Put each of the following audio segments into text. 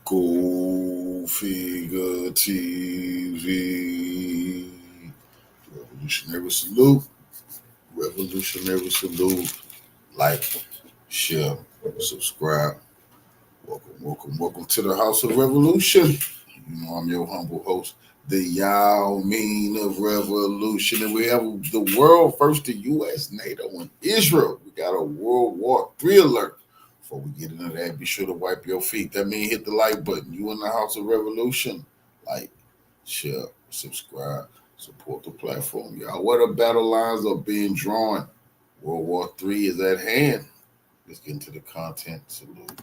Go Figure TV. Revolutionary salute. Revolutionary salute. Like, share, subscribe. Welcome to the House of Revolution. You know, I'm your humble host, the Yao Mean of Revolution. And we have the world first, the U.S., NATO, and Israel. We got a World War III alert. Before we get into that, be sure to wipe your feet. That means hit the like button. You in the House of Revolution. Like, share, subscribe, support the platform, y'all. Where the battle lines are being drawn. World War III is at hand. Let's get into the content. Salute.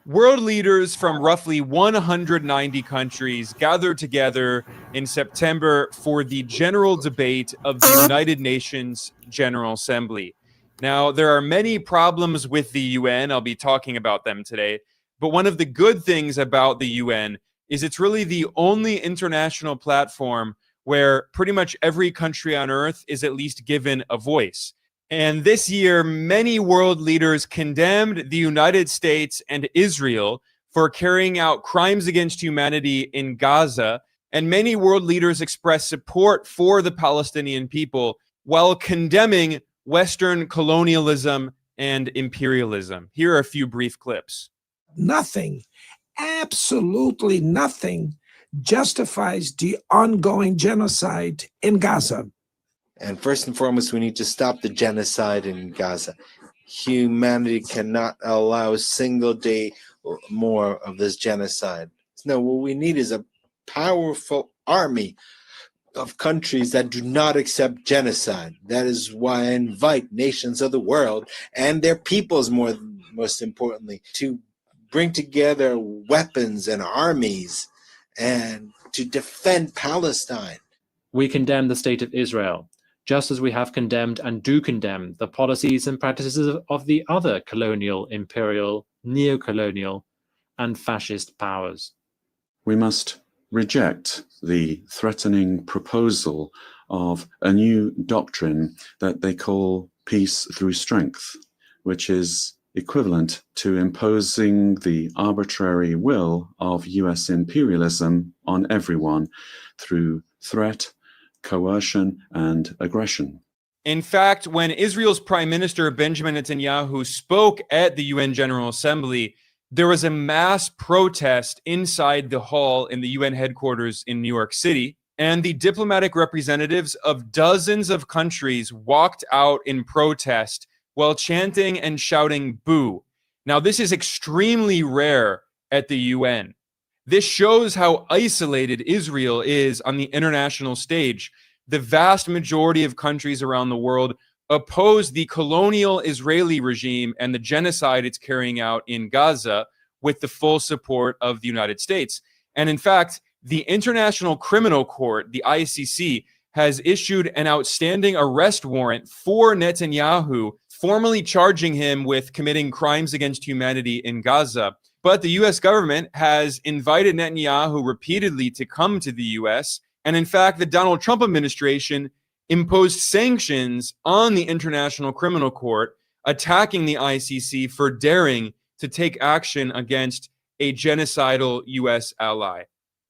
World leaders from roughly 190 countries gathered together in September for the general debate of the United Nations General Assembly. Now, there are many problems with the UN. I'll be talking about them today. But one of the good things about the UN is it's really the only international platform where pretty much every country on Earth is at least given a voice. And this year, many world leaders condemned the United States and Israel for carrying out crimes against humanity in Gaza. And many world leaders expressed support for the Palestinian people while condemning Western colonialism and imperialism. Here are a few brief clips. Nothing, absolutely nothing, justifies the ongoing genocide in Gaza. And first and foremost, we need to stop the genocide in Gaza. Humanity cannot allow a single day more of this genocide. No, what we need is a powerful army of countries that do not accept genocide. That is why I invite nations of the world and their peoples, most importantly, to bring together weapons and armies and to defend Palestine. We condemn the state of Israel, just as we have condemned and do condemn the policies and practices of the other colonial, imperial, neo-colonial, and fascist powers. We must reject the threatening proposal of a new doctrine that they call peace through strength, which is equivalent to imposing the arbitrary will of US imperialism on everyone through threat, coercion, and aggression. In fact, when Israel's Prime Minister Benjamin Netanyahu spoke at the UN General Assembly, there was a mass protest inside the hall in the UN headquarters in New York City, and the diplomatic representatives of dozens of countries walked out in protest while chanting and shouting "boo." Now, this is extremely rare at the UN. This shows how isolated Israel is on the international stage. The vast majority of countries around the world oppose the colonial Israeli regime and the genocide it's carrying out in Gaza with the full support of the United States. And in fact, the International Criminal Court, the ICC, has issued an outstanding arrest warrant for Netanyahu, formally charging him with committing crimes against humanity in Gaza. But the U.S. government has invited Netanyahu repeatedly to come to the U.S. And in fact, the Donald Trump administration imposed sanctions on the International Criminal Court, attacking the ICC for daring to take action against a genocidal U.S. ally.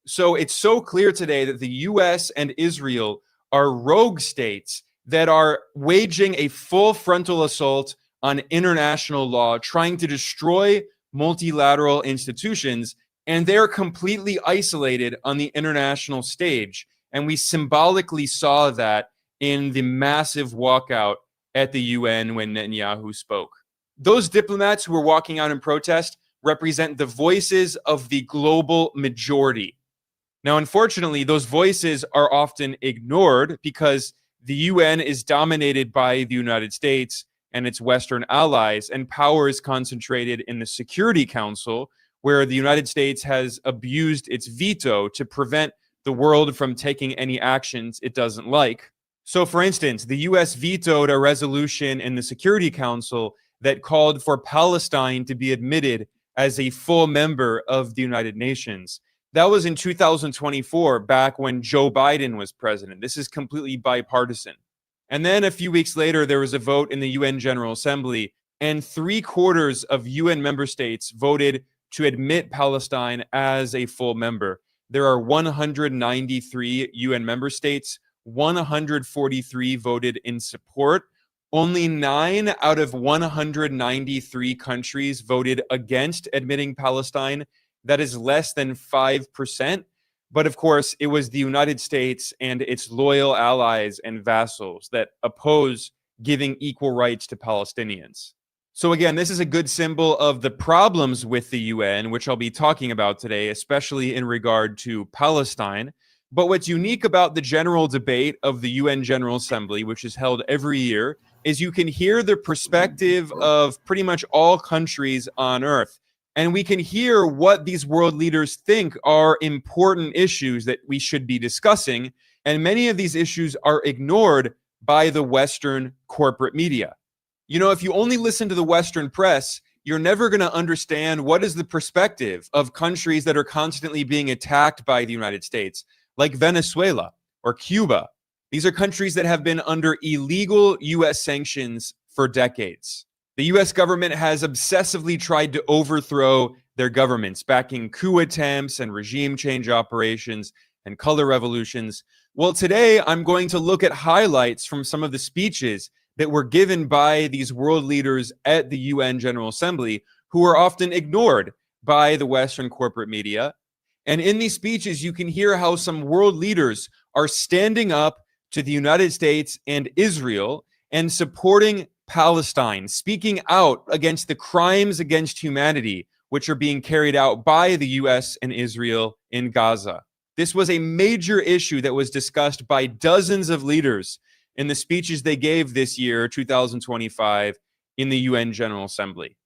So it's so clear today that the U.S. and Israel are rogue states that are waging a full frontal assault on international law, trying to destroy multilateral institutions, and they're completely isolated on the international stage. And we symbolically saw that in the massive walkout at the UN when Netanyahu spoke. Those diplomats who were walking out in protest represent the voices of the global majority. Now, unfortunately, those voices are often ignored because the UN is dominated by the United States and its Western allies, and power is concentrated in the Security Council, where the United States has abused its veto to prevent the world from taking any actions it doesn't like. So, for instance, the U.S. vetoed a resolution in the Security Council that called for Palestine to be admitted as a full member of the United Nations. That was in 2024, back when Joe Biden was president. This is completely bipartisan. And then a few weeks later, there was a vote in the UN General Assembly, and 3/4 of UN member states voted to admit Palestine as a full member. There are 193 UN member states. 143 voted in support. Only 9 out of 193 countries voted against admitting Palestine. That is less than 5%. But of course, it was the United States and its loyal allies and vassals that oppose giving equal rights to Palestinians. So again, this is a good symbol of the problems with the UN, which I'll be talking about today, especially in regard to Palestine. But what's unique about the general debate of the UN General Assembly, which is held every year, is you can hear the perspective of pretty much all countries on Earth. And we can hear what these world leaders think are important issues that we should be discussing. And many of these issues are ignored by the Western corporate media. You know, if you only listen to the Western press, you're never going to understand what is the perspective of countries that are constantly being attacked by the United States, like Venezuela or Cuba. These are countries that have been under illegal U.S. sanctions for decades. The U.S. government has obsessively tried to overthrow their governments, backing coup attempts and regime change operations and color revolutions. Well, today I'm going to look at highlights from some of the speeches that were given by these world leaders at the UN General Assembly, who are often ignored by the Western corporate media. And in these speeches, you can hear how some world leaders are standing up to the United States and Israel and supporting Palestine, speaking out against the crimes against humanity which are being carried out by the US and Israel in Gaza. This was a major issue that was discussed by dozens of leaders in the speeches they gave this year, 2025, in the UN General Assembly.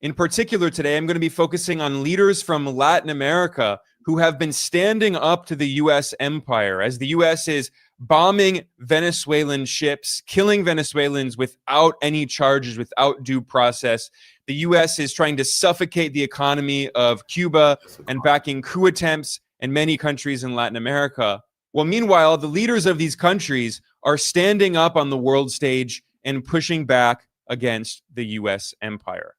In particular, today, I'm going to be focusing on leaders from Latin America who have been standing up to the US empire as the US is bombing Venezuelan ships, killing Venezuelans without any charges, without due process. The US is trying to suffocate the economy of Cuba and backing coup attempts in many countries in Latin America. Well, meanwhile, the leaders of these countries are standing up on the world stage and pushing back against the US empire.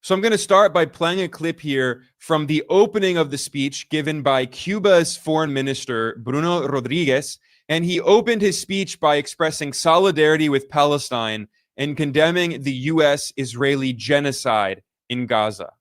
So I'm going to start by playing a clip here from the opening of the speech given by Cuba's foreign minister, Bruno Rodriguez. And he opened his speech by expressing solidarity with Palestine and condemning the US-Israeli genocide in Gaza.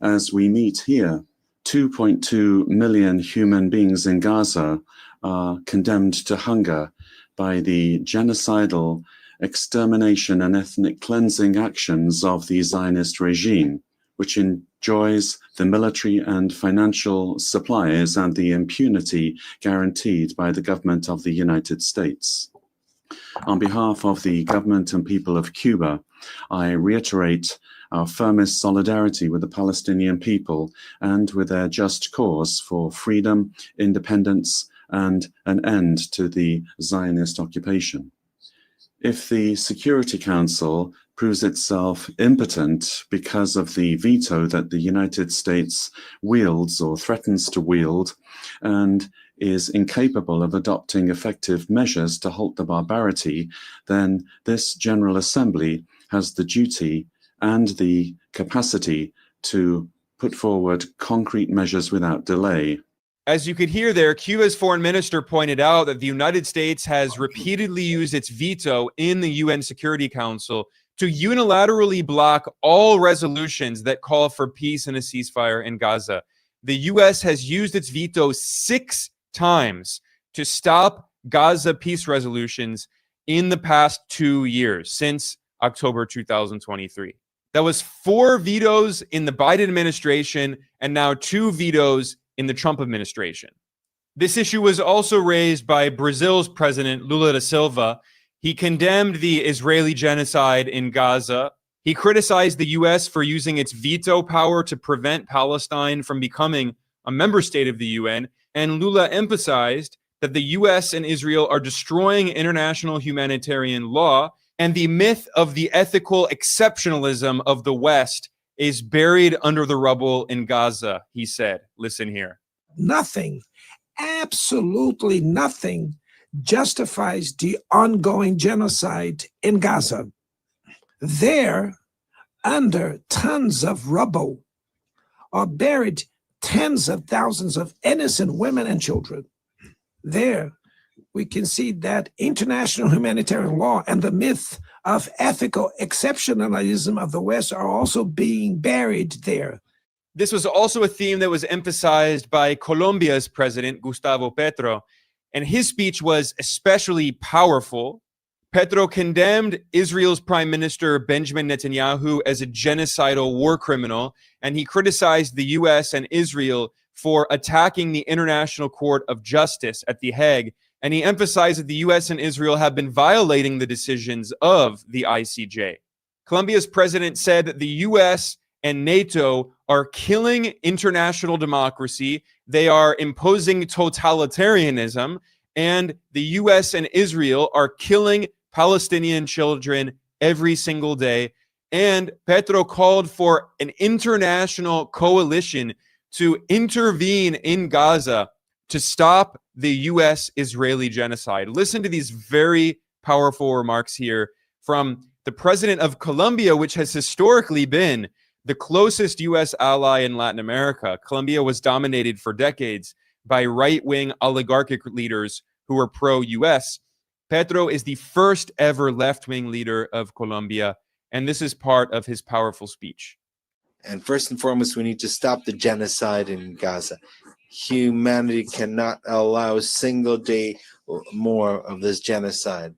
As we meet here, 2.2 million human beings in Gaza are condemned to hunger by the genocidal extermination and ethnic cleansing actions of the Zionist regime, which enjoys the military and financial supplies and the impunity guaranteed by the government of the United States. On behalf of the government and people of Cuba, I reiterate our firmest solidarity with the Palestinian people and with their just cause for freedom, independence, and an end to the Zionist occupation. If the Security Council proves itself impotent because of the veto that the United States wields or threatens to wield, and is incapable of adopting effective measures to halt the barbarity, then this General Assembly has the duty and the capacity to put forward concrete measures without delay. As you could hear there, Cuba's foreign minister pointed out that the United States has repeatedly used its veto in the UN Security Council to unilaterally block all resolutions that call for peace and a ceasefire in Gaza. The US has used its veto 6 times to stop Gaza peace resolutions in the past 2 years, since October 2023. That was 4 vetoes in the Biden administration and now 2 vetoes in the Trump administration. This issue was also raised by Brazil's president, Lula da Silva. He condemned the Israeli genocide in Gaza. He criticized the U.S. for using its veto power to prevent Palestine from becoming a member state of the UN. And Lula emphasized that the U.S. and Israel are destroying international humanitarian law, and the myth of the ethical exceptionalism of the West is buried under the rubble in Gaza, he said. Listen here. Nothing, absolutely nothing justifies the ongoing genocide in Gaza. There, under tons of rubble, or buried tens of thousands of innocent women and children. There, we can see that international humanitarian law and the myth of ethical exceptionalism of the West are also being buried there. This was also a theme that was emphasized by Colombia's president, Gustavo Petro, and his speech was especially powerful. Petro condemned Israel's Prime Minister Benjamin Netanyahu as a genocidal war criminal, and he criticized the US and Israel for attacking the International Court of Justice at The Hague, and he emphasized that the US and Israel have been violating the decisions of the ICJ. Colombia's president said that the US and NATO are killing international democracy, they are imposing totalitarianism, and the US and Israel are killing Palestinian children every single day. And Petro called for an international coalition to intervene in Gaza to stop the US-Israeli genocide. Listen to these very powerful remarks here from the president of Colombia, which has historically been the closest US ally in Latin America. Colombia was dominated for decades by right-wing oligarchic leaders who were pro-US. Petro is the first ever left-wing leader of Colombia, and this is part of his powerful speech. And first and foremost, we need to stop the genocide in Gaza. Humanity cannot allow a single day more of this genocide,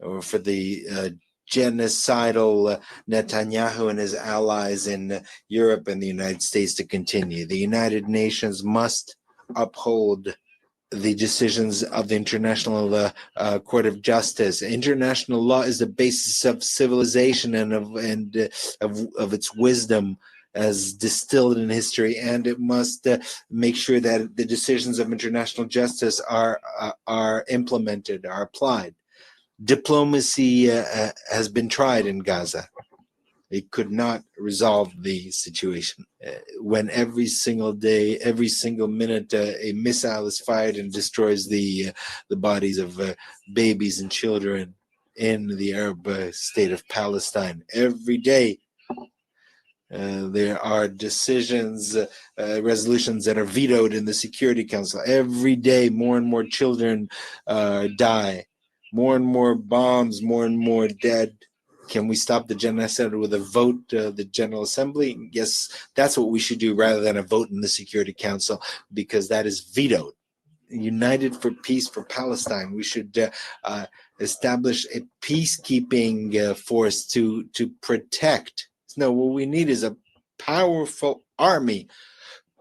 or for the genocidal Netanyahu and his allies in Europe and the United States to continue. The United Nations must uphold the decisions of the International Court of Justice. International law is the basis of civilization and of its wisdom as distilled in history, and it must make sure that the decisions of international justice are implemented, are applied. Diplomacy has been tried in Gaza. It could not resolve the situation. When every single day, every single minute, a missile is fired and destroys the bodies of babies and children in the Arab state of Palestine. Every day, there are decisions, resolutions that are vetoed in the Security Council. Every day, more and more children die. More and more bombs, more and more dead. Can we stop the genocide with a vote, the General Assembly? Yes, that's what we should do rather than a vote in the Security Council, because that is vetoed. United for Peace for Palestine. We should establish a peacekeeping force to protect. No, what we need is a powerful army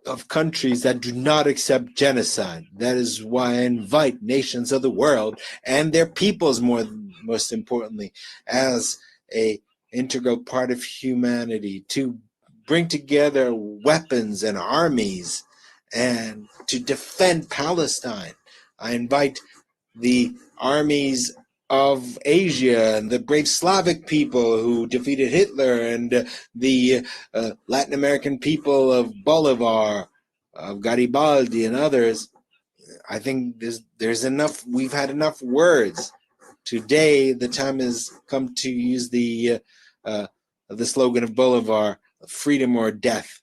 of countries that do not accept genocide. That is why I invite nations of the world and their peoples, most importantly, as a integral part of humanity, to bring together weapons and armies and to defend Palestine. I invite the armies of Asia and the brave Slavic people who defeated Hitler and the Latin American people of Bolivar, of Garibaldi and others. I think there's enough. We've had enough words. Today, the time has come to use the slogan of Bolivar, freedom or death,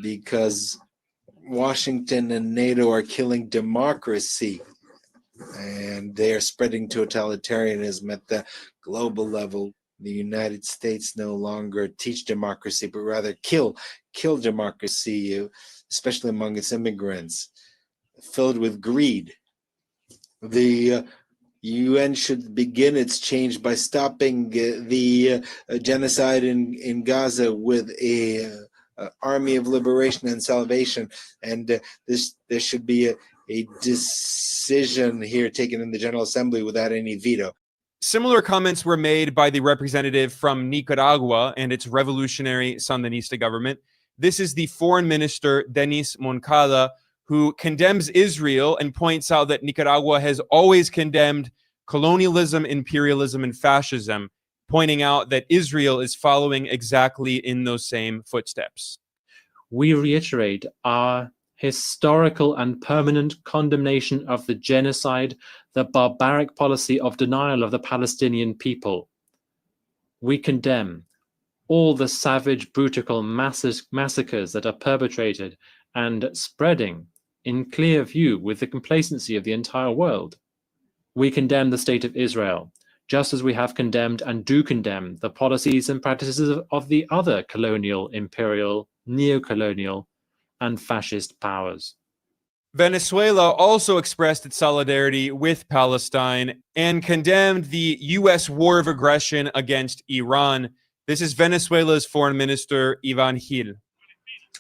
because Washington and NATO are killing democracy. And they are spreading totalitarianism at the global level. The United States no longer teach democracy, but rather kill democracy, especially among its immigrants, filled with greed. The UN should begin its change by stopping the genocide in Gaza with a army of liberation and salvation. And there should be a decision here taken in the General Assembly without any veto. Similar comments were made by the representative from Nicaragua and its revolutionary Sandinista government. This is the foreign minister, Denis Moncada, who condemns Israel and points out that Nicaragua has always condemned colonialism, imperialism, and fascism, pointing out that Israel is following exactly in those same footsteps. We reiterate our historical and permanent condemnation of the genocide, the barbaric policy of denial of the Palestinian people. We condemn all the savage, brutal massacres that are perpetrated and spreading in clear view with the complacency of the entire world. We condemn the state of Israel, just as we have condemned and do condemn the policies and practices of the other colonial, imperial, neo-colonial, and fascist powers. Venezuela also expressed its solidarity with Palestine and condemned the U.S. war of aggression against Iran. This is Venezuela's Foreign Minister, Ivan Gil.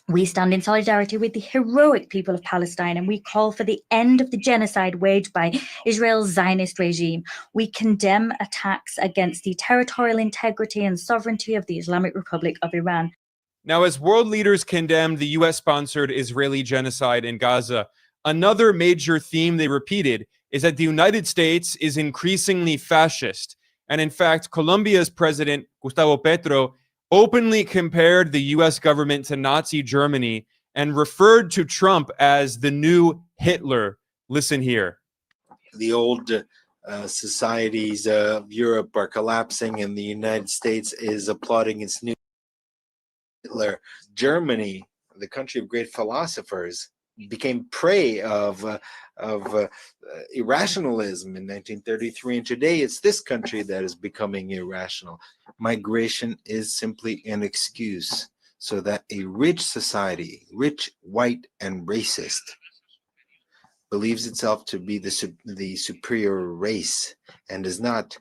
We stand in solidarity with the heroic people of Palestine, and we call for the end of the genocide waged by Israel's Zionist regime. We condemn attacks against the territorial integrity and sovereignty of the Islamic Republic of Iran. Now, as world leaders condemned the U.S.-sponsored Israeli genocide in Gaza, another major theme they repeated is that the United States is increasingly fascist. And in fact, Colombia's president, Gustavo Petro, openly compared the U.S. government to Nazi Germany and referred to Trump as the new Hitler. Listen here. The old societies of Europe are collapsing, and the United States is applauding its new Hitler. Germany, the country of great philosophers, became prey of irrationalism in 1933, and today it's this country that is becoming irrational. Migration is simply an excuse so that a rich society, rich, white, and racist, believes itself to be the superior race and is not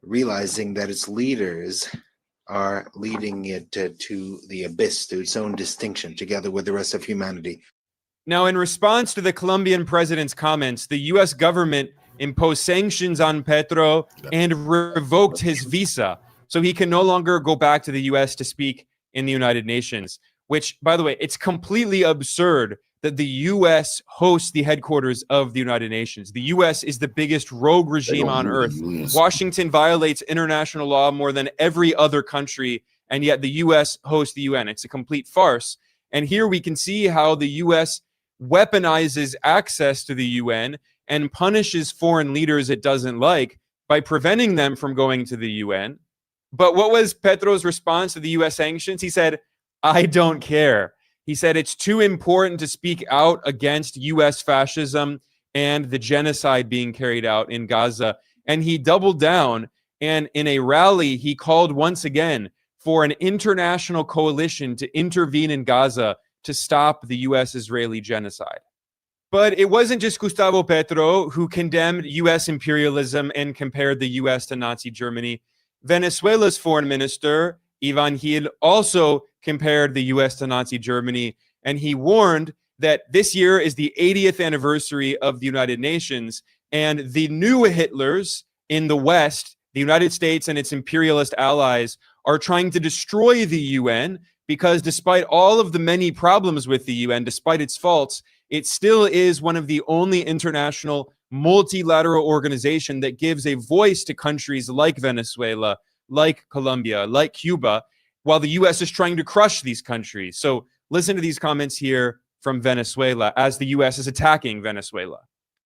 realizing that its leaders are leading it to the abyss, to its own distinction, together with the rest of humanity. Now, in response to the Colombian president's comments, the U.S. government imposed sanctions on Petro and revoked his visa, so he can no longer go back to the U.S. to speak in the United Nations, which, by the way, it's completely absurd that the U.S. hosts the headquarters of the United Nations. The U.S. is the biggest rogue regime on earth. Washington violates international law more than every other country, and yet the U.S. hosts the UN. It's a complete farce. And here we can see how the U.S. weaponizes access to the UN and punishes foreign leaders it doesn't like by preventing them from going to the UN. But what was Petro's response to the US sanctions? He said, I don't care. He said it's too important to speak out against US fascism and the genocide being carried out in Gaza. And he doubled down, and in a rally, he called once again for an international coalition to intervene in Gaza to stop the U.S.-Israeli genocide. But it wasn't just Gustavo Petro who condemned U.S. imperialism and compared the U.S. to Nazi Germany. Venezuela's foreign minister, Ivan Gil, also compared the U.S. to Nazi Germany, and he warned that this year is the 80th anniversary of the United Nations, and the new Hitlers in the West, the United States and its imperialist allies, are trying to destroy the UN, because despite all of the many problems with the UN, despite its faults, it still is one of the only international multilateral organization that gives a voice to countries like Venezuela, like Colombia, like Cuba, while the US is trying to crush these countries. So listen to these comments here from Venezuela as the US is attacking Venezuela.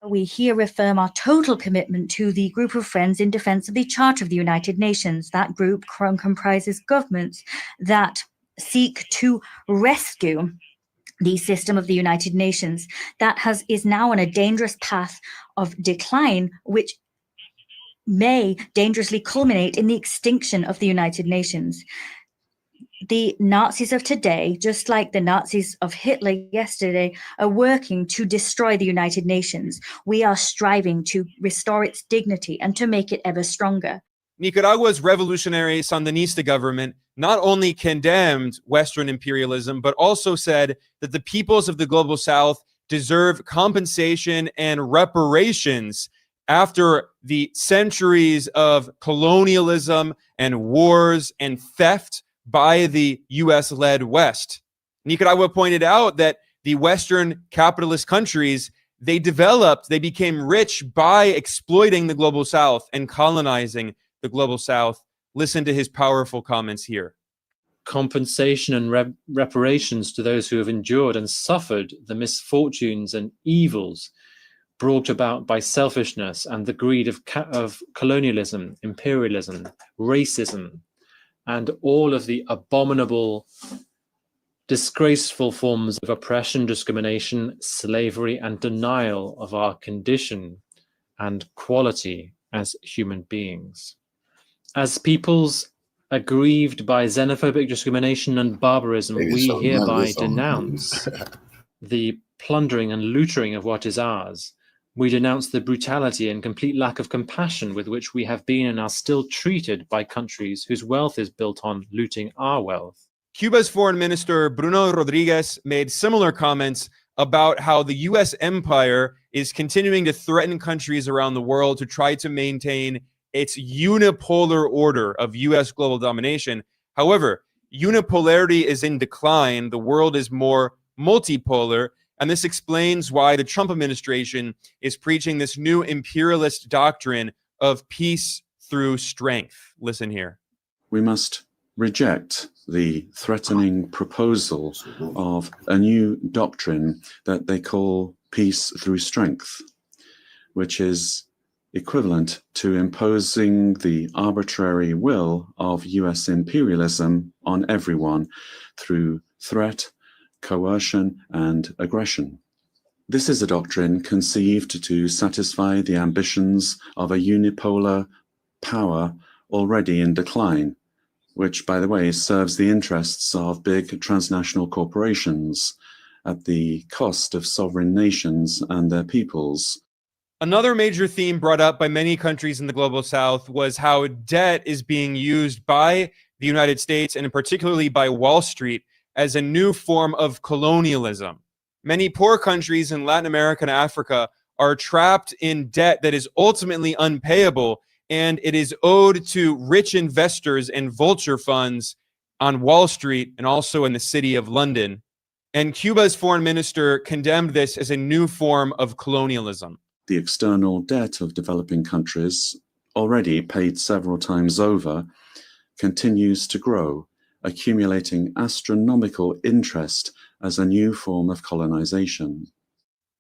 We here reaffirm our total commitment to the group of friends in defense of the Charter of the United Nations. That group comprises governments that seek to rescue the system of the United Nations that is now on a dangerous path of decline, which may dangerously culminate in the extinction of the United Nations. The Nazis of today, just like the Nazis of Hitler yesterday, are working to destroy the United Nations. We are striving to restore its dignity and to make it ever stronger. Nicaragua's revolutionary Sandinista government not only condemned Western imperialism, but also said that the peoples of the global South deserve compensation and reparations after the centuries of colonialism and wars and theft by the US-led West. Nicaragua pointed out that the Western capitalist countries, they became rich by exploiting the global South and colonizing the global South. Listen to his powerful comments here. Compensation and reparations to those who have endured and suffered the misfortunes and evils brought about by selfishness and the greed of colonialism, imperialism, racism, and all of the abominable, disgraceful forms of oppression, discrimination, slavery, and denial of our condition and quality as human beings. As peoples aggrieved by xenophobic discrimination and barbarism, Maybe we something like hereby this on the denounce news. the plundering and looting of what is ours. We denounce the brutality and complete lack of compassion with which we have been and are still treated by countries whose wealth is built on looting our wealth. Cuba's foreign minister, Bruno Rodriguez, made similar comments about how the US empire is continuing to threaten countries around the world to try to maintain its unipolar order of US global domination. However, unipolarity is in decline. The world is more multipolar. And this explains why the Trump administration is preaching this new imperialist doctrine of peace through strength. Listen here. We must reject the threatening proposal of a new doctrine that they call peace through strength, which is equivalent to imposing the arbitrary will of US imperialism on everyone through threat, coercion, and aggression. This is a doctrine conceived to satisfy the ambitions of a unipolar power already in decline, which, by the way, serves the interests of big transnational corporations at the cost of sovereign nations and their peoples. Another major theme brought up by many countries in the global south was how debt is being used by the United States and particularly by Wall Street as a new form of colonialism. Many poor countries in Latin America and Africa are trapped in debt that is ultimately unpayable, and it is owed to rich investors and vulture funds on Wall Street and also in the city of London. And Cuba's foreign minister condemned this as a new form of colonialism. The external debt of developing countries, already paid several times over, continues to grow, accumulating astronomical interest as a new form of colonization.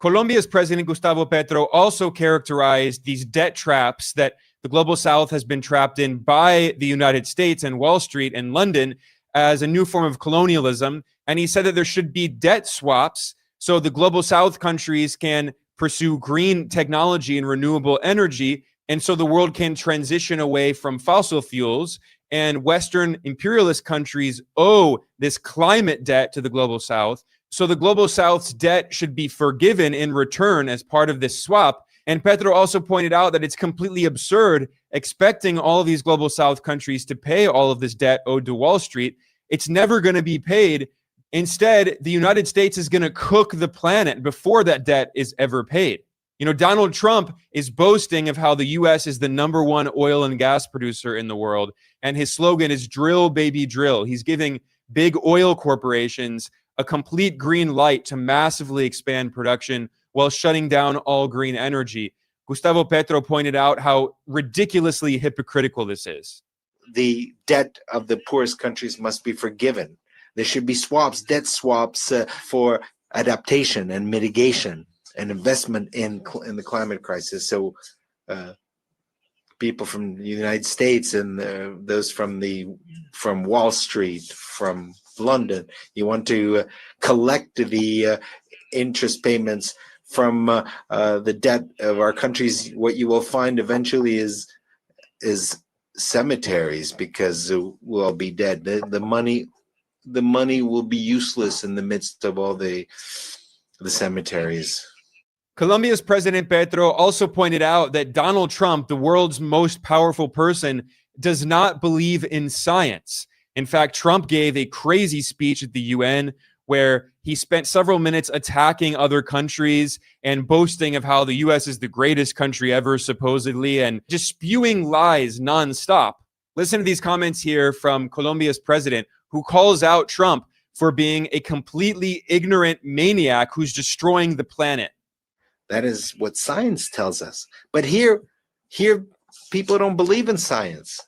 Colombia's President Gustavo Petro also characterized these debt traps that the global south has been trapped in by the United States and Wall Street and London as a new form of colonialism. And he said that there should be debt swaps so the global south countries can pursue green technology and renewable energy, and so the world can transition away from fossil fuels. And Western imperialist countries owe this climate debt to the global south. So the global south's debt should be forgiven in return as part of this swap. And Petro also pointed out that it's completely absurd expecting all of these global south countries to pay all of this debt owed to Wall Street. It's never going to be paid. Instead, the United States is going to cook the planet before that debt is ever paid. You know, Donald Trump is boasting of how the U.S. is the #1 oil and gas producer in the world. And his slogan is drill, baby, drill. He's giving big oil corporations a complete green light to massively expand production while shutting down all green energy. Gustavo Petro pointed out how ridiculously hypocritical this is. The debt of the poorest countries must be forgiven. There should be swaps, debt swaps for adaptation and mitigation and investment in the climate crisis. So people from the United States and those from Wall Street, from London, you want to collect the interest payments from the debt of our countries. What you will find eventually is cemeteries, because we'll all be dead. The money will be useless in the midst of all the cemeteries. Colombia's President Petro also pointed out that Donald Trump, the world's most powerful person, does not believe in science. In fact, Trump gave a crazy speech at the UN where he spent several minutes attacking other countries and boasting of how the US is the greatest country ever, supposedly, and just spewing lies nonstop. Listen to these comments here from Colombia's president, who calls out Trump for being a completely ignorant maniac who's destroying the planet. That is what science tells us. But here people don't believe in science.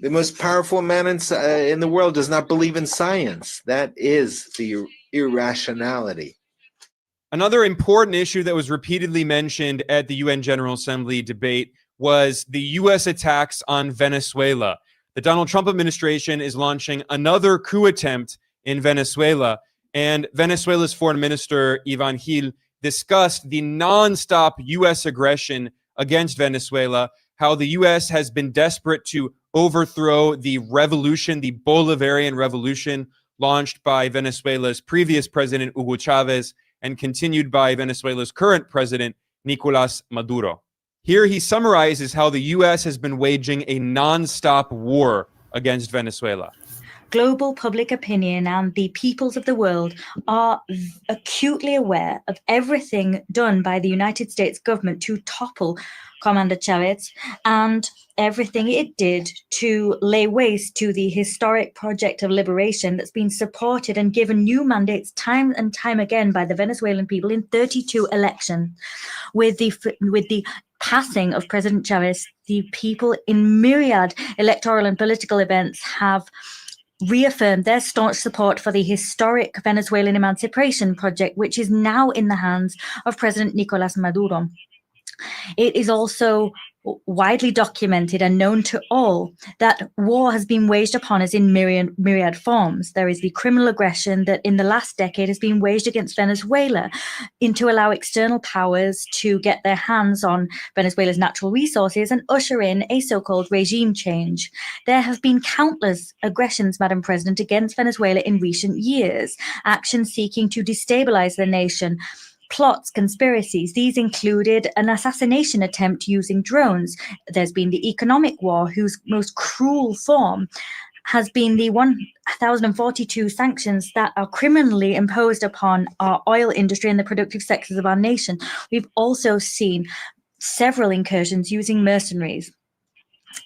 The most powerful man in the world does not believe in science. That is the irrationality. Another important issue that was repeatedly mentioned at the UN General Assembly debate was the U.S. attacks on Venezuela. the Donald Trump administration is launching another coup attempt in Venezuela. And Venezuela's foreign minister, Ivan Gil, discussed the nonstop U.S. aggression against Venezuela, how the U.S. has been desperate to overthrow the revolution, the Bolivarian revolution launched by Venezuela's previous president, Hugo Chavez, and continued by Venezuela's current president, Nicolas Maduro. Here he summarizes how the U.S. has been waging a nonstop war against Venezuela. Global public opinion and the peoples of the world are acutely aware of everything done by the United States government to topple Commander Chavez and everything it did to lay waste to the historic project of liberation that's been supported and given new mandates time and time again by the Venezuelan people in 32 elections. With the passing of President Chavez, the people in myriad electoral and political events have reaffirmed their staunch support for the historic Venezuelan emancipation project, which is now in the hands of President Nicolas Maduro. It is also widely documented and known to all that war has been waged upon us in myriad forms. There is the criminal aggression that in the last decade has been waged against Venezuela to allow external powers to get their hands on Venezuela's natural resources and usher in a so-called regime change. There have been countless aggressions, Madam President, against Venezuela in recent years, actions seeking to destabilize the nation, plots, conspiracies. These included an assassination attempt using drones. There's been the economic war, whose most cruel form has been the 1,042 sanctions that are criminally imposed upon our oil industry and the productive sectors of our nation. We've also seen several incursions using mercenaries.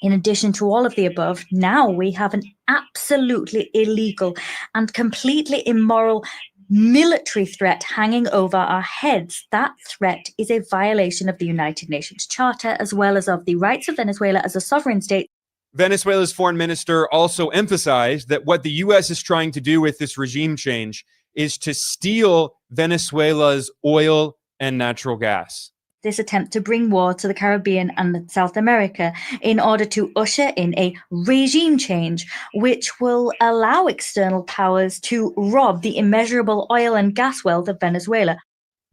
In addition to all of the above, now we have an absolutely illegal and completely immoral military threat hanging over our heads. That threat is a violation of the United Nations Charter, as well as of the rights of Venezuela as a sovereign state. Venezuela's foreign minister also emphasized that what the U.S. is trying to do with this regime change is to steal Venezuela's oil and natural gas. This attempt to bring war to the Caribbean and South America in order to usher in a regime change, which will allow external powers to rob the immeasurable oil and gas wealth of Venezuela.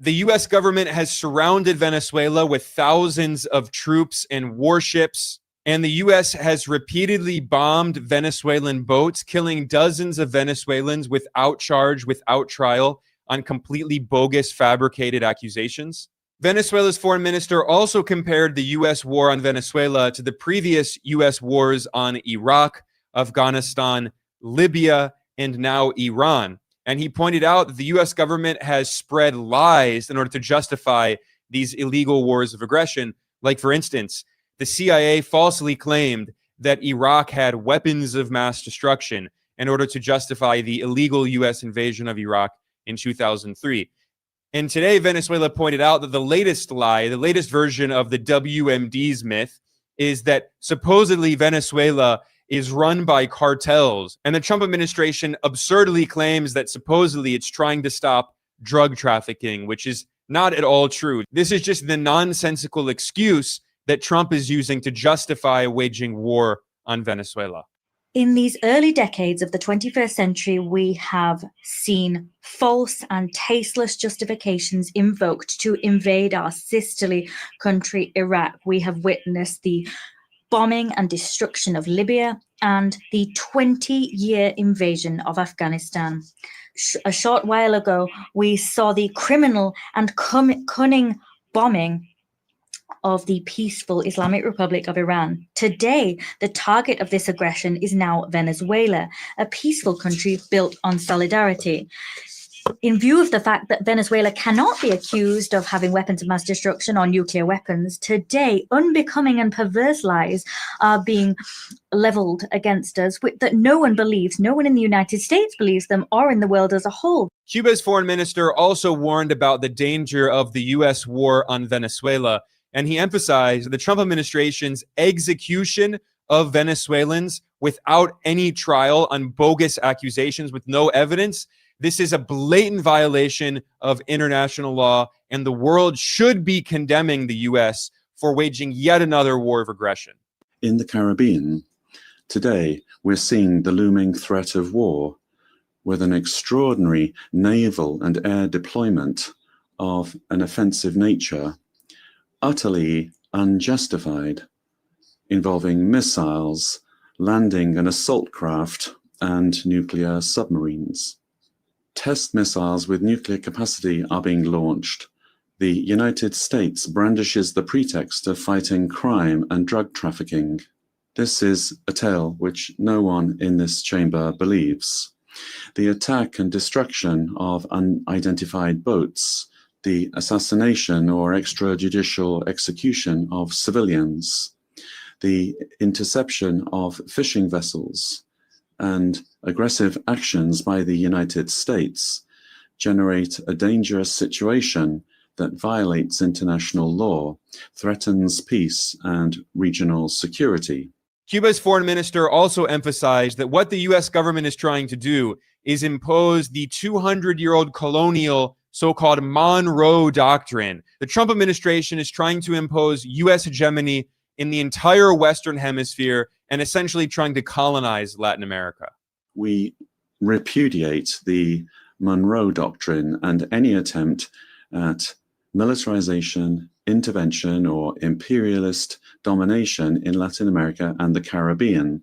The U.S. government has surrounded Venezuela with thousands of troops and warships, and the U.S. has repeatedly bombed Venezuelan boats, killing dozens of Venezuelans without charge, without trial, on completely bogus, fabricated accusations. Venezuela's foreign minister also compared the U.S. war on Venezuela to the previous U.S. wars on Iraq, Afghanistan, Libya, and now Iran. And he pointed out that the U.S. government has spread lies in order to justify these illegal wars of aggression. Like, for instance, the CIA falsely claimed that Iraq had weapons of mass destruction in order to justify the illegal U.S. invasion of Iraq in 2003. And today, Venezuela pointed out that the latest lie, the latest version of the WMD's myth, is that supposedly Venezuela is run by cartels. And the Trump administration absurdly claims that supposedly it's trying to stop drug trafficking, which is not at all true. This is just the nonsensical excuse that Trump is using to justify waging war on Venezuela. In these early decades of the 21st century, we have seen false and tasteless justifications invoked to invade our sisterly country, Iraq. We have witnessed the bombing and destruction of Libya and the 20-year invasion of Afghanistan. A short while ago, we saw the criminal and cunning bombing of the peaceful Islamic Republic of Iran. Today, the target of this aggression is now Venezuela, a peaceful country built on solidarity. In view of the fact that Venezuela cannot be accused of having weapons of mass destruction or nuclear weapons, today unbecoming and perverse lies are being leveled against us that no one believes. No one in the United States believes them, or in the world as a whole. Cuba's foreign minister also warned about the danger of the U.S. war on Venezuela, and he emphasized the Trump administration's execution of Venezuelans without any trial on bogus accusations with no evidence. This is a blatant violation of international law, and the world should be condemning the U.S. for waging yet another war of aggression. In the Caribbean, Today, we're seeing the looming threat of war with an extraordinary naval and air deployment of an offensive nature, utterly unjustified, involving missiles, landing an assault craft, and nuclear submarines. Test missiles with nuclear capacity are being launched. The United States brandishes the pretext of fighting crime and drug trafficking. This is a tale which no one in this chamber believes. The attack and destruction of unidentified boats, the assassination or extrajudicial execution of civilians, the interception of fishing vessels, and aggressive actions by the United States generate a dangerous situation that violates international law, threatens peace and regional security. Cuba's foreign minister also emphasized that what the US government is trying to do is impose the 200-year-old colonial so-called Monroe Doctrine. The Trump administration is trying to impose US hegemony in the entire Western Hemisphere and essentially trying to colonize Latin America. We repudiate the Monroe Doctrine and any attempt at militarization, intervention, or imperialist domination in Latin America and the Caribbean,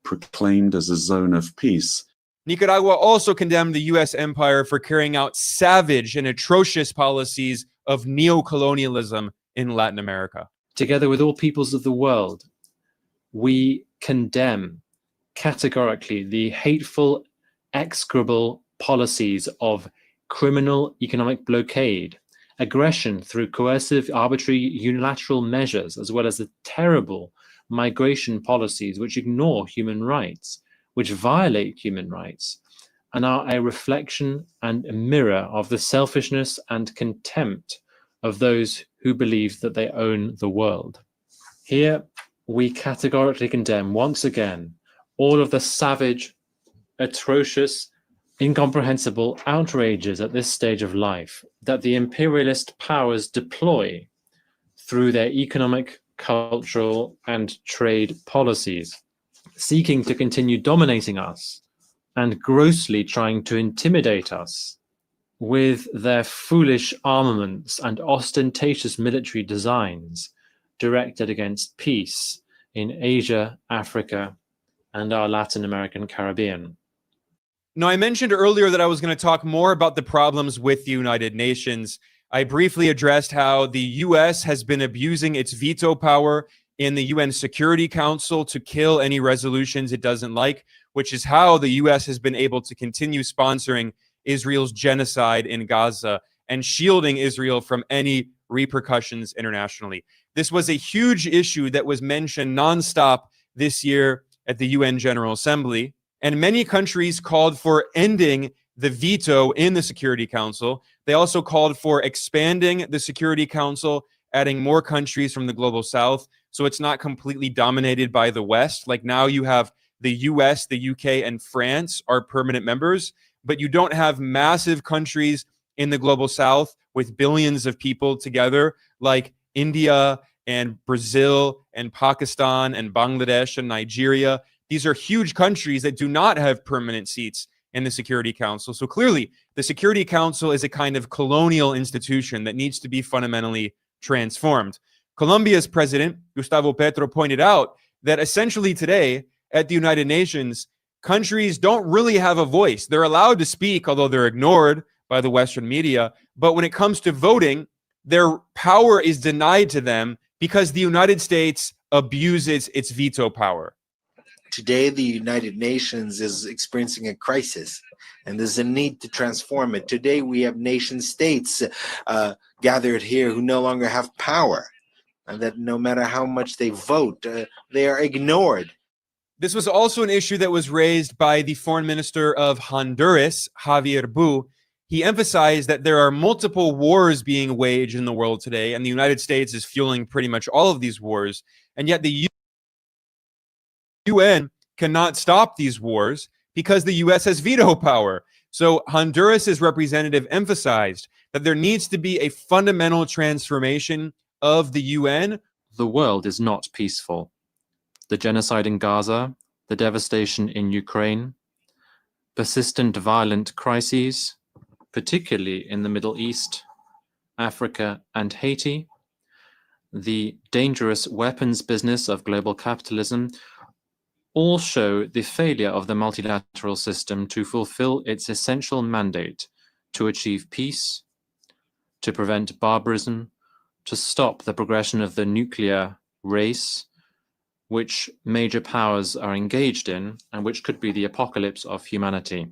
proclaimed as a zone of peace. Nicaragua also condemned the US empire for carrying out savage and atrocious policies of neocolonialism in Latin America. Together with all peoples of the world, we condemn categorically the hateful, execrable policies of criminal economic blockade, aggression through coercive, arbitrary, unilateral measures, as well as the terrible migration policies which ignore human rights, which violate human rights, and are a reflection and a mirror of the selfishness and contempt of those who believe that they own the world. Here, we categorically condemn once again all of the savage, atrocious, incomprehensible outrages at this stage of life that the imperialist powers deploy through their economic, cultural, and trade policies, seeking to continue dominating us and grossly trying to intimidate us with their foolish armaments and ostentatious military designs directed against peace in Asia, Africa, and our Latin American Caribbean. Now, I mentioned earlier that I was going to talk more about the problems with the United Nations. I briefly addressed how the US has been abusing its veto power in the UN Security Council to kill any resolutions it doesn't like, which is how the US has been able to continue sponsoring Israel's genocide in Gaza and shielding Israel from any repercussions internationally. This was a huge issue that was mentioned nonstop this year at the UN General Assembly, and many countries called for ending the veto in the Security Council. They also called for expanding the Security Council, adding more countries from the global south, so it's not completely dominated by the West. Like now you have the US, the UK, and France are permanent members, but you don't have massive countries in the global south with billions of people together like India and Brazil and Pakistan and Bangladesh and Nigeria. These are huge countries that do not have permanent seats in the Security Council. So clearly, the Security Council is a kind of colonial institution that needs to be fundamentally transformed. Colombia's president, Gustavo Petro, pointed out that essentially today at the United Nations, countries don't really have a voice. They're allowed to speak, although they're ignored by the Western media. But when it comes to voting, their power is denied to them because the United States abuses its veto power. Today, the United Nations is experiencing a crisis, and there's a need to transform it. Today, we have nation states gathered here who no longer have power, and that no matter how much they vote, they are ignored. This was also an issue that was raised by the foreign minister of Honduras, Javier Bu. He emphasized that there are multiple wars being waged in the world today, and the United States is fueling pretty much all of these wars, and yet the UN cannot stop these wars because the US has veto power. So Honduras's representative emphasized that there needs to be a fundamental transformation of the UN. The world is not peaceful. The genocide in Gaza, the devastation in Ukraine, persistent violent crises, particularly in the Middle East, Africa, and Haiti, the dangerous weapons business of global capitalism, all show the failure of the multilateral system to fulfill its essential mandate to achieve peace, to prevent barbarism, to stop the progression of the nuclear race, which major powers are engaged in and which could be the apocalypse of humanity.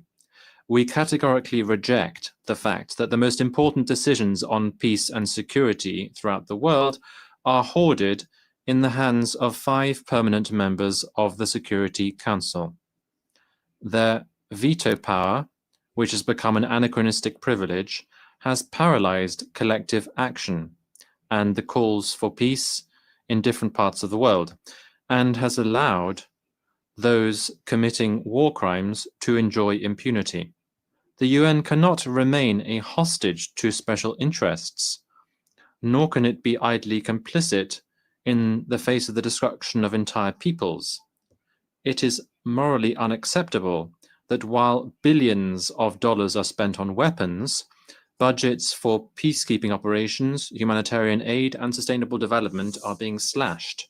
We categorically reject the fact that the most important decisions on peace and security throughout the world are hoarded in the hands of 5 permanent members of the Security Council. Their veto power, which has become an anachronistic privilege, has paralyzed collective action and the calls for peace in different parts of the world, and has allowed those committing war crimes to enjoy impunity. The UN cannot remain a hostage to special interests, nor can it be idly complicit in the face of the destruction of entire peoples. It is morally unacceptable that while billions of dollars are spent on weapons, budgets for peacekeeping operations, humanitarian aid, and sustainable development are being slashed.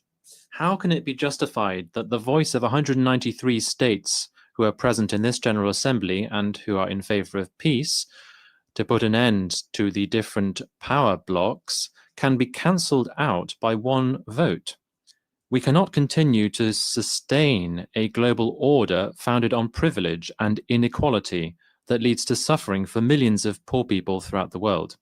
How can it be justified that the voice of 193 states who are present in this General Assembly and who are in favor of peace, to put an end to the different power blocks, can be cancelled out by one vote? We cannot continue to sustain a global order founded on privilege and inequality that leads to suffering for millions of poor people throughout the world.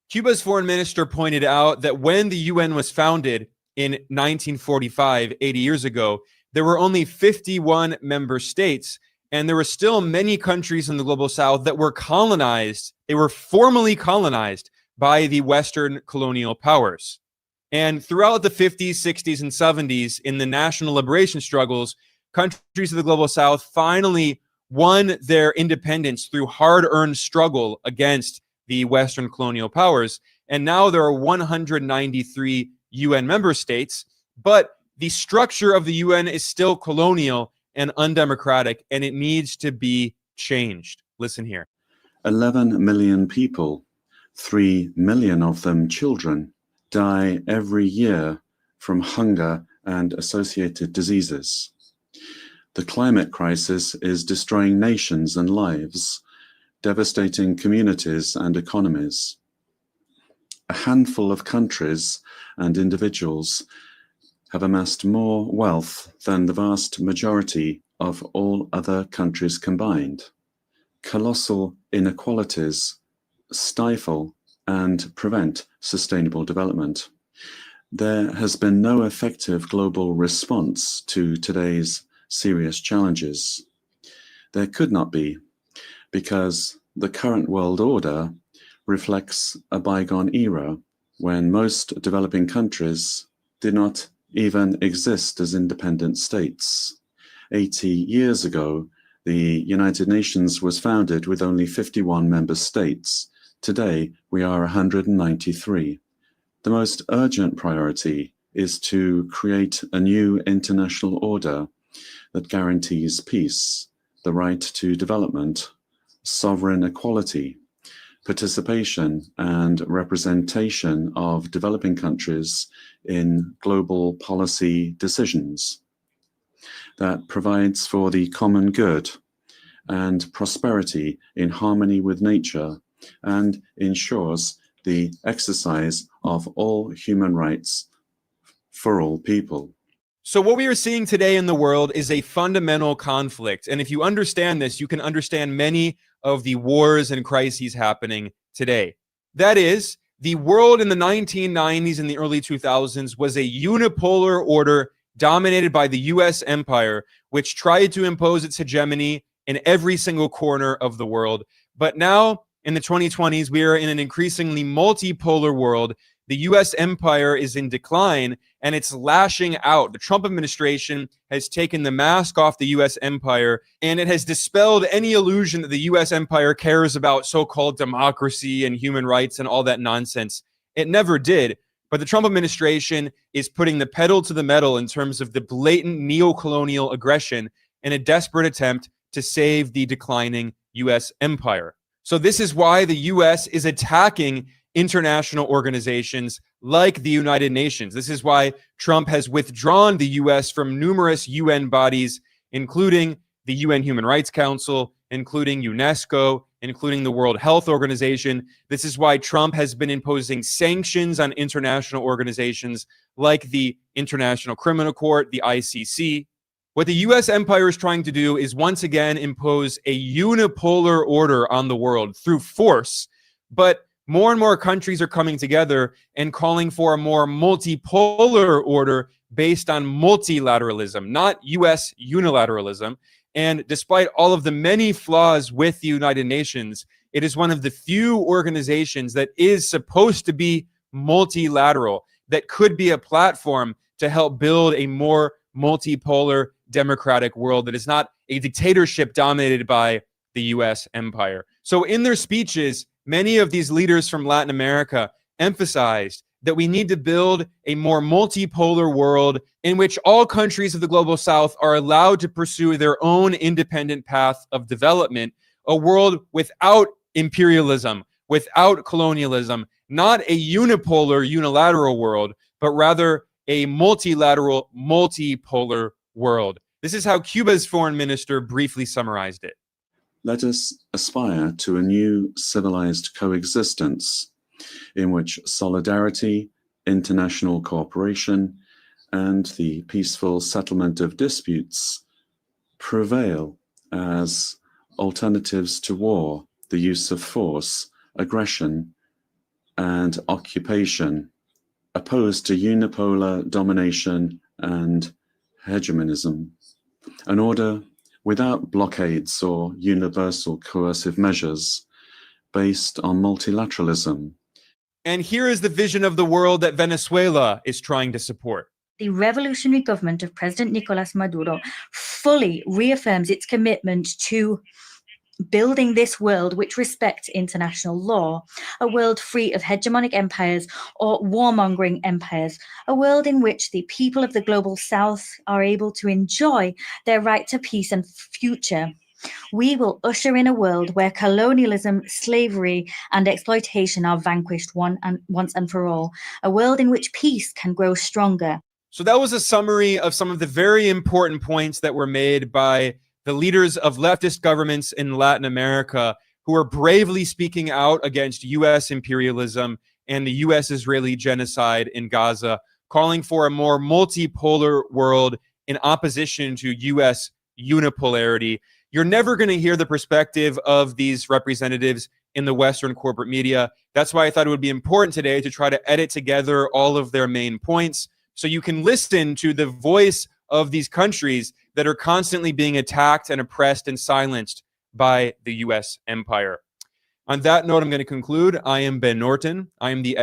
Cuba's foreign minister pointed out that when the UN was founded in 1945, 80 years ago, there were only 51 member states, and there were still many countries in the global south that were colonized. They were formally colonized by the Western colonial powers. And throughout the 50s, 60s, and 70s, in the national liberation struggles, countries of the global south finally won their independence through hard-earned struggle against the Western colonial powers. And now there are 193 UN member states, but the structure of the UN is still colonial and undemocratic, and it needs to be changed. Listen here. 11 million people, 3 million of them children, die every year from hunger and associated diseases. The climate crisis is destroying nations and lives, devastating communities and economies. A handful of countries and individuals have amassed more wealth than the vast majority of all other countries combined. Colossal inequalities stifle and prevent sustainable development. There has been no effective global response to today's serious challenges. There could not be, because the current world order reflects a bygone era when most developing countries did not even exist as independent states. 80 years ago, the United Nations was founded with only 51 member states. Today, we are 193. The most urgent priority is to create a new international order that guarantees peace, the right to development, sovereign equality, participation and representation of developing countries in global policy decisions, that provides for the common good and prosperity in harmony with nature and ensures the exercise of all human rights for all people. So what we are seeing today in the world is a fundamental conflict. And if you understand this, you can understand many of the wars and crises happening today. That is, the world in the 1990s and the early 2000s was a unipolar order dominated by the US empire, which tried to impose its hegemony in every single corner of the world. But now, in the 2020s, we are in an increasingly multipolar world. The US empire is in decline, and it's lashing out. The Trump administration has taken the mask off the US empire, and it has dispelled any illusion that the US empire cares about so-called democracy and human rights and all that nonsense. It never did. But the Trump administration is putting the pedal to the metal in terms of the blatant neo-colonial aggression in a desperate attempt to save the declining U.S. empire. So this is why the U.S. is attacking international organizations like the United Nations. This is why Trump has withdrawn the U.S. from numerous UN bodies, including the UN Human Rights Council, including UNESCO, including the World Health Organization. This is why Trump has been imposing sanctions on international organizations like the International Criminal Court, the ICC. What the US empire is trying to do is once again impose a unipolar order on the world through force. But more and more countries are coming together and calling for a more multipolar order based on multilateralism, not US unilateralism. And despite all of the many flaws with the United Nations, it is one of the few organizations that is supposed to be multilateral, that could be a platform to help build a more multipolar democratic world that is not a dictatorship dominated by the US empire. So in their speeches, many of these leaders from Latin America emphasized that we need to build a more multipolar world in which all countries of the global south are allowed to pursue their own independent path of development, a world without imperialism, without colonialism, not a unipolar, unilateral world, but rather a multilateral, multipolar world. This is how Cuba's foreign minister briefly summarized it. Let us aspire to a new civilized coexistence in which solidarity, international cooperation, and the peaceful settlement of disputes prevail as alternatives to war, the use of force, aggression, and occupation, opposed to unipolar domination and hegemonism. An order without blockades or universal coercive measures, based on multilateralism. And here is the vision of the world that Venezuela is trying to support. The revolutionary government of President Nicolas Maduro fully reaffirms its commitment to building this world which respects international law, a world free of hegemonic empires or warmongering empires, a world in which the people of the global south are able to enjoy their right to peace and future. We will usher in a world where colonialism, slavery, and exploitation are vanquished once and for all, a world in which peace can grow stronger. So that was a summary of some of the very important points that were made by the leaders of leftist governments in Latin America who are bravely speaking out against U.S. imperialism and the U.S.-Israeli genocide in Gaza, calling for a more multipolar world in opposition to U.S. unipolarity. You're never going to hear the perspective of these representatives in the Western corporate media. That's why I thought it would be important today to try to edit together all of their main points so you can listen to the voice of these countries that are constantly being attacked and oppressed and silenced by the U.S. empire. On that note, I'm going to conclude. I am Ben Norton. I am the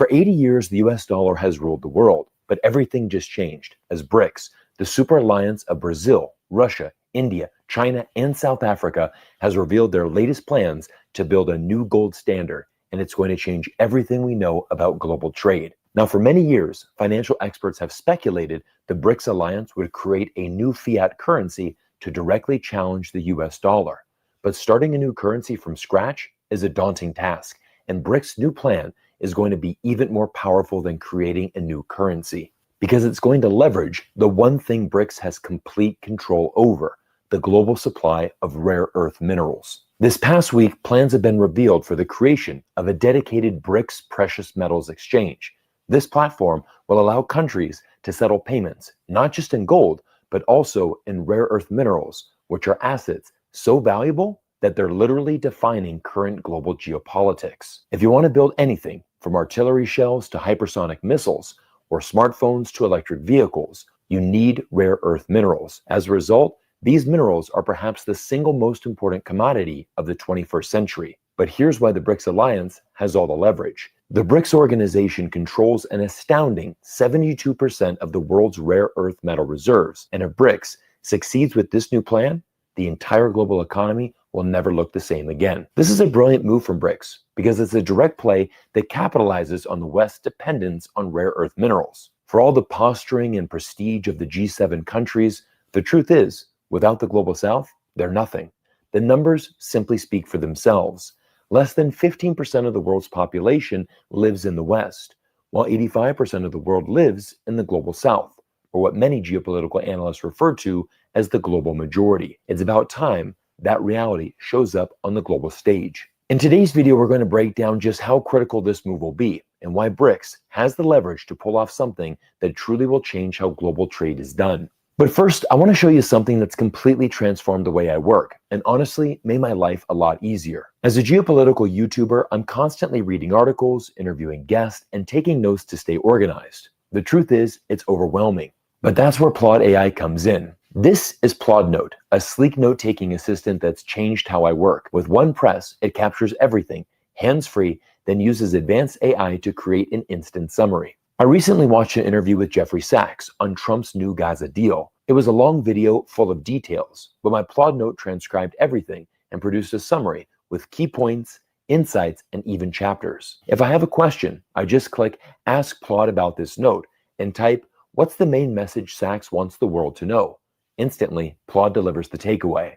For 80 years, the US dollar has ruled the world, but everything just changed as BRICS, the super alliance of Brazil, Russia, India, China, and South Africa, has revealed their latest plans to build a new gold standard, and it's going to change everything we know about global trade. Now, for many years, financial experts have speculated the BRICS alliance would create a new fiat currency to directly challenge the US dollar. But starting a new currency from scratch is a daunting task, and BRICS' new plan is going to be even more powerful than creating a new currency, because it's going to leverage the one thing BRICS has complete control over, the global supply of rare earth minerals. This past week, plans have been revealed for the creation of a dedicated BRICS precious metals exchange. This platform will allow countries to settle payments, not just in gold, but also in rare earth minerals, which are assets so valuable that they're literally defining current global geopolitics. If you want to build anything, from artillery shells to hypersonic missiles, or smartphones to electric vehicles, you need rare earth minerals. As a result, these minerals are perhaps the single most important commodity of the 21st century. But here's why the BRICS alliance has all the leverage. The BRICS organization controls an astounding 72% of the world's rare earth metal reserves. And if BRICS succeeds with this new plan, the entire global economy will never look the same again. This is a brilliant move from BRICS because it's a direct play that capitalizes on the West's dependence on rare earth minerals. For all the posturing and prestige of the G7 countries, the truth is, without the global South, they're nothing. The numbers simply speak for themselves. Less than 15% of the world's population lives in the West, while 85% of the world lives in the global South, or what many geopolitical analysts refer to as the global majority. It's about time that reality shows up on the global stage. In today's video, we're going to break down just how critical this move will be and why BRICS has the leverage to pull off something that truly will change how global trade is done. But first, I want to show you something that's completely transformed the way I work, and honestly, made my life a lot easier. As a geopolitical YouTuber, I'm constantly reading articles, interviewing guests, and taking notes to stay organized. The truth is, it's overwhelming. But that's where Plod AI comes in. This is Plod Note, a sleek note-taking assistant that's changed how I work. With one press, it captures everything, hands-free, then uses advanced AI to create an instant summary. I recently watched an interview with Jeffrey Sachs on Trump's new Gaza deal. It was a long video full of details, but my Plod Note transcribed everything and produced a summary with key points, insights, and even chapters. If I have a question, I just click Ask Plod about this note and type, "What's the main message Sachs wants the world to know?" Instantly, Plod delivers the takeaway.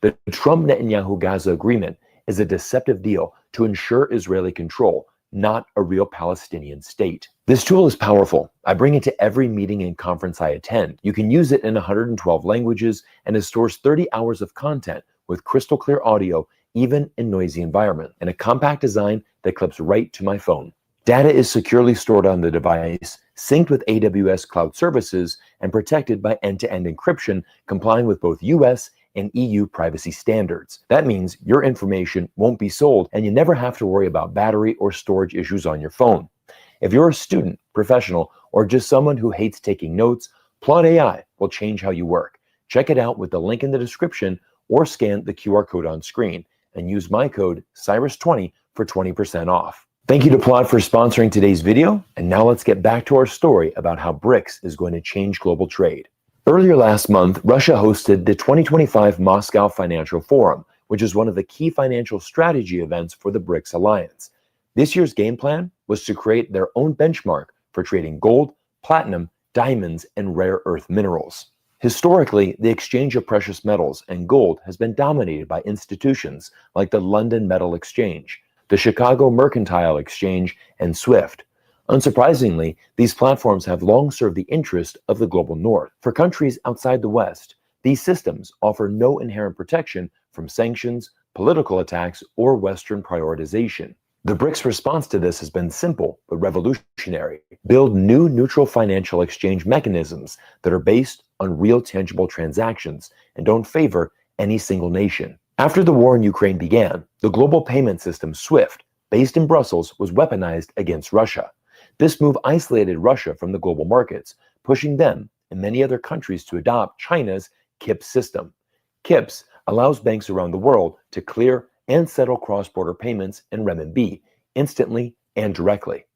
The Trump-Netanyahu Gaza agreement is a deceptive deal to ensure Israeli control, not a real Palestinian state. This tool is powerful. I bring it to every meeting and conference I attend. You can use it in 112 languages, and it stores 30 hours of content with crystal clear audio, even in noisy environment, and a compact design that clips right to my phone. Data is securely stored on the device, synced with AWS cloud services, and protected by end-to-end encryption, complying with both US and EU privacy standards. That means your information won't be sold, and you never have to worry about battery or storage issues on your phone. If you're a student, professional, or just someone who hates taking notes, Plod AI will change how you work. Check it out with the link in the description or scan the QR code on screen and use my code Cyrus20 for 20% off. Thank you to Plod for sponsoring today's video, and now let's get back to our story about how BRICS is going to change global trade. Earlier last month, Russia hosted the 2025 Moscow Financial Forum, which is one of the key financial strategy events for the BRICS alliance. This year's game plan was to create their own benchmark for trading gold, platinum, diamonds, and rare earth minerals. Historically, the exchange of precious metals and gold has been dominated by institutions like the London Metal Exchange, the Chicago Mercantile Exchange, and SWIFT. Unsurprisingly, these platforms have long served the interest of the global north. For countries outside the West, these systems offer no inherent protection from sanctions, political attacks, or Western prioritization. The BRICS response to this has been simple but revolutionary. Build new neutral financial exchange mechanisms that are based on real tangible transactions and don't favor any single nation. After the war in Ukraine began, the global payment system SWIFT, based in Brussels, was weaponized against Russia. This move isolated Russia from the global markets, pushing them and many other countries to adopt China's KIPS system. KIPS allows banks around the world to clear and settle cross-border payments in renminbi instantly and directly.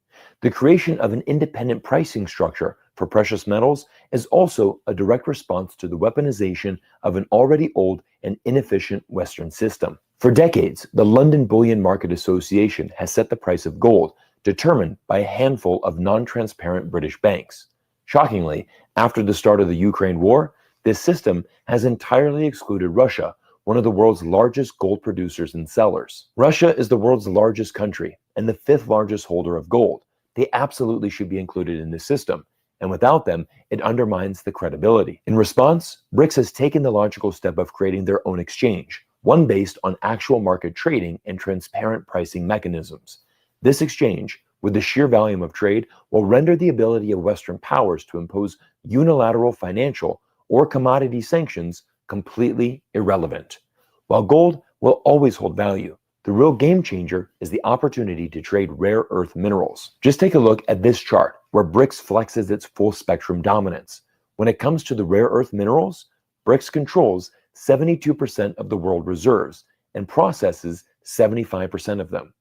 The creation of an independent pricing structure for precious metals is also a direct response to the weaponization of an already old and inefficient Western system. For decades, the London Bullion Market Association has set the price of gold, determined by a handful of non-transparent British banks. Shockingly, after the start of the Ukraine war, this system has entirely excluded Russia, one of the world's largest gold producers and sellers. Russia is the world's largest country and the fifth largest holder of gold. They absolutely should be included in this system, and without them, it undermines the credibility. In response, BRICS has taken the logical step of creating their own exchange, one based on actual market trading and transparent pricing mechanisms. This exchange, with the sheer volume of trade, will render the ability of Western powers to impose unilateral financial or commodity sanctions completely irrelevant. While gold will always hold value. The real game changer is the opportunity to trade rare earth minerals. Just take a look at this chart where BRICS flexes its full spectrum dominance. When it comes to the rare earth minerals, BRICS controls 72% of the world reserves and processes 75% of them.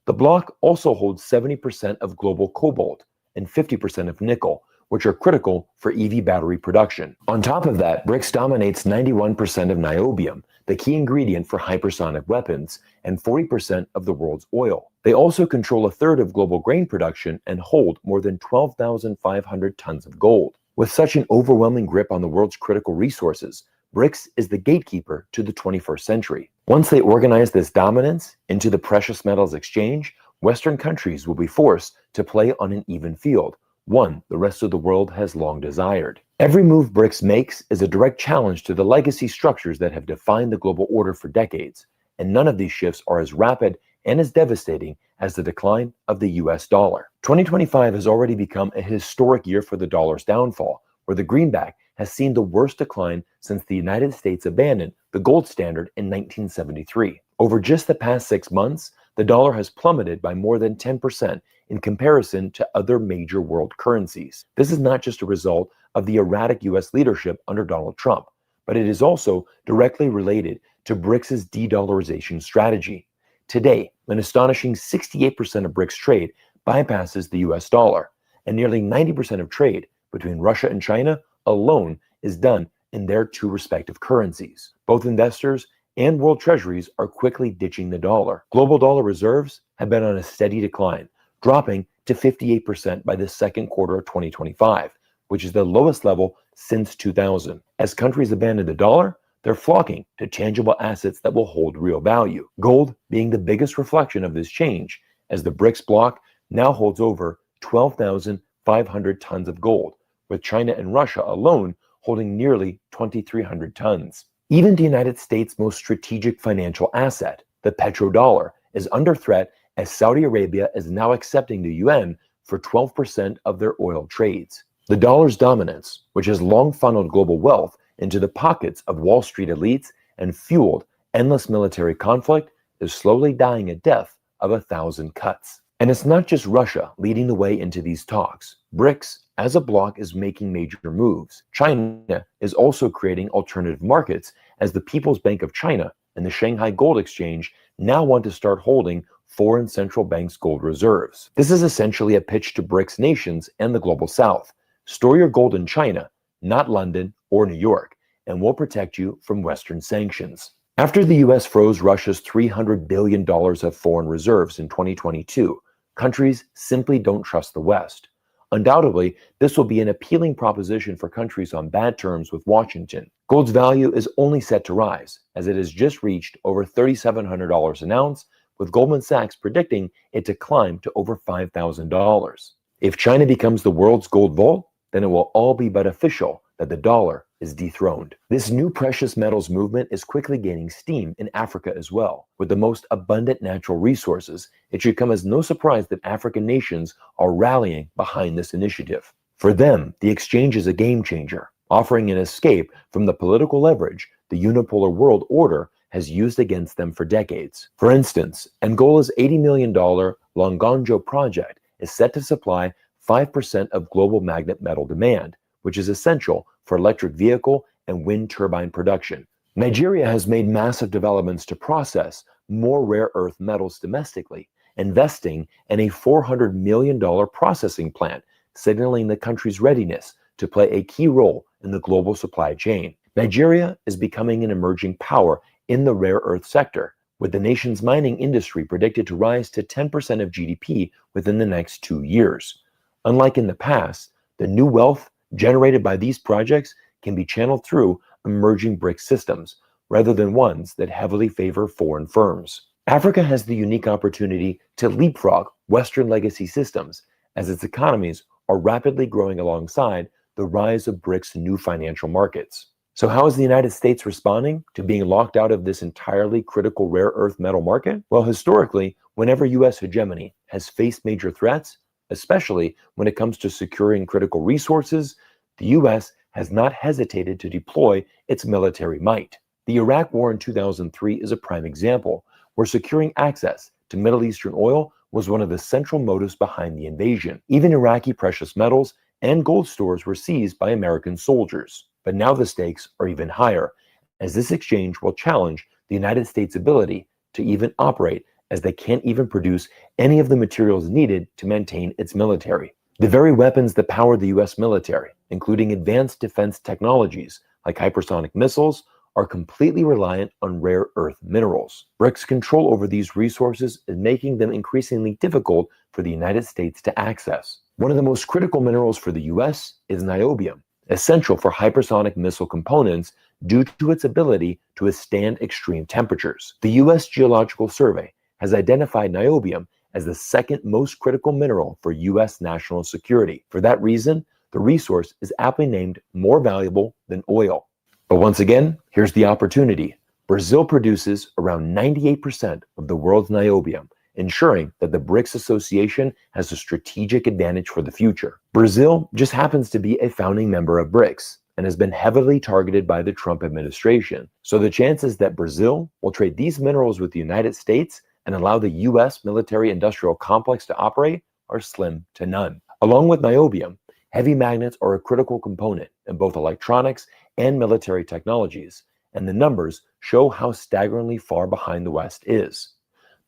The bloc also holds 70% of global cobalt and 50% of nickel, which are critical for EV battery production. On top of that, BRICS dominates 91% of niobium, the key ingredient for hypersonic weapons, and 40% of the world's oil. They also control a third of global grain production and hold more than 12,500 tons of gold. With such an overwhelming grip on the world's critical resources, BRICS is the gatekeeper to the 21st century. Once they organize this dominance into the precious metals exchange, Western countries will be forced to play on an even field, one the rest of the world has long desired. Every move BRICS makes is a direct challenge to the legacy structures that have defined the global order for decades, and none of these shifts are as rapid and as devastating as the decline of the US dollar. 2025 has already become a historic year for the dollar's downfall, where the greenback has seen the worst decline since the United States abandoned the gold standard in 1973. Over just the past 6 months, the dollar has plummeted by more than 10% in comparison to other major world currencies. This is not just a result of the erratic US leadership under Donald Trump, but it is also directly related to BRICS' de-dollarization strategy. Today, an astonishing 68% of BRICS trade bypasses the US dollar, and nearly 90% of trade between Russia and China alone is done in their two respective currencies. Both investors and world treasuries are quickly ditching the dollar. Global dollar reserves have been on a steady decline, dropping to 58% by the second quarter of 2025, which is the lowest level since 2000. As countries abandon the dollar, they're flocking to tangible assets that will hold real value. Gold being the biggest reflection of this change, as the BRICS bloc now holds over 12,500 tons of gold, with China and Russia alone holding nearly 2,300 tons. Even the United States' most strategic financial asset, the petrodollar, is under threat as Saudi Arabia is now accepting the yuan for 12% of their oil trades. The dollar's dominance, which has long funneled global wealth into the pockets of Wall Street elites and fueled endless military conflict, is slowly dying a death of 1,000 cuts. And it's not just Russia leading the way into these talks. BRICS, as a bloc, is making major moves. China is also creating alternative markets, as the People's Bank of China and the Shanghai Gold Exchange now want to start holding foreign central banks' gold reserves. This is essentially a pitch to BRICS nations and the global south. Store your gold in China, not London or New York, and we'll protect you from Western sanctions. After the US froze Russia's $300 billion of foreign reserves in 2022, countries simply don't trust the West. Undoubtedly, this will be an appealing proposition for countries on bad terms with Washington. Gold's value is only set to rise, as it has just reached over $3,700 an ounce, with Goldman Sachs predicting it to climb to over $5,000. If China becomes the world's gold vault, then it will all be but official that the dollar is dethroned. This new precious metals movement is quickly gaining steam in Africa as well. With the most abundant natural resources, it should come as no surprise that African nations are rallying behind this initiative. For them, the exchange is a game changer, offering an escape from the political leverage the unipolar world order has used against them for decades. For instance, Angola's $80 million Longonjo project is set to supply 5% of global magnet metal demand, which is essential for electric vehicle and wind turbine production. Nigeria has made massive developments to process more rare earth metals domestically, investing in a $400 million processing plant, signaling the country's readiness to play a key role in the global supply chain. Nigeria is becoming an emerging power in the rare earth sector, with the nation's mining industry predicted to rise to 10% of GDP within the next 2 years. Unlike in the past, the new wealth generated by these projects can be channeled through emerging BRICS systems, rather than ones that heavily favor foreign firms. Africa has the unique opportunity to leapfrog Western legacy systems, as its economies are rapidly growing alongside the rise of BRICS' new financial markets. So how is the United States responding to being locked out of this entirely critical rare earth metal market? Well, historically, whenever US hegemony has faced major threats, especially when it comes to securing critical resources, the US has not hesitated to deploy its military might. The Iraq War in 2003 is a prime example, where securing access to Middle Eastern oil was one of the central motives behind the invasion. Even Iraqi precious metals and gold stores were seized by American soldiers. But now the stakes are even higher, as this exchange will challenge the United States' ability to even operate, as they can't even produce any of the materials needed to maintain its military. The very weapons that power the US military, including advanced defense technologies like hypersonic missiles, are completely reliant on rare earth minerals. BRICS' control over these resources is making them increasingly difficult for the United States to access. One of the most critical minerals for the US is niobium, essential for hypersonic missile components due to its ability to withstand extreme temperatures. The US Geological Survey has identified niobium as the second most critical mineral for US national security. For that reason, the resource is aptly named more valuable than oil. But once again, here's the opportunity. Brazil produces around 98% of the world's niobium, ensuring that the BRICS Association has a strategic advantage for the future. Brazil just happens to be a founding member of BRICS and has been heavily targeted by the Trump administration. So the chances that Brazil will trade these minerals with the United States and allow the US military-industrial complex to operate are slim to none. Along with niobium, heavy magnets are a critical component in both electronics and military technologies, and the numbers show how staggeringly far behind the West is.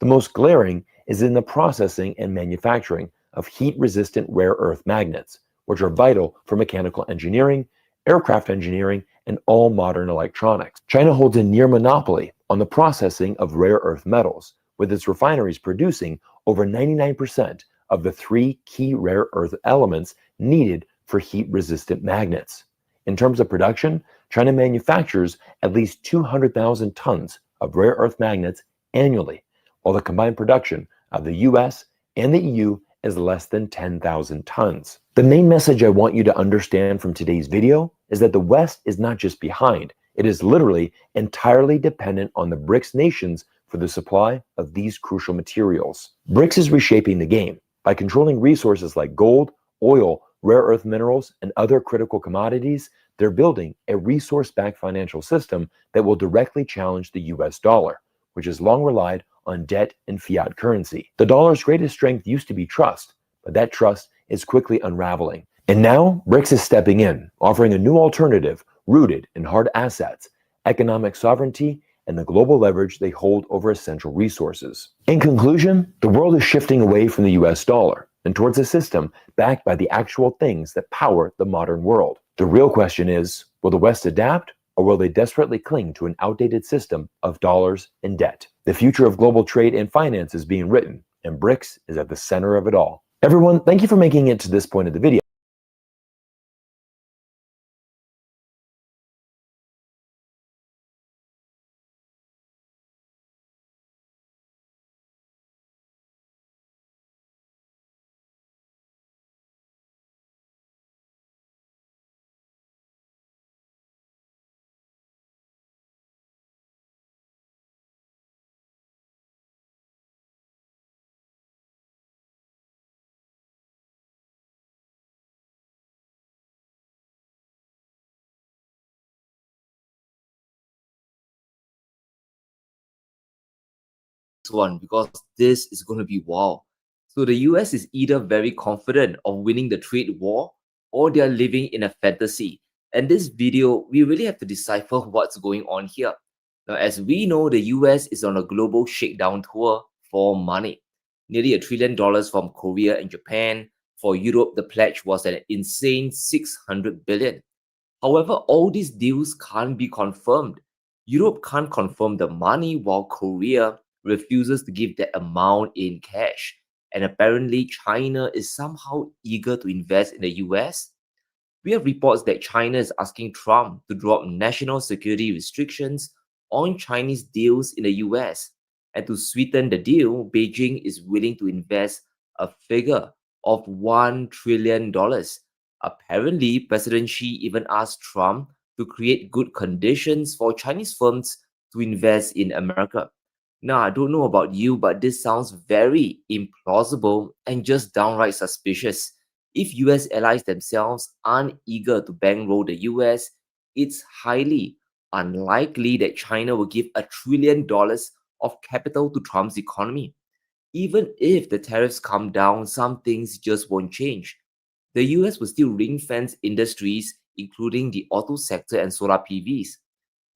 The most glaring is in the processing and manufacturing of heat-resistant rare earth magnets, which are vital for mechanical engineering, aircraft engineering, and all modern electronics. China holds a near monopoly on the processing of rare earth metals, with its refineries producing over 99% of the 3 key rare earth elements needed for heat-resistant magnets. In terms of production, China manufactures at least 200,000 tons of rare earth magnets annually, while the combined production of the US and the EU is less than 10,000 tons. The main message I want you to understand from today's video is that the West is not just behind, it is literally entirely dependent on the BRICS nations for the supply of these crucial materials. BRICS is reshaping the game by controlling resources like gold, oil, rare earth minerals, and other critical commodities. They're building a resource-backed financial system that will directly challenge the US dollar, which has long relied on debt and fiat currency. The dollar's greatest strength used to be trust, but that trust is quickly unraveling. And now, BRICS is stepping in, offering a new alternative rooted in hard assets, economic sovereignty, and the global leverage they hold over essential resources. In conclusion, the world is shifting away from the US dollar and towards a system backed by the actual things that power the modern world. The real question is, will the West adapt, or will they desperately cling to an outdated system of dollars and debt? The future of global trade and finance is being written, and BRICS is at the center of it all. Everyone, thank you for making it to this point of the video. one, because this is going to be wow. So the US is either very confident of winning the trade war, or they are living in a fantasy. And this video, we really have to decipher what's going on here. Now, as we know, the US is on a global shakedown tour for money. Nearly $1 trillion from Korea and Japan. For Europe, the pledge was an insane $600 billion. However, all these deals can't be confirmed. Europe can't confirm the money, while Korea refuses to give that amount in cash. And apparently, China is somehow eager to invest in the US. We have reports that China is asking Trump to drop national security restrictions on Chinese deals in the US. And to sweeten the deal, Beijing is willing to invest a figure of $1 trillion. Apparently, President Xi even asked Trump to create good conditions for Chinese firms to invest in America. Now, I don't know about you, but this sounds very implausible and just downright suspicious. If US allies themselves aren't eager to bankroll the US, it's highly unlikely that China will give $1 trillion of capital to Trump's economy. Even if the tariffs come down, some things just won't change. The US will still ring-fence industries, including the auto sector and solar PVs.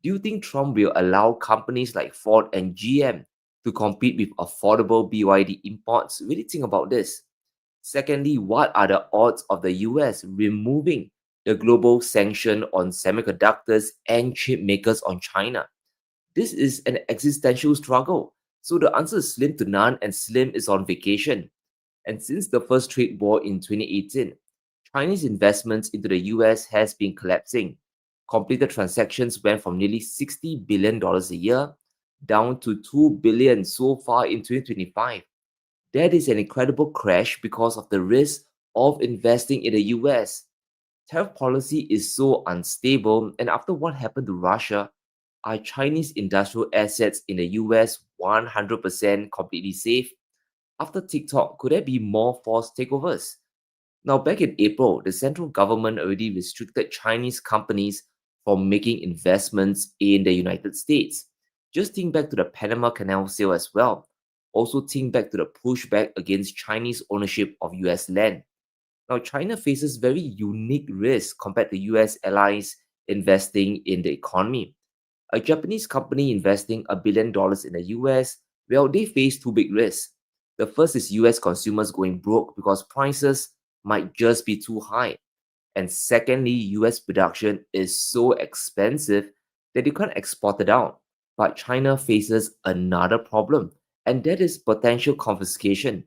Do you think Trump will allow companies like Ford and GM to compete with affordable BYD imports? Really think about this. Secondly, what are the odds of the US removing the global sanction on semiconductors and chip makers on China? This is an existential struggle. So the answer is slim to none, and Slim is on vacation. And since the first trade war in 2018, Chinese investments into the US has been collapsing. Completed transactions went from nearly $60 billion a year down to $2 billion so far in 2025. That is an incredible crash because of the risk of investing in the US. Tariff policy is so unstable, and after what happened to Russia, are Chinese industrial assets in the US 100% completely safe? After TikTok, could there be more forced takeovers? Now, back in April, the central government already restricted Chinese companies from making investments in the United States. Just think back to the Panama Canal sale as well. Also think back to the pushback against Chinese ownership of US land. Now, China faces very unique risks compared to US allies investing in the economy. A Japanese company investing $1 billion in the US, well, they face two big risks. The first is US consumers going broke because prices might just be too high. And secondly, US production is so expensive that they can't export it out. But China faces another problem, and that is potential confiscation.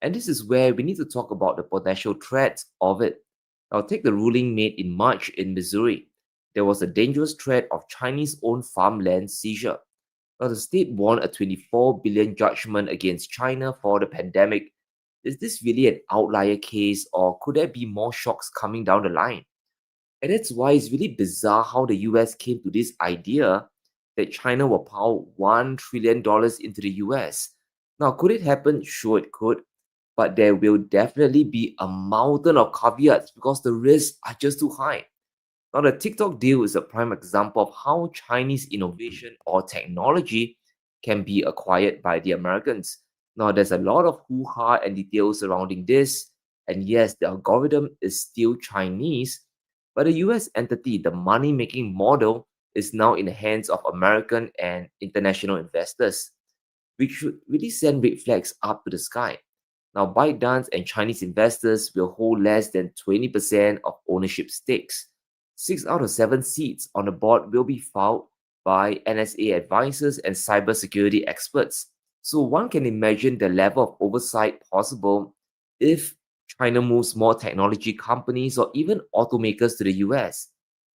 And this is where we need to talk about the potential threats of it. Now, take the ruling made in March in Missouri. There was a dangerous threat of Chinese-owned farmland seizure. Now, the state won a $24 billion judgment against China for the pandemic. Is this really an outlier case, or could there be more shocks coming down the line? And that's why it's really bizarre how the US came to this idea that China will pile $1 trillion into the US. Now, could it happen? Sure, it could. But there will definitely be a mountain of caveats because the risks are just too high. Now, the TikTok deal is a prime example of how Chinese innovation or technology can be acquired by the Americans. Now, there's a lot of hoo-ha and details surrounding this. And yes, the algorithm is still Chinese, but the US entity, the money-making model, is now in the hands of American and international investors, which should really send red flags up to the sky. Now, ByteDance and Chinese investors will hold less than 20% of ownership stakes. 6 out of 7 seats on the board will be filed by NSA advisors and cybersecurity experts. So one can imagine the level of oversight possible if China moves more technology companies or even automakers to the US.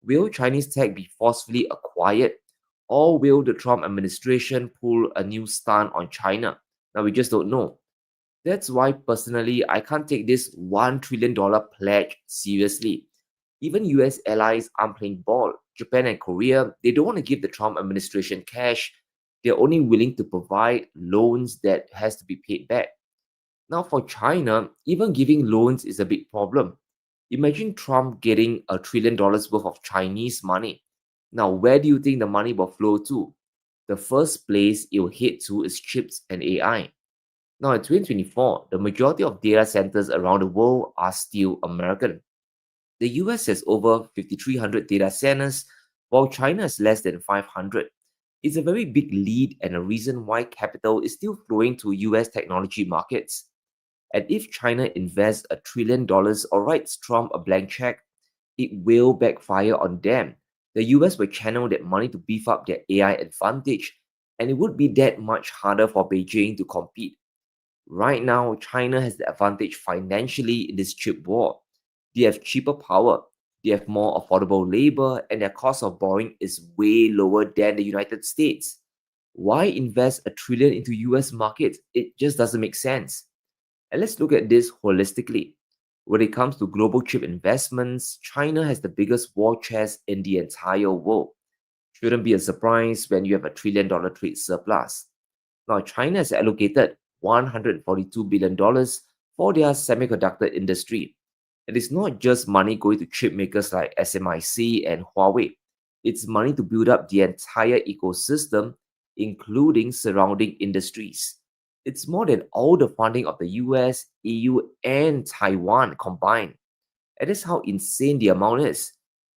Will Chinese tech be forcefully acquired, or will the Trump administration pull a new stunt on China? Now, we just don't know. That's why personally, I can't take this $1 trillion pledge seriously. Even US allies aren't playing ball. Japan and Korea, they don't want to give the Trump administration cash. They're only willing to provide loans that has to be paid back. Now, for China, even giving loans is a big problem. Imagine Trump getting $1 trillion worth of Chinese money. Now, where do you think the money will flow to? The first place it will head to is chips and AI. Now, in 2024, the majority of data centers around the world are still American. The US has over 5,300 data centers, while China has less than 500. It's a very big lead and a reason why capital is still flowing to US technology markets. And if China invests $1 trillion or writes Trump a blank check, it will backfire on them. The US will channel that money to beef up their AI advantage, and it would be that much harder for Beijing to compete. Right now, China has the advantage financially in this chip war. They have cheaper power, they have more affordable labor, and their cost of borrowing is way lower than the United States. Why invest $1 trillion into US markets? It just doesn't make sense. And let's look at this holistically. When it comes to global chip investments, China has the biggest war chest in the entire world. Shouldn't be a surprise when you have $1 trillion trade surplus. Now, China has allocated $142 billion for their semiconductor industry. It is not just money going to chip makers like SMIC and Huawei. It's money to build up the entire ecosystem, including surrounding industries. It's more than all the funding of the US, EU, and Taiwan combined. That is how insane the amount is.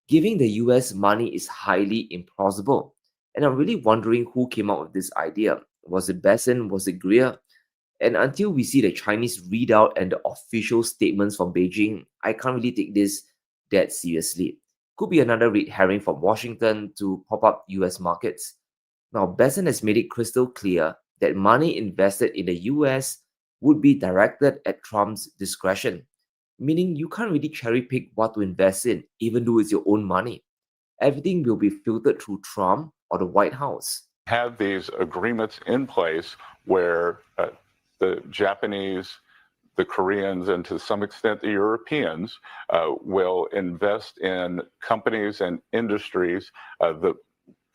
Giving the US money is highly implausible. And I'm really wondering who came up with this idea. Was it Besson? Was it Greer? And until we see the Chinese readout and the official statements from Beijing, I can't really take this that seriously. Could be another red herring from Washington to pop up US markets. Now, Besson has made it crystal clear that money invested in the US would be directed at Trump's discretion, meaning you can't really cherry pick what to invest in, even though it's your own money. Everything will be filtered through Trump or the White House. Have these agreements in place where the Japanese, the Koreans, and to some extent the Europeans will invest in companies and industries that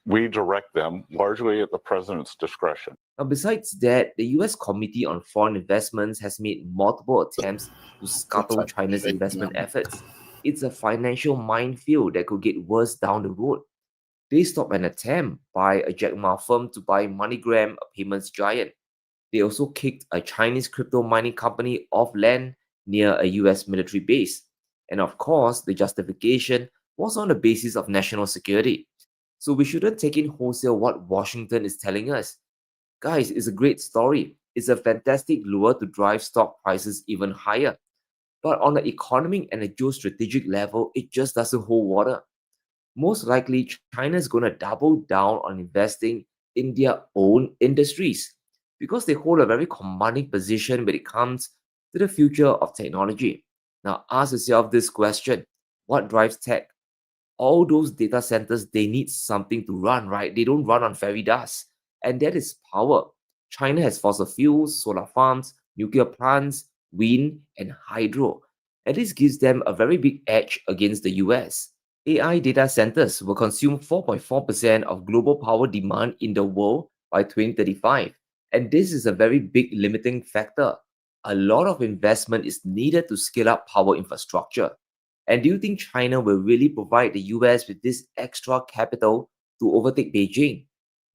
we direct them largely at the president's discretion. Now, besides that, the US Committee on Foreign Investments has made multiple attempts to scuttle China's investment efforts. It's a financial minefield that could get worse down the road. They stopped an attempt by a Jack Ma firm to buy MoneyGram, a payments giant. They also kicked a Chinese crypto mining company off land near a US military base. And of course, the justification was on the basis of national security. So we shouldn't take in wholesale what Washington is telling us. Guys, it's a great story. It's a fantastic lure to drive stock prices even higher. But on the economic and a geostrategic level, it just doesn't hold water. Most likely, China is going to double down on investing in their own industries because they hold a very commanding position when it comes to the future of technology. Now, ask yourself this question: what drives tech? All those data centers, they need something to run, right? They don't run on fairy dust. And that is power. China has fossil fuels, solar farms, nuclear plants, wind, and hydro. And this gives them a very big edge against the US. AI data centers will consume 4.4% of global power demand in the world by 2035. And this is a very big limiting factor. A lot of investment is needed to scale up power infrastructure. And do you think China will really provide the US with this extra capital to overtake Beijing?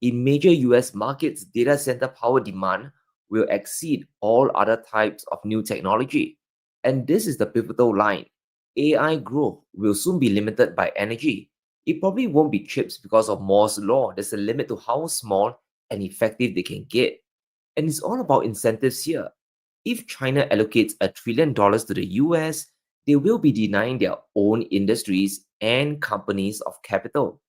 In major US markets, data center power demand will exceed all other types of new technology. And this is the pivotal line. AI growth will soon be limited by energy. It probably won't be chips because of Moore's law. There's a limit to how small and effective they can get. And it's all about incentives here. If China allocates $1 trillion to the US, they will be denying their own industries and companies of capital.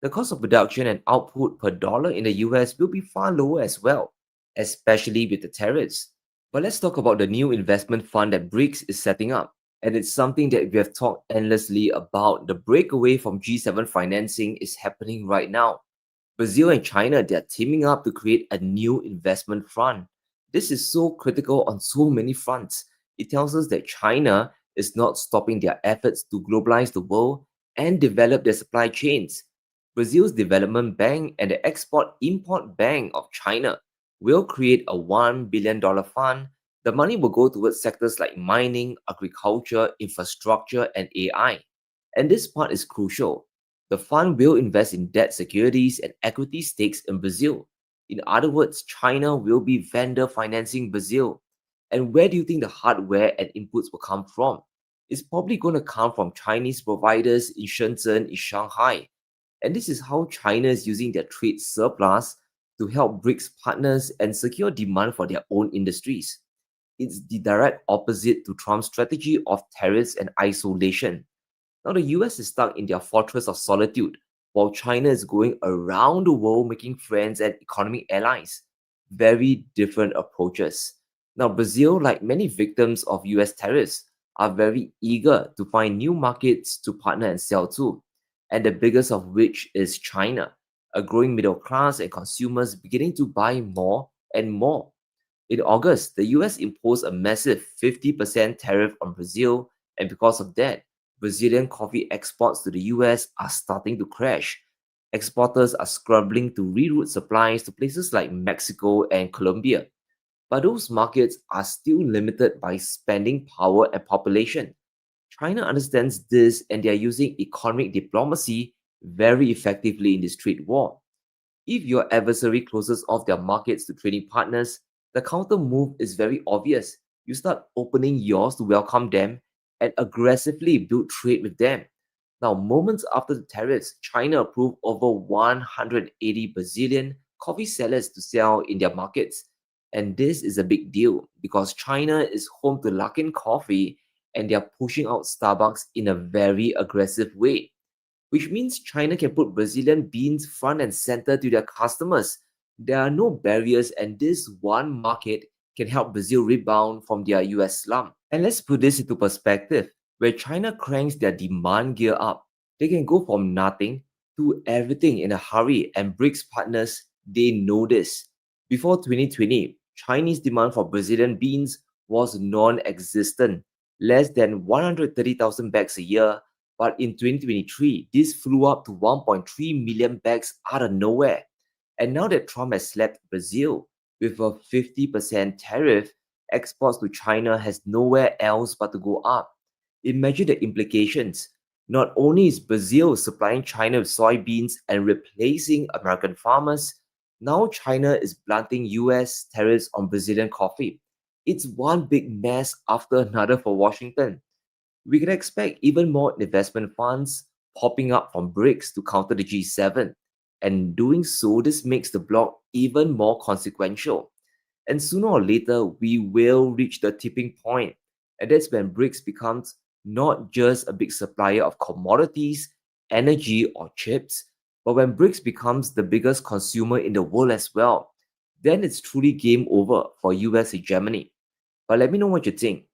The cost of production and output per dollar in the US will be far lower as well, especially with the tariffs. But let's talk about the new investment fund that BRICS is setting up. And it's something that we have talked endlessly about. The breakaway from G7 financing is happening right now. Brazil and China, they're teaming up to create a new investment fund. This is so critical on so many fronts. It tells us that China is not stopping their efforts to globalize the world and develop their supply chains. Brazil's Development Bank and the Export-Import Bank of China will create a $1 billion fund. The money will go towards sectors like mining, agriculture, infrastructure, and AI. And this part is crucial. The fund will invest in debt securities and equity stakes in Brazil. In other words, China will be vendor financing Brazil. And where do you think the hardware and inputs will come from? It's probably going to come from Chinese providers in Shenzhen, in Shanghai. And this is how China is using their trade surplus to help BRICS partners and secure demand for their own industries. It's the direct opposite to Trump's strategy of tariffs and isolation. Now, the US is stuck in their fortress of solitude, while China is going around the world making friends and economic allies. Very different approaches. Now, Brazil, like many victims of US tariffs, are very eager to find new markets to partner and sell to, and the biggest of which is China, a growing middle class and consumers beginning to buy more and more. In August, the US imposed a massive 50% tariff on Brazil, and because of that, Brazilian coffee exports to the US are starting to crash. Exporters are scrambling to reroute supplies to places like Mexico and Colombia. But those markets are still limited by spending power and population. China understands this and they are using economic diplomacy very effectively in this trade war. If your adversary closes off their markets to trading partners, the counter move is very obvious. You start opening yours to welcome them and aggressively build trade with them. Now, moments after the tariffs, China approved over 180 Brazilian coffee sellers to sell in their markets. And this is a big deal because China is home to Luckin Coffee and they are pushing out Starbucks in a very aggressive way, which means China can put Brazilian beans front and center to their customers. There are no barriers, and this one market can help Brazil rebound from their US slump. And let's put this into perspective. Where China cranks their demand gear up, they can go from nothing to everything in a hurry, and BRICS partners, they know this. Before 2020, Chinese demand for Brazilian beans was non-existent, less than 130,000 bags a year, but in 2023, this flew up to 1.3 million bags out of nowhere. And now that Trump has slapped Brazil with a 50% tariff, exports to China has nowhere else but to go up. Imagine the implications. Not only is Brazil supplying China with soybeans and replacing American farmers, now China is blunting US tariffs on Brazilian coffee. It's one big mess after another for Washington. We can expect even more investment funds popping up from BRICS to counter the G7. And doing so, this makes the bloc even more consequential. And sooner or later, we will reach the tipping point. And that's when BRICS becomes not just a big supplier of commodities, energy, or chips, but when BRICS becomes the biggest consumer in the world as well, then it's truly game over for US hegemony. But let me know what you think.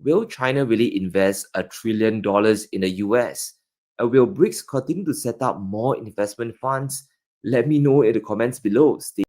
Will China really invest $1 trillion in the US? And will BRICS continue to set up more investment funds? Let me know in the comments below. Stay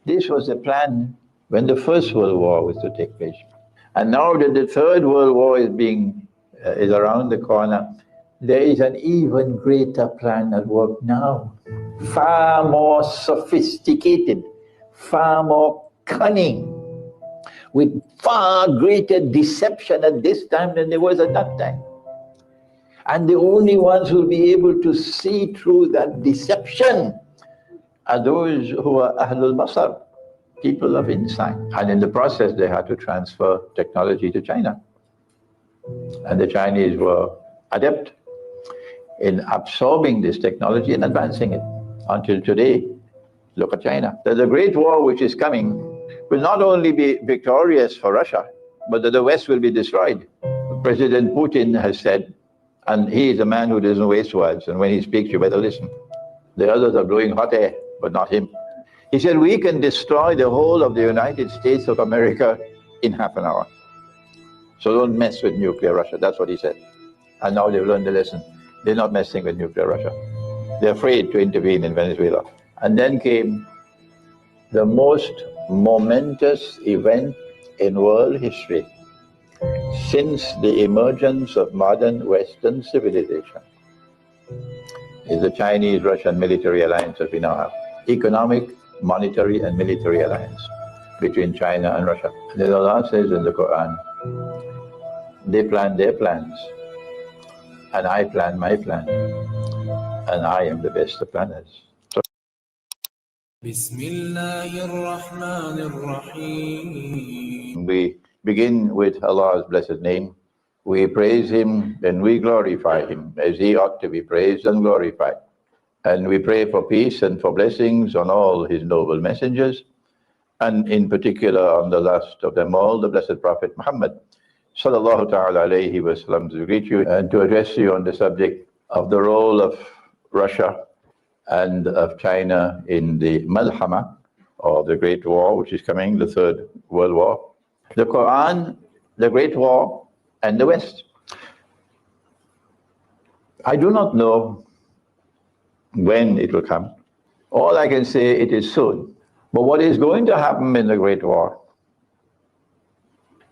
This was the plan when the First World War was to take place. And now that the Third World War is around the corner, there is an even greater plan at work now. Far more sophisticated, far more cunning, with far greater deception at this time than there was at that time. And the only ones who will be able to see through that deception are those who are Ahlul Basar, people of insight. And in the process, they had to transfer technology to China. And the Chinese were adept in absorbing this technology and advancing it. Until today, look at China. The Great War which is coming will not only be victorious for Russia, but that the West will be destroyed. President Putin has said, and he is a man who doesn't waste words, and when he speaks, you better listen. The others are blowing hot air, but not him. He said, we can destroy the whole of the United States of America in half an hour. So don't mess with nuclear Russia. That's what he said. And now they've learned the lesson. They're not messing with nuclear Russia. They're afraid to intervene in Venezuela. And then came the most momentous event in world history since the emergence of modern Western civilization, is the Chinese-Russian military alliance that we now have. Economic, monetary, and military alliance between China and Russia. And Allah says in the Quran, they plan their plans, and I plan my plan, and I am the best of planners. So we begin with Allah's blessed name. We praise Him, then we glorify Him as He ought to be praised and glorified. And we pray for peace and for blessings on all His noble messengers, and in particular on the last of them all, the Blessed Prophet Muhammad, sallallahu ta'ala alayhi wa sallam, to greet you and to address you on the subject of the role of Russia and of China in the Malhama, or the Great War, which is coming, the Third World War. the Quran, the Great War, and the West. I do not know when it will come. All I can say, it is soon. But what is going to happen in the Great War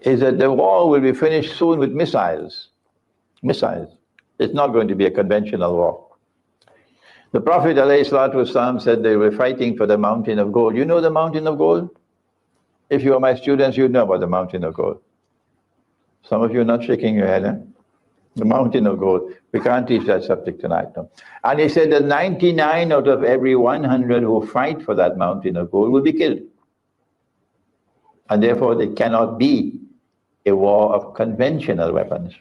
is that the war will be finished soon with missiles. Missiles. It's not going to be a conventional war. The Prophet ﷺ said they were fighting for the mountain of gold. You know the mountain of gold? If you are my students, you know about the mountain of gold. Some of you are not shaking your head, eh? The mountain of gold. We can't teach that subject tonight. No? And he said that 99 out of every 100 who fight for that mountain of gold will be killed. And therefore, there cannot be a war of conventional weapons.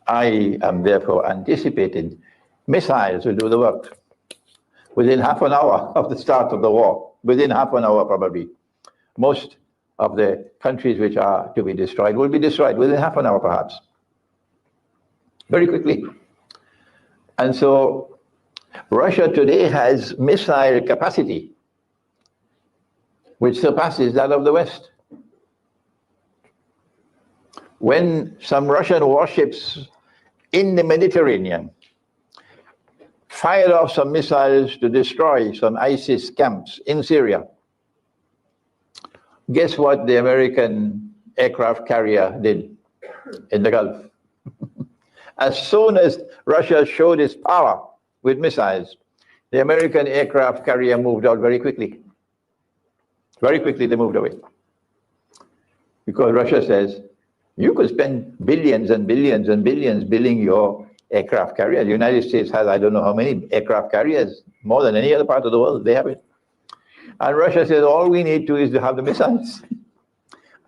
I am therefore anticipating missiles will do the work. Within half an hour of the start of the war, within half an hour probably, most of the countries which are to be destroyed will be destroyed within half an hour perhaps. Very quickly. And so Russia today has missile capacity which surpasses that of the West. When some Russian warships in the Mediterranean fired off some missiles to destroy some ISIS camps in Syria, guess what the American aircraft carrier did in the Gulf? As soon as Russia showed its power with missiles, the American aircraft carrier moved out very quickly. Very quickly they moved away. Because Russia says, you could spend billions and billions and billions building your aircraft carrier. The United States has, I don't know how many aircraft carriers, more than any other part of the world, they have it. And Russia says, all we need to is to have the missiles.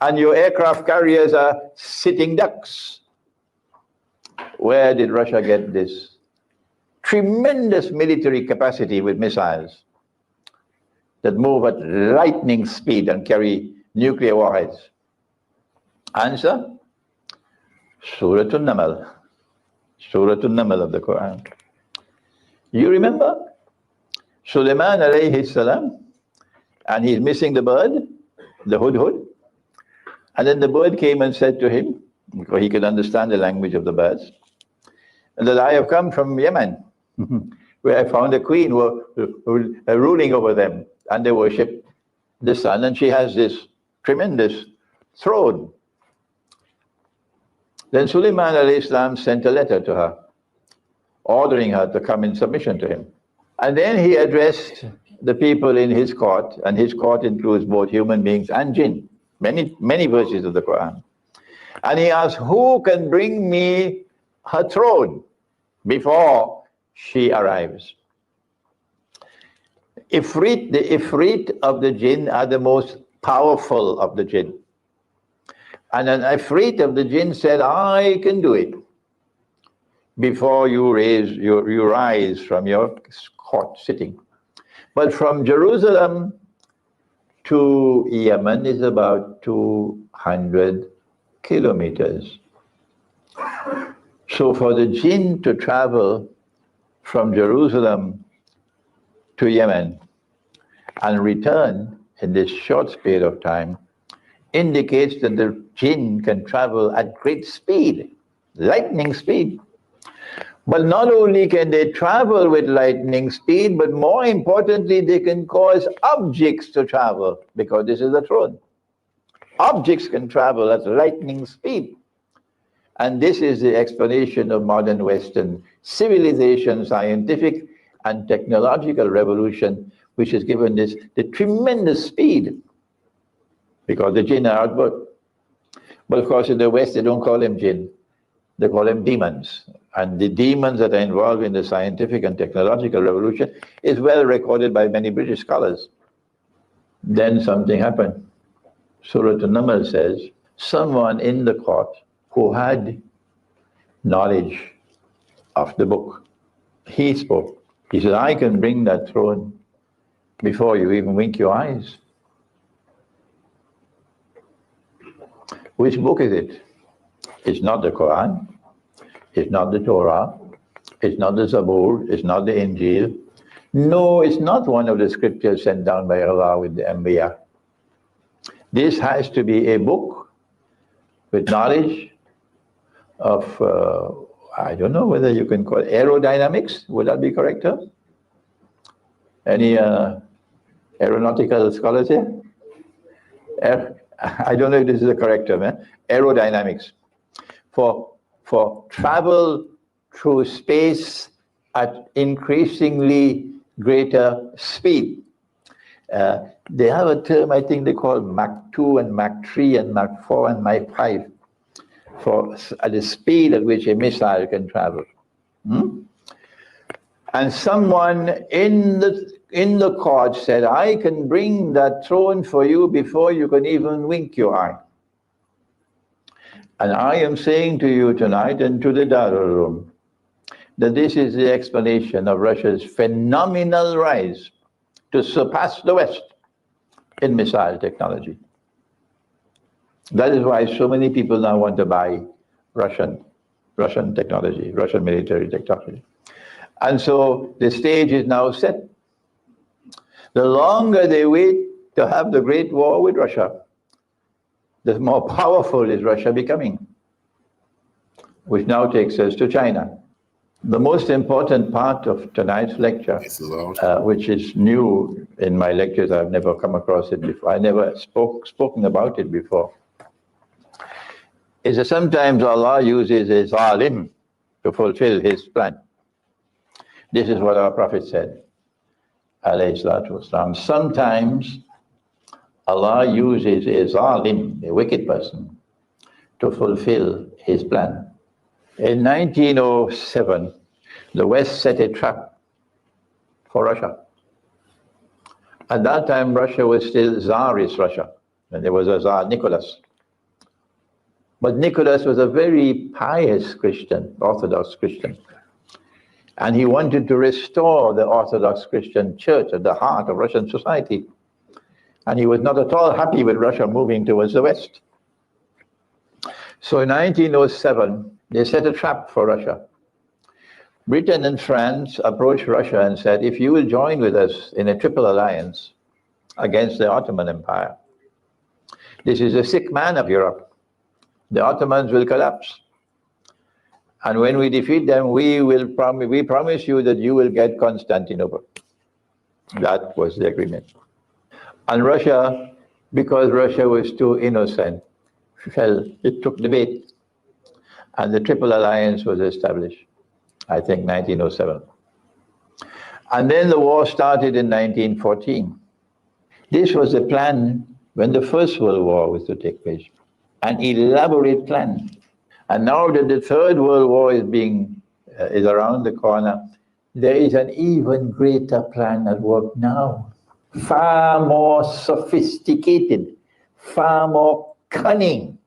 And your aircraft carriers are sitting ducks. Where did Russia get this tremendous military capacity with missiles that move at lightning speed and carry nuclear warheads? Answer, Surah An-Naml. Surah An-Naml of the Quran. You remember Sulaiman alayhi salam, and he's missing the bird, the hudhud. And then the bird came and said to him, because he could understand the language of the birds, and that I have come from Yemen, where I found a queen who ruling over them, and they worship the sun, and she has this tremendous throne. Then Sulaiman alayhi salam sent a letter to her, ordering her to come in submission to him. And then he addressed the people in his court, and his court includes both human beings and jinn, many verses of the Quran. And he asked, who can bring me her throne before she arrives? The Ifrit of the jinn are the most powerful of the jinn. And an Ifrit of the jinn said, I can do it before you rise from your court sitting. But from Jerusalem to Yemen is about 200 kilometers. So for the jinn to travel from Jerusalem to Yemen and return in this short period of time indicates that the jinn can travel at great speed, lightning speed. But not only can they travel with lightning speed, but more importantly, they can cause objects to travel, because this is a throne. Objects can travel at lightning speed. And this is the explanation of modern Western civilization, scientific and technological revolution, which has given this the tremendous speed, because the jinn are outward. But of course in the West they don't call them jinn, they call them demons. And the demons that are involved in the scientific and technological revolution is well recorded by many British scholars. Then something happened. Surah An-Naml says, someone in the court who had knowledge of the book, he spoke. He said, I can bring that throne before you even wink your eyes. Which book is it? It's not the Quran. It's not the Torah. It's not the Zabur. It's not the Injil. No, it's not one of the scriptures sent down by Allah with the Anbiya. This has to be a book with knowledge of, I don't know whether you can call it aerodynamics. Would that be correct, huh? Any aeronautical scholars here? I don't know if this is the correct term, aerodynamics. For travel through space at increasingly greater speed. They have a term, I think they call Mach 2 and Mach 3 and Mach 4 and Mach 5 for at the speed at which a missile can travel. And someone in the court said, I can bring that throne for you before you can even wink your eye. And I am saying to you tonight and to the dialogue room that this is the explanation of Russia's phenomenal rise to surpass the West in missile technology. That is why so many people now want to buy Russian technology, Russian military technology. And so the stage is now set. The longer they wait to have the Great War with Russia, the more powerful is Russia becoming, which now takes us to China. The most important part of tonight's lecture, which is new in my lectures, I've never come across it before, I never spoken about it before, is that sometimes Allah uses his alim to fulfill his plan. This is what our Prophet said, alayhi salatu wasalam. Sometimes Allah uses a zalim, a wicked person, to fulfill his plan. In 1907, the West set a trap for Russia. At that time, Russia was still Tsarist Russia, and there was a Tsar Nicholas. But Nicholas was a very pious Christian, Orthodox Christian. And he wanted to restore the Orthodox Christian church at the heart of Russian society. And he was not at all happy with Russia moving towards the West. So in 1907, they set a trap for Russia. Britain and France approached Russia and said, if you will join with us in a triple alliance against the Ottoman Empire, this is a sick man of Europe. The Ottomans will collapse. And when we defeat them, we promise you that you will get Constantinople. That was the agreement. And Russia, because Russia was too innocent, it took the bait. And the Triple Alliance was established, I think 1907. And then the war started in 1914. This was the plan when the First World War was to take place, an elaborate plan. And now that the Third World War is around the corner, there is an even greater plan at work now. Far more sophisticated, far more cunning,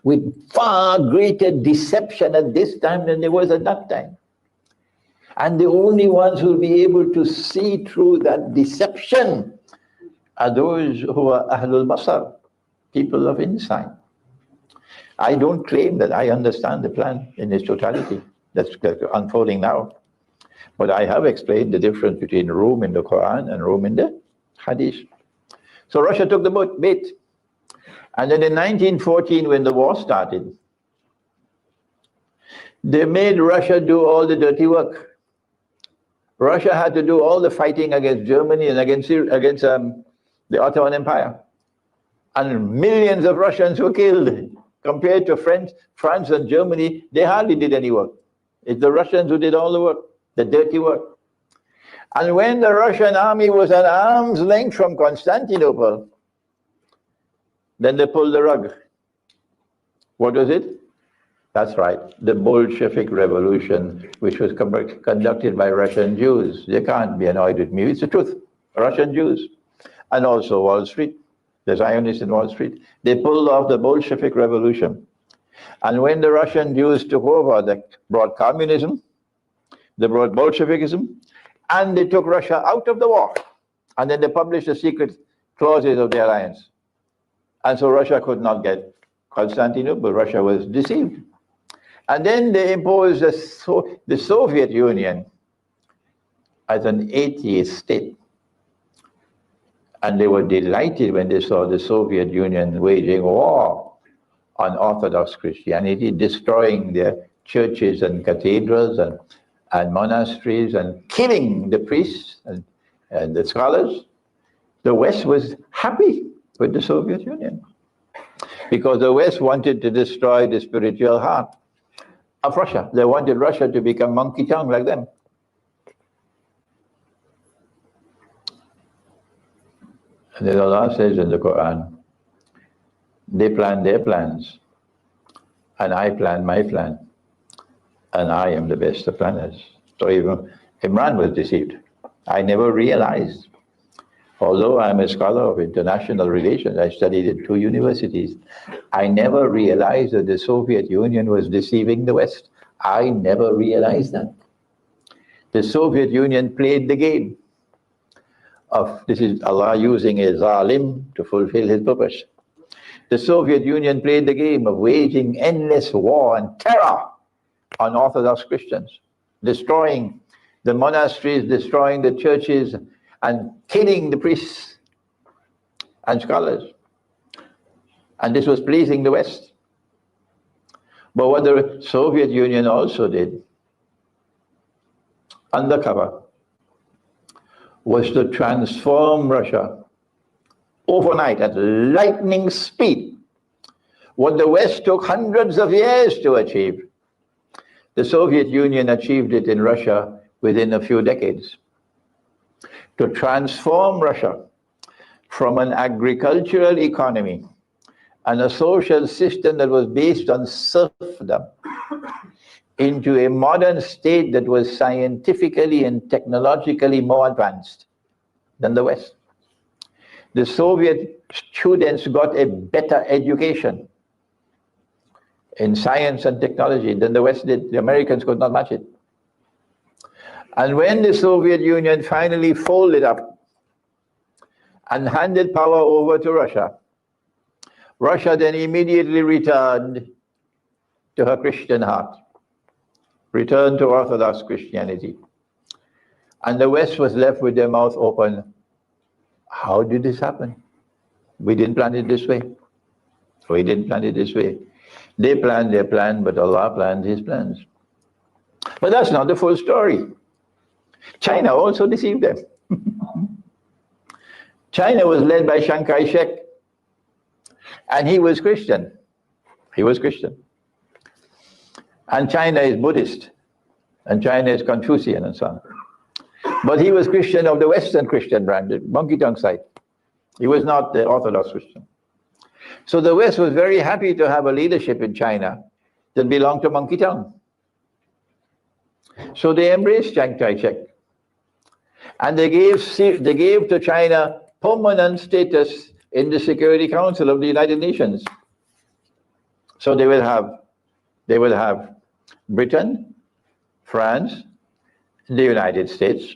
with far greater deception at this time than there was at that time. And the only ones who will be able to see through that deception are those who are Ahlul Basar, people of insight. I don't claim that I understand the plan in its totality that's unfolding now. But I have explained the difference between Rome in the Quran and Rome in the Hadith. So Russia took the bait. And then in 1914, when the war started, they made Russia do all the dirty work. Russia had to do all the fighting against Germany and against the Ottoman Empire. And millions of Russians were killed. Compared to France and Germany, they hardly did any work. It's the Russians who did all the work, the dirty work. And when the Russian army was at arm's length from Constantinople, then they pulled the rug. What was it? That's right, the Bolshevik Revolution, which was conducted by Russian Jews. They can't be annoyed with me, it's the truth. Russian Jews. And also Wall Street. The Zionists in Wall Street, they pulled off the Bolshevik Revolution. And when the Russian Jews took over, they brought communism, they brought Bolshevikism, and they took Russia out of the war. And then they published the secret clauses of the alliance. And so Russia could not get Constantinople, Russia was deceived. And then they imposed the Soviet Union as an atheist state. And they were delighted when they saw the Soviet Union waging war on Orthodox Christianity, destroying their churches and cathedrals and monasteries and killing the priests and the scholars. The West was happy with the Soviet Union because the West wanted to destroy the spiritual heart of Russia. They wanted Russia to become monkey tongue like them. And then Allah says in the Quran, they plan their plans, and I plan my plan, and I am the best of planners. So even Imran was deceived. I never realized, although I'm a scholar of international relations, I studied at 2 universities, I never realized that the Soviet Union was deceiving the West. I never realized that. The Soviet Union played the game of, this is Allah using a zalim to fulfill his purpose. The Soviet Union played the game of waging endless war and terror on Orthodox Christians, destroying the monasteries, destroying the churches, and killing the priests and scholars. And this was pleasing the West. But what the Soviet Union also did, undercover, was to transform Russia overnight at lightning speed. What the West took hundreds of years to achieve, the Soviet Union achieved it in Russia within a few decades. To transform Russia from an agricultural economy and a social system that was based on serfdom into a modern state that was scientifically and technologically more advanced than the West. The Soviet students got a better education in science and technology than the West did. The Americans could not match it. And when the Soviet Union finally folded up and handed power over to Russia, Russia then immediately returned to her Christian heart, returned to Orthodox Christianity. And the West was left with their mouth open. How did this happen? We didn't plan it this way. We didn't plan it this way. They planned their plan, but Allah planned his plans. But that's not the full story. China also deceived them. China was led by Chiang Kai-shek, and he was Christian. He was Christian. And China is Buddhist, and China is Confucian and so on. But he was Christian of the Western Christian brand, the monkey tongue side. He was not the Orthodox Christian. So the West was very happy to have a leadership in China that belonged to monkey tongue. So they embraced Chiang Kai-shek. And they gave to China permanent status in the Security Council of the United Nations. So they will have Britain, France, the United States,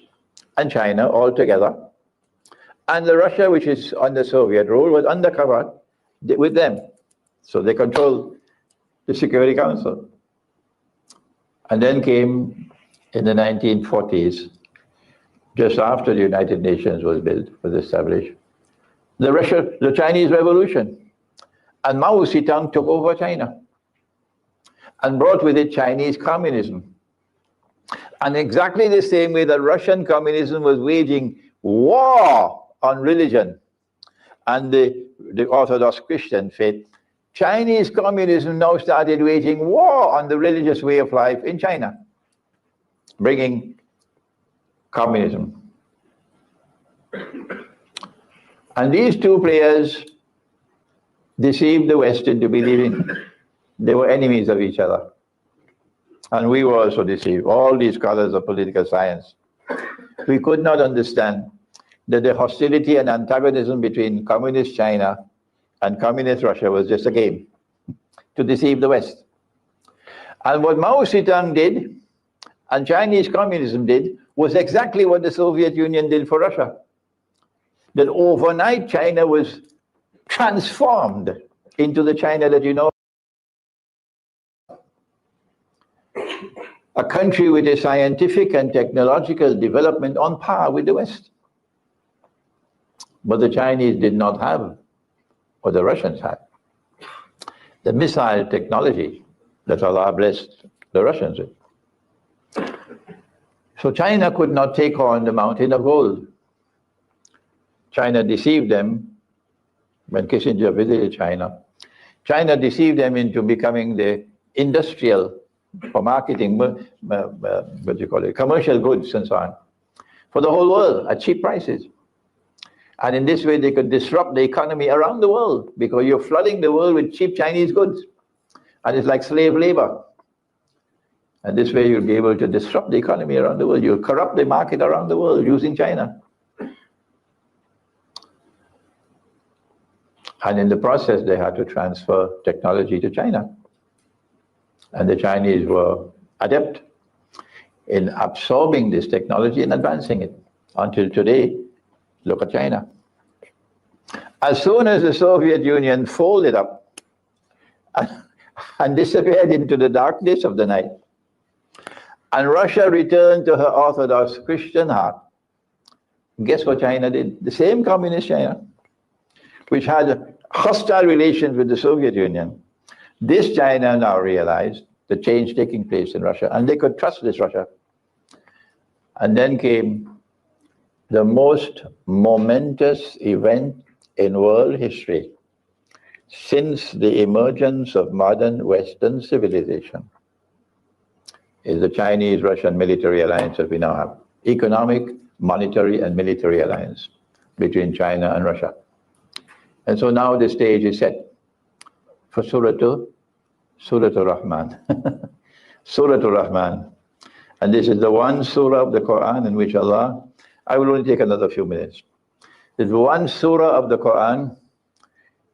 and China all together. And the Russia, which is under Soviet rule, was undercover with them. So they controlled the Security Council. And then came in the 1940s, just after the United Nations was established, the Chinese Revolution. And Mao Zedong took over China and brought with it Chinese communism. And exactly the same way that Russian communism was waging war on religion and the Orthodox Christian faith, Chinese communism now started waging war on the religious way of life in China, bringing communism. And these two players deceived the West into believing they were enemies of each other. And we were also deceived, all these scholars of political science. We could not understand that the hostility and antagonism between communist China and communist Russia was just a game to deceive the West. And what Mao Zedong did and Chinese communism did was exactly what the Soviet Union did for Russia. That overnight China was transformed into the China that you know. A country with a scientific and technological development on par with the West. But the Chinese did not have what the Russians had. The missile technology that Allah blessed the Russians with. So China could not take on the mountain of gold. China deceived them when Kissinger visited China. China deceived them into becoming the industrial for marketing, what do you call it, commercial goods and so on, for the whole world at cheap prices. And in this way, they could disrupt the economy around the world because you're flooding the world with cheap Chinese goods. And it's like slave labor. And this way, you'll be able to disrupt the economy around the world. You'll corrupt the market around the world using China. And in the process, they had to transfer technology to China. And the Chinese were adept in absorbing this technology and advancing it. Until today, look at China. As soon as the Soviet Union folded up and disappeared into the darkness of the night, and Russia returned to her Orthodox Christian heart, guess what China did? The same communist China, which had hostile relations with the Soviet Union. This China now realized the change taking place in Russia, and they could trust this Russia. And then came the most momentous event in world history since the emergence of modern Western civilization, is the Chinese-Russian military alliance that we now have. Economic, monetary, and military alliance between China and Russia. And so now the stage is set for Surah Rahman. Surah Rahman. And this is the one surah of the Quran in which Allah, I will only take another few minutes. There's one surah of the Quran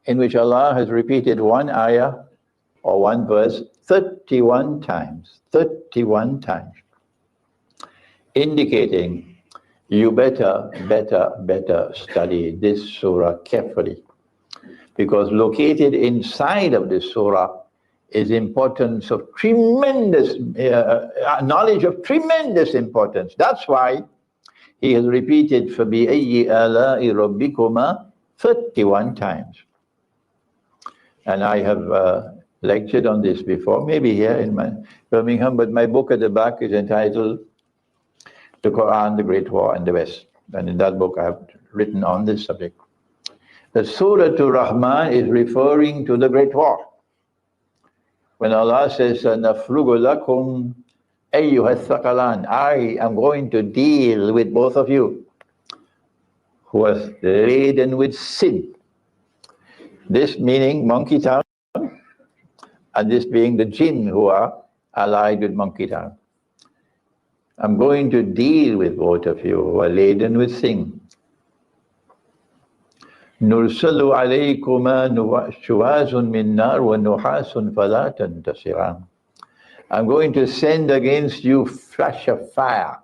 in which Allah has repeated one ayah or one verse 31 times. 31 times. Indicating you better study this surah carefully. Because located inside of this surah is importance of tremendous, knowledge of tremendous importance. That's why he has repeated فَبِأَيِّ آلَاءِ رَبِّكُمَا 31 times. And I have lectured on this before, maybe here in Birmingham, but my book at the back is entitled The Quran, the Great War and the West. And in that book I have written on this subject. The Surah Rahman is referring to the Great War. When Allah says, نَفْرُغُ لَكُمْ أَيُّهَا الثَّقَلَانِ, I am going to deal with both of you who are laden with sin. This meaning monkey town, and this being the jinn who are allied with monkey town. I'm going to deal with both of you who are laden with sin. نُرْسَلُ عَلَيْكُمَا شُوَازٌ مِّن نَّارٍ وَنُحَاسٌ فَلَا تَنْتَصِرَانِ. I'm going to send against you flash of fire,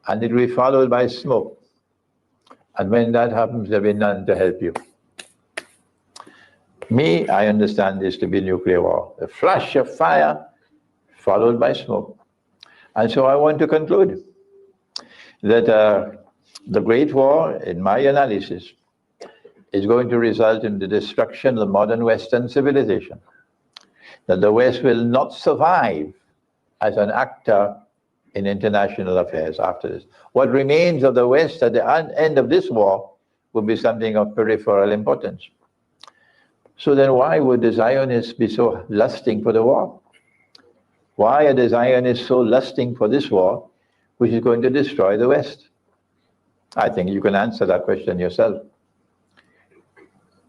and it will be followed by smoke. And when that happens, there will be none to help you. Me, I understand this to be nuclear war. A flash of fire followed by smoke. And so I want to conclude that the Great War, in my analysis, is going to result in the destruction of modern Western civilization. That the West will not survive as an actor in international affairs after this. What remains of the West at the end of this war will be something of peripheral importance. So then why would the Zionists be so lusting for the war? Why are the Zionists so lusting for this war, which is going to destroy the West? I think you can answer that question yourself.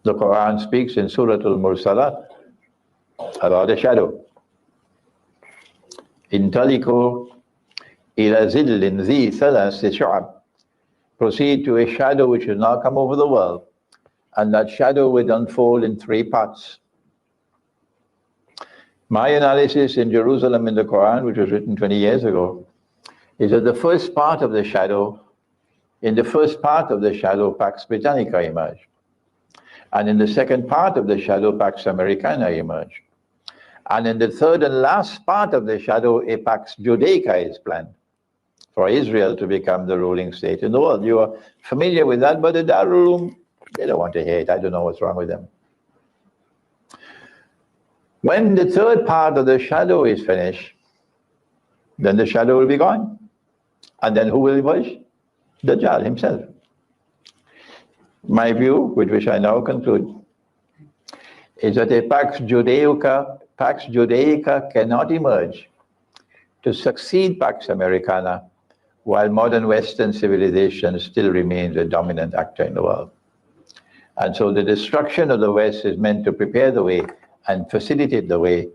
The Quran speaks in Surah Al-Mursalat about a shadow. Intaliku ila zillin zi thalathi shu'ab. Proceed to a shadow which will now come over the world, and that shadow will unfold in 3 parts. My analysis in Jerusalem in the Quran, which was written 20 years ago, is that the first part of the shadow, in the first part of the shadow, Pax Britannica emerged. And in the second part of the shadow, Pax Americana emerged. And in the third and last part of the shadow, a Pax Judaica is planned. for Israel to become the ruling state in the world. You are familiar with that, but the Darul, they don't want to hear it. I don't know what's wrong with them. When the third part of the shadow is finished, then the shadow will be gone. And then who will emerge? Dajjal himself. My view, with which I now conclude, is that a Pax Judaica cannot emerge to succeed Pax Americana while modern Western civilization still remains a dominant actor in the world. And so the destruction of the West is meant to prepare the way and facilitate the way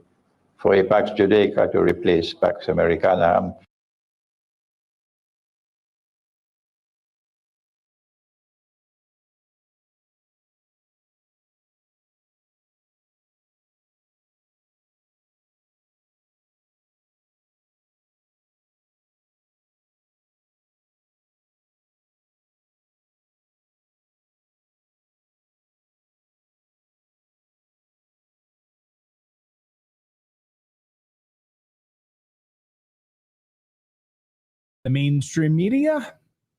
for a Pax Judaica to replace Pax Americana. The mainstream media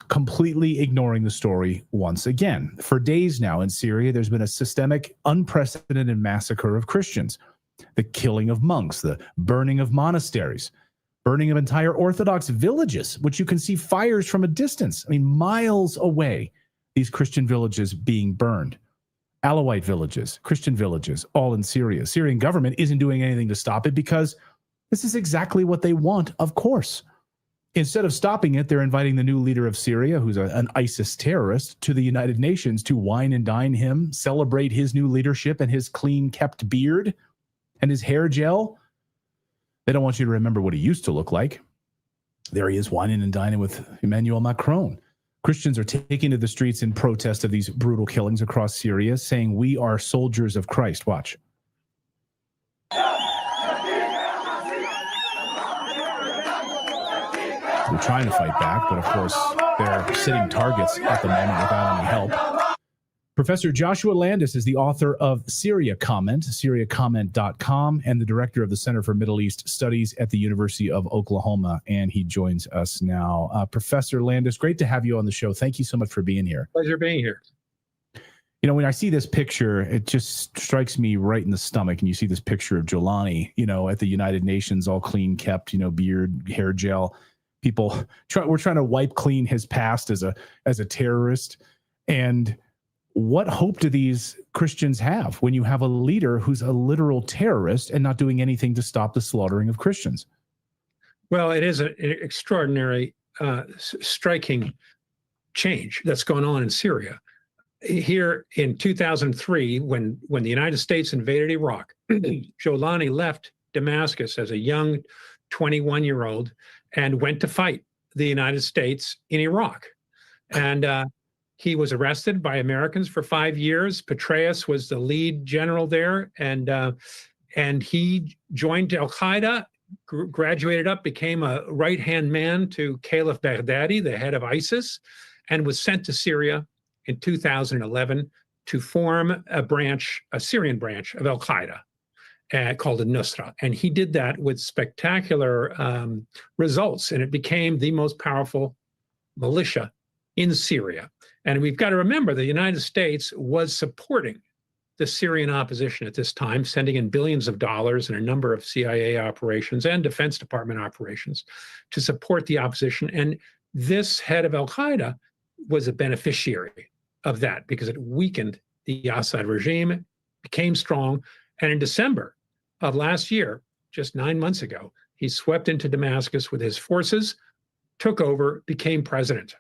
completely ignoring the story once again. For days now in Syria, there's been a systemic, unprecedented massacre of Christians. The killing of monks, the burning of monasteries, burning of entire Orthodox villages, which you can see fires from a distance. I mean, miles away, these Christian villages being burned. Alawite villages, Christian villages, all in Syria. Syrian government isn't doing anything to stop it because this is exactly what they want, of course. Instead of stopping it, they're inviting the new leader of Syria, who's an ISIS terrorist, to the United Nations to wine and dine him, celebrate his new leadership and his clean-kept beard and his hair gel. They don't want you to remember what he used to look like. There he is, whining and dining with Emmanuel Macron. Christians are taking to the streets in protest of these brutal killings across Syria, saying, "We are soldiers of Christ." Watch. They're trying to fight back, but of course, they're sitting targets at the moment without any help. Professor Joshua Landis is the author of Syria Comment, SyriaComment.com, and the director of the Center for Middle East Studies at the University of Oklahoma, and he joins us now. Professor Landis, great to have you on the show. Thank you so much for being here. Pleasure being here. You know, when I see this picture, it just strikes me right in the stomach. And you see this picture of Jolani, you know, at the United Nations, all clean kept, you know, beard, hair gel. People we're trying to wipe clean his past as a terrorist. And what hope do these Christians have when you have a leader who's a literal terrorist and not doing anything to stop the slaughtering of Christians? Well, it is an extraordinary, striking change that's going on in Syria. Here in 2003, when the United States invaded Iraq, Jolani left Damascus as a young 21-year-old and went to fight the United States in Iraq. And he was arrested by Americans for 5 years. Petraeus was the lead general there, and he joined Al-Qaeda, graduated up, became a right-hand man to Caliph Baghdadi, the head of ISIS, and was sent to Syria in 2011 to form a Syrian branch of Al-Qaeda. Called a Nusra. And he did that with spectacular results, and it became the most powerful militia in Syria. And we've got to remember the United States was supporting the Syrian opposition at this time, sending in billions of dollars in a number of CIA operations and Defense Department operations to support the opposition. And this head of Al-Qaeda was a beneficiary of that because it weakened the Assad regime, became strong. And in December of last year, just 9 months ago, he swept into Damascus with his forces, took over, became president.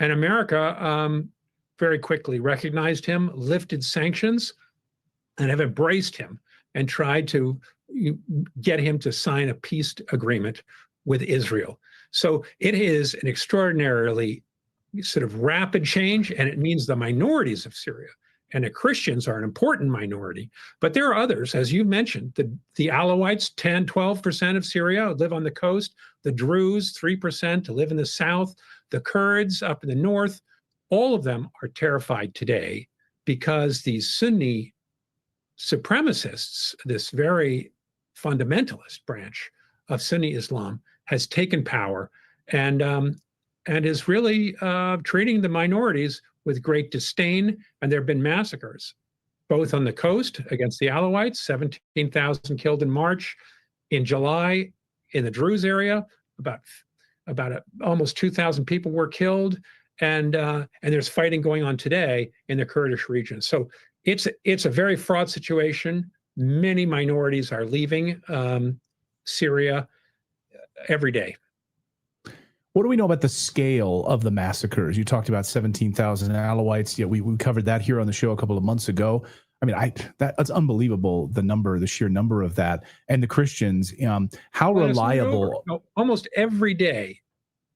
And America very quickly recognized him, lifted sanctions, and have embraced him and tried to get him to sign a peace agreement with Israel. So it is an extraordinarily sort of rapid change, and it means the minorities of Syria and the Christians are an important minority, but there are others, as you mentioned, the Alawites, 10, 12% of Syria live on the coast, the Druze, 3% to live in the south, the Kurds up in the north. All of them are terrified today because these Sunni supremacists, this very fundamentalist branch of Sunni Islam, has taken power and is really treating the minorities with great disdain. And there have been massacres, both on the coast against the Alawites, 17,000 killed in March. In July, in the Druze area, almost 2,000 people were killed, and there's fighting going on today in the Kurdish region. So it's a very fraught situation. Many minorities are leaving Syria every day. What do we know about the scale of the massacres? You talked about 17,000 Alawites. Yeah, we covered that here on the show a couple of months ago. I mean, that's unbelievable, the sheer number of that. And the Christians, how reliable? No, almost every day,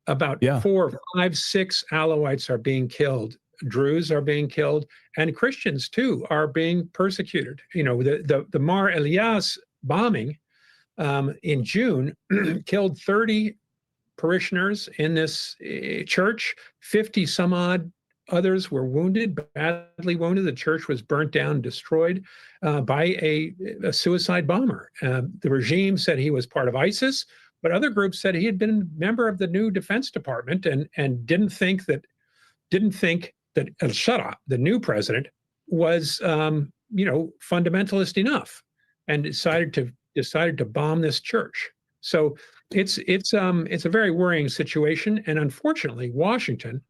about 4, 5, 6 Alawites are being killed. Druze are being killed, and Christians too are being persecuted. You know, the Mar Elias bombing in June killed 30 parishioners in this church. 50 some odd others were wounded, badly wounded. The church was burnt down, destroyed by a suicide bomber. The regime said he was part of ISIS, but other groups said he had been a member of the new Defense Department and didn't think that al-Shara, the new president, was fundamentalist enough, and decided to bomb this church. So it's a very worrying situation, and unfortunately, Washington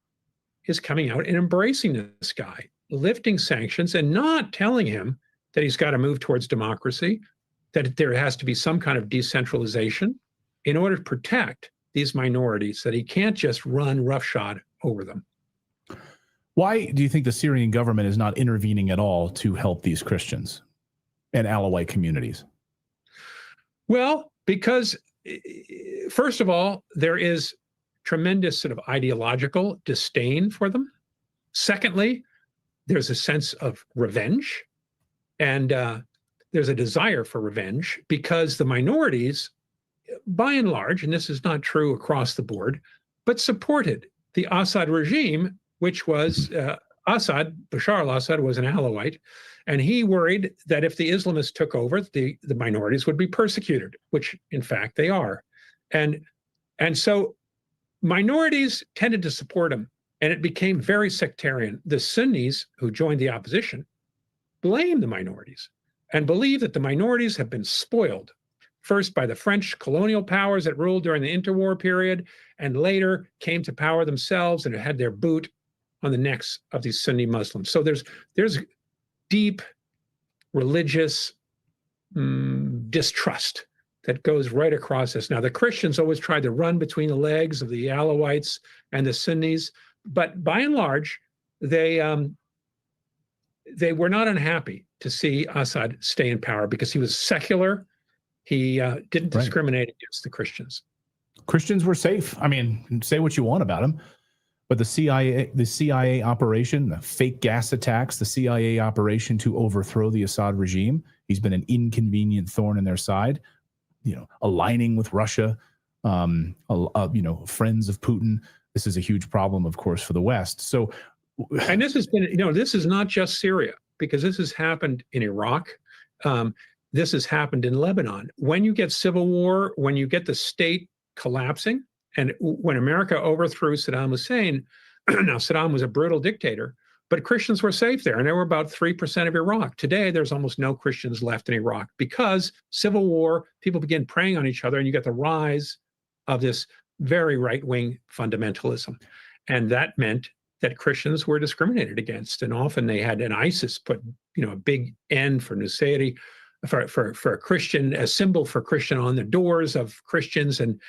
is coming out and embracing this guy, lifting sanctions and not telling him that he's got to move towards democracy, that there has to be some kind of decentralization in order to protect these minorities, that he can't just run roughshod over them. Why do you think the Syrian government is not intervening at all to help these Christians and Alawite communities? Well, because first of all, there is tremendous sort of ideological disdain for them. Secondly, there's a sense of revenge, and there's a desire for revenge because the minorities, by and large, and this is not true across the board, but supported the Assad regime, which was Bashar al-Assad was an Alawite, and he worried that if the Islamists took over, the minorities would be persecuted, which in fact they are. And so minorities tended to support him, and it became very sectarian. The Sunnis, who joined the opposition, blamed the minorities and believe that the minorities have been spoiled, first by the French colonial powers that ruled during the interwar period, and later came to power themselves and had their boot on the necks of these Sunni Muslims. So there's deep religious distrust that goes right across this. Now, the Christians always tried to run between the legs of the Alawites and the Sunnis, but by and large, they were not unhappy to see Assad stay in power because he was secular. He didn't discriminate against the Christians. Christians were safe. I mean, say what you want about them, but the CIA operation, the fake gas attacks, the CIA operation to overthrow the Assad regime, he's been an inconvenient thorn in their side. Aligning with Russia, friends of Putin. This is a huge problem, of course, for the West. So, and this has been, this is not just Syria, because this has happened in Iraq. This has happened in Lebanon. When you get civil war, when you get the state collapsing, and when America overthrew Saddam Hussein, now Saddam was a brutal dictator, but Christians were safe there, and they were about 3% of Iraq. Today, there's almost no Christians left in Iraq because civil war, people begin preying on each other, and you get the rise of this very right-wing fundamentalism. And that meant that Christians were discriminated against, and often they had an ISIS put, a big N for Nusayri, for a Christian, a symbol for Christian on the doors of Christians, and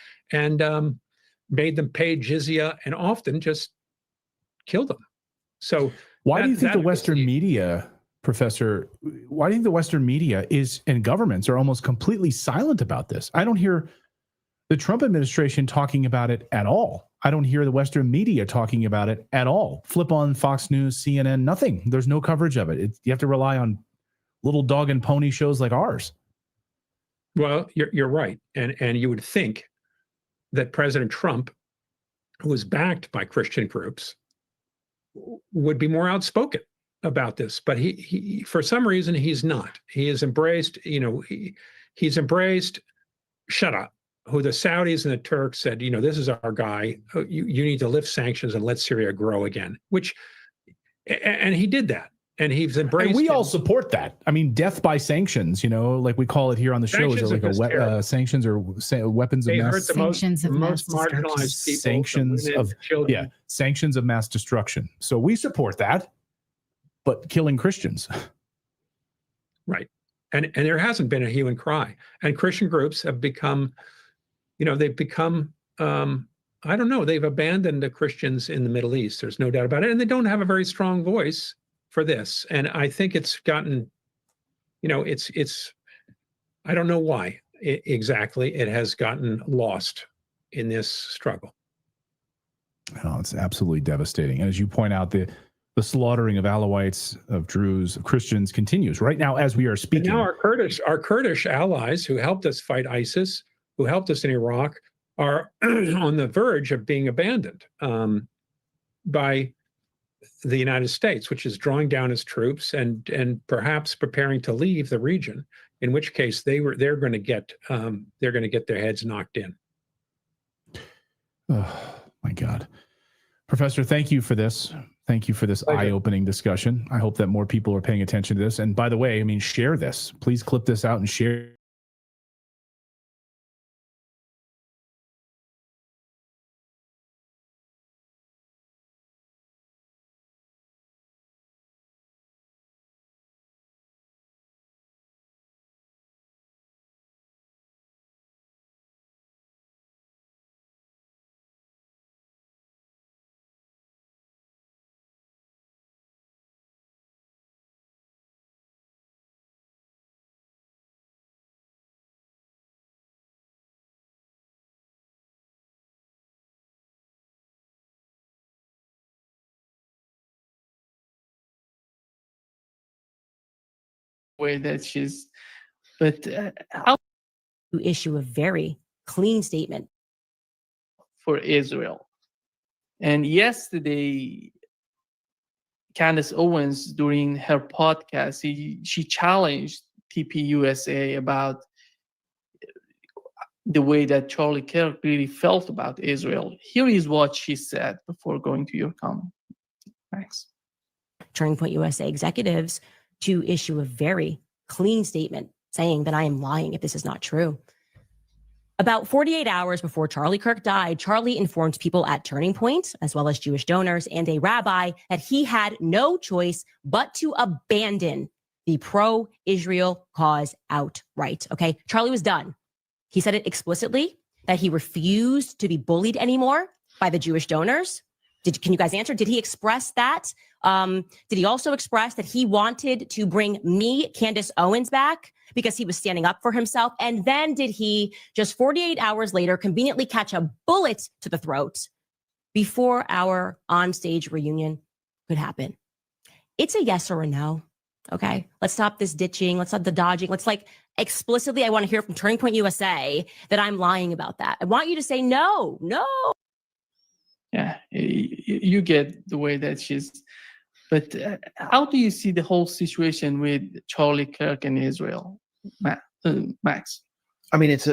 made them pay jizya, and often just killed them. So why do you think the Western media, Professor, why do you think the Western media and governments are almost completely silent about this? I don't hear the Trump administration talking about it at all. I don't hear the Western media talking about it at all. Flip on Fox News, CNN, nothing. There's no coverage of it. You have to rely on little dog and pony shows like ours. Well, you're right. And you would think that President Trump, who was backed by Christian groups, would be more outspoken about this, but he for some reason he's not. He has embraced, he's embraced shut up. who the Saudis and the Turks said, this is our guy. You need to lift sanctions and let Syria grow again. And he did that, and he's embraced. And we all support that. I mean, death by sanctions. Like we call it here on the show. Is it like sanctions or weapons of mass? Sanctions of the most marginalized people. Sanctions of mass destruction. So we support that, but killing Christians. Right. And there hasn't been a hue and cry. And Christian groups have become, they've abandoned the Christians in the Middle East. There's no doubt about it. And they don't have a very strong voice for this. And I think it's gotten, I don't know why exactly it has gotten lost in this struggle. Oh, it's absolutely devastating. And as you point out, the slaughtering of Alawites, of Druze, of Christians continues right now as we are speaking. And now our Kurdish allies who helped us fight ISIS, who helped us in Iraq, are on the verge of being abandoned by the United States, which is drawing down its troops and perhaps preparing to leave the region. In which case, they're going to get their heads knocked in. Oh my God, Professor, thank you for this. Thank you for this eye-opening discussion. I hope that more people are paying attention to this. And by the way, share this. Please clip this out and share. Way that she's, but how to issue a very clean statement for Israel. And yesterday, Candace Owens, during her podcast, she challenged TPUSA about the way that Charlie Kirk really felt about Israel. Here is what she said before going to your comment. Thanks. Turning Point USA executives to issue a very clean statement saying that I am lying if this is not true. About 48 hours before Charlie Kirk died, Charlie informed people at Turning Point, as well as Jewish donors and a rabbi, that he had no choice but to abandon the pro-Israel cause outright. Okay, Charlie was done. He said it explicitly that he refused to be bullied anymore by the Jewish donors. Can you guys answer? Did he express that? Did he also express that he wanted to bring me, Candace Owens, back because he was standing up for himself? And then did he, just 48 hours later, conveniently catch a bullet to the throat before our onstage reunion could happen? It's a yes or a no. Okay, let's stop this ditching. Let's stop the dodging. Let's explicitly, I want to hear from Turning Point USA that I'm lying about that. I want you to say no. Yeah, you get the way that she's, but how do you see the whole situation with Charlie Kirk and Israel, Max? It's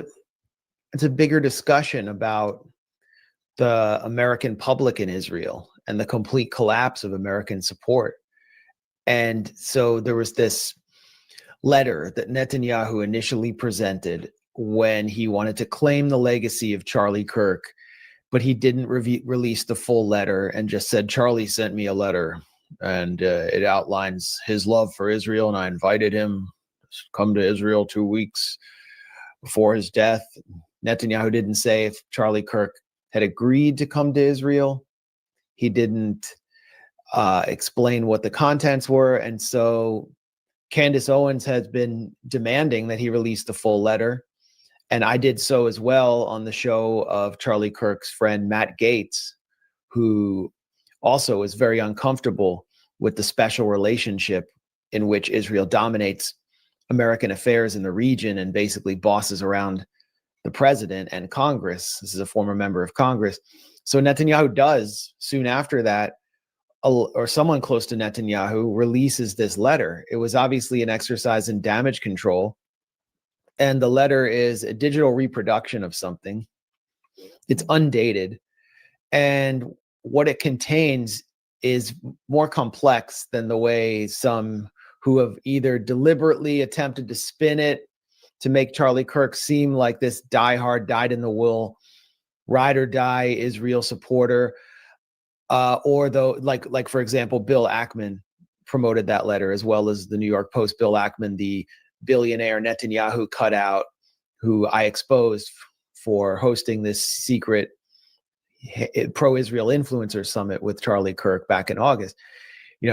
a bigger discussion about the American public in Israel and the complete collapse of American support. And so there was this letter that Netanyahu initially presented when he wanted to claim the legacy of Charlie Kirk, but he didn't release the full letter and just said, Charlie sent me a letter and it outlines his love for Israel. And I invited him to come to Israel 2 weeks before his death. Netanyahu didn't say if Charlie Kirk had agreed to come to Israel. He didn't explain what the contents were. And so Candace Owens has been demanding that he release the full letter. And I did so as well on the show of Charlie Kirk's friend, Matt Gaetz, who also is very uncomfortable with the special relationship in which Israel dominates American affairs in the region and basically bosses around the president and Congress. This is a former member of Congress. So Netanyahu does, soon after that, or someone close to Netanyahu releases this letter. It was obviously an exercise in damage control. and the letter is a digital reproduction of something. It's undated, and what it contains is more complex than the way some who have either deliberately attempted to spin it to make Charlie Kirk seem like this diehard, dyed-in-the-wool, ride or die Israel supporter, or though, like for example, Bill Ackman promoted that letter, as well as the New York Post. Bill Ackman, the billionaire Netanyahu cutout, who I exposed for hosting this secret pro-Israel influencer summit with Charlie Kirk back in August.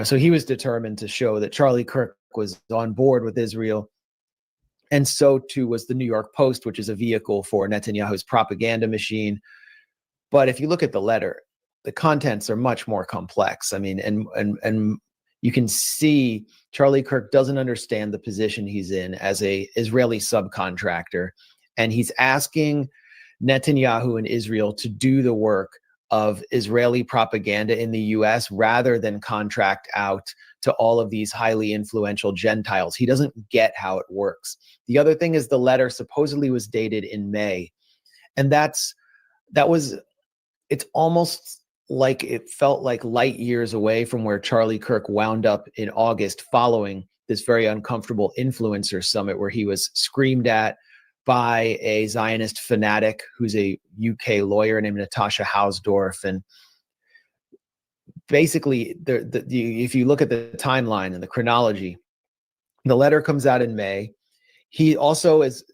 So he was determined to show that Charlie Kirk was on board with Israel. And so too was the New York Post, which is a vehicle for Netanyahu's propaganda machine. But if you look at the letter, the contents are much more complex. I mean, and you can see Charlie Kirk doesn't understand the position he's in as a Israeli subcontractor. And he's asking Netanyahu and Israel to do the work of Israeli propaganda in the US rather than contract out to all of these highly influential Gentiles. He doesn't get how it works. The other thing is the letter supposedly was dated in May. And it's almost like it felt like light years away from where Charlie Kirk wound up in August following this very uncomfortable influencer summit where he was screamed at by a Zionist fanatic who's a UK lawyer named Natasha Hausdorff. And basically, if you look at the timeline and the chronology, the letter comes out in May. He also is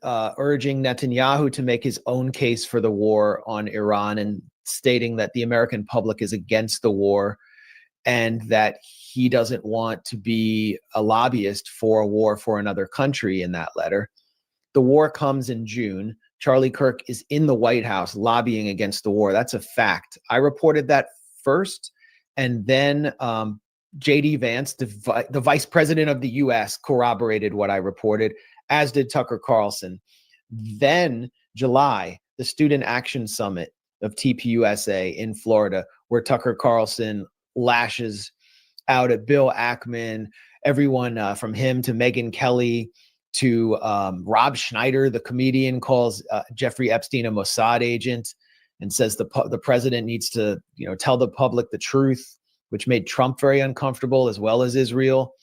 urging Netanyahu to make his own case for the war on Iran and stating that the American public is against the war and that he doesn't want to be a lobbyist for a war for another country in that letter. The war comes in June. Charlie Kirk is in the White House lobbying against the war. That's a fact. I reported that first, and then J.D. Vance, the vice president of the U.S., corroborated what I reported, as did Tucker Carlson. Then July, the Student Action Summit of TPUSA in Florida, where Tucker Carlson lashes out at Bill Ackman, everyone from him to Megyn Kelly to Rob Schneider, the comedian, calls Jeffrey Epstein a Mossad agent and says the president needs to tell the public the truth, which made Trump very uncomfortable, as well as Israel.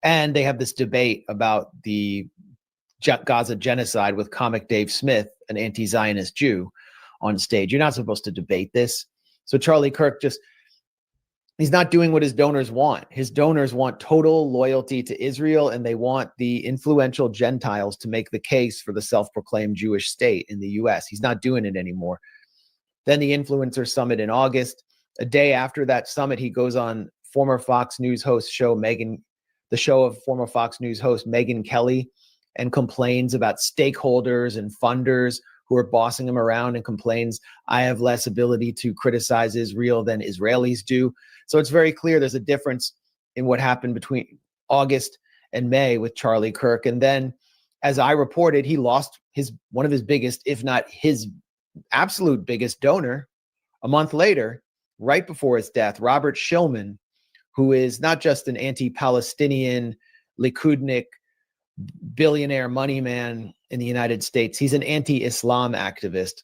And they have this debate about the Gaza genocide with comic Dave Smith, an anti-Zionist Jew, on stage. You're not supposed to debate this. So Charlie Kirk he's not doing what his donors want. His donors want total loyalty to Israel, and they want the influential Gentiles to make the case for the self-proclaimed Jewish state in the US. He's not doing it anymore. Then the influencer summit in August. A day after that summit, he goes on former Fox News host the show of former Fox News host Megyn Kelly, and complains about stakeholders and funders who are bossing him around, and complains, I have less ability to criticize Israel than Israelis do. So it's very clear there's a difference in what happened between August and May with Charlie Kirk. And then, as I reported, he lost one of his biggest, if not his absolute biggest donor a month later, right before his death, Robert Shillman, who is not just an anti-Palestinian Likudnik billionaire money man in the United States. He's an anti-Islam activist.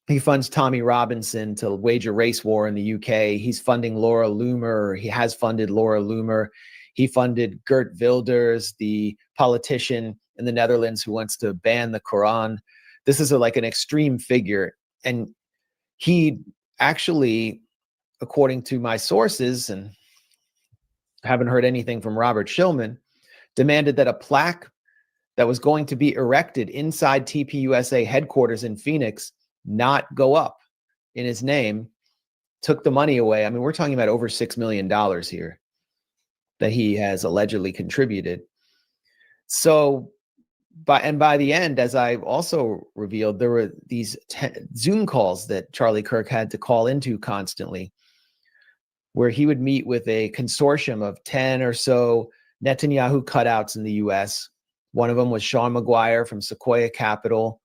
He funds Tommy Robinson to wage a race war in the UK. He's funding Laura Loomer. He has funded Laura Loomer. He funded Geert Wilders, the politician in the Netherlands who wants to ban the Quran. This is like an extreme figure. And he actually, according to my sources, and haven't heard anything from Robert Shillman, demanded that a plaque that was going to be erected inside TPUSA headquarters in Phoenix not go up in his name, took the money away. I mean, we're talking about over $6 million here that he has allegedly contributed. So by the end, as I also revealed, there were these Zoom calls that Charlie Kirk had to call into constantly, where he would meet with a consortium of 10 or so Netanyahu cutouts in the US. One of them was Sean McGuire from Sequoia Capital,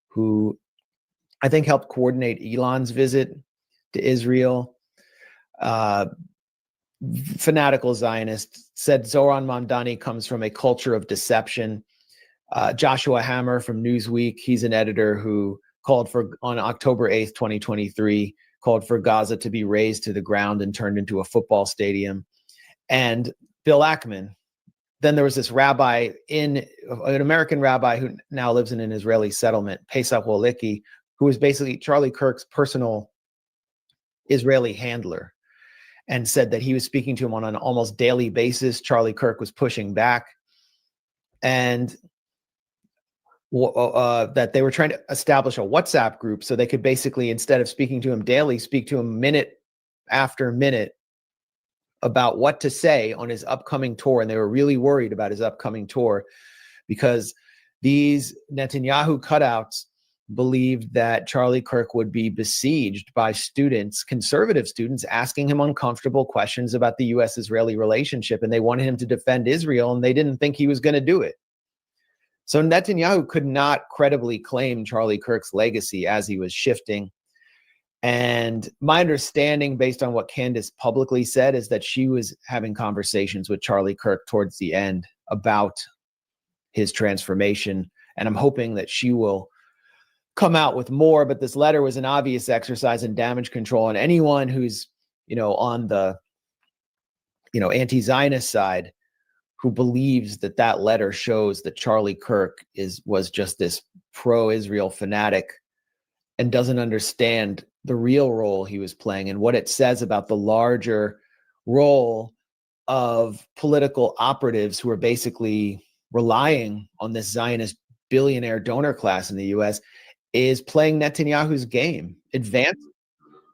who I think helped coordinate Elon's visit to Israel. Fanatical Zionist, said Zoran Mamdani comes from a culture of deception. Joshua Hammer from Newsweek, he's an editor who called for, on October 8th, 2023, called for Gaza to be razed to the ground and turned into a football stadium. And Bill Ackman. Then there was this rabbi, an American rabbi who now lives in an Israeli settlement, Pesach Wolicki, who was basically Charlie Kirk's personal Israeli handler, and said that he was speaking to him on an almost daily basis. Charlie Kirk was pushing back, and that they were trying to establish a WhatsApp group so they could basically, instead of speaking to him daily, speak to him minute after minute about what to say on his upcoming tour. And they were really worried about his upcoming tour because these Netanyahu cutouts believed that Charlie Kirk would be besieged by students, conservative students, asking him uncomfortable questions about the U.S.-Israeli relationship. And they wanted him to defend Israel, and they didn't think he was going to do it. So Netanyahu could not credibly claim Charlie Kirk's legacy as he was shifting. And my understanding, based on what Candace publicly said, is that she was having conversations with Charlie Kirk towards the end about his transformation. And I'm hoping that she will come out with more. But this letter was an obvious exercise in damage control. And anyone who's, on the, anti-Zionist side, who believes that that letter shows that Charlie Kirk was just this pro-Israel fanatic and doesn't understand the real role he was playing and what it says about the larger role of political operatives who are basically relying on this Zionist billionaire donor class in the US, is playing Netanyahu's game, advancing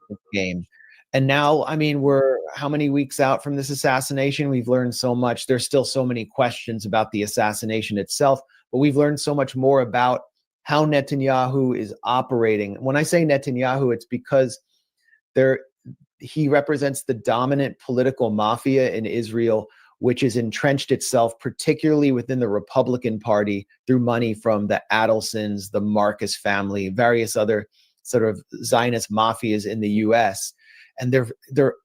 his game. And now, we're how many weeks out from this assassination? We've learned so much. There's still so many questions about the assassination itself, but we've learned so much more about how Netanyahu is operating. When I say Netanyahu, it's because he represents the dominant political mafia in Israel, which has entrenched itself particularly within the Republican Party through money from the Adelsons, the Marcus family, various other sort of Zionist mafias in the US. And they're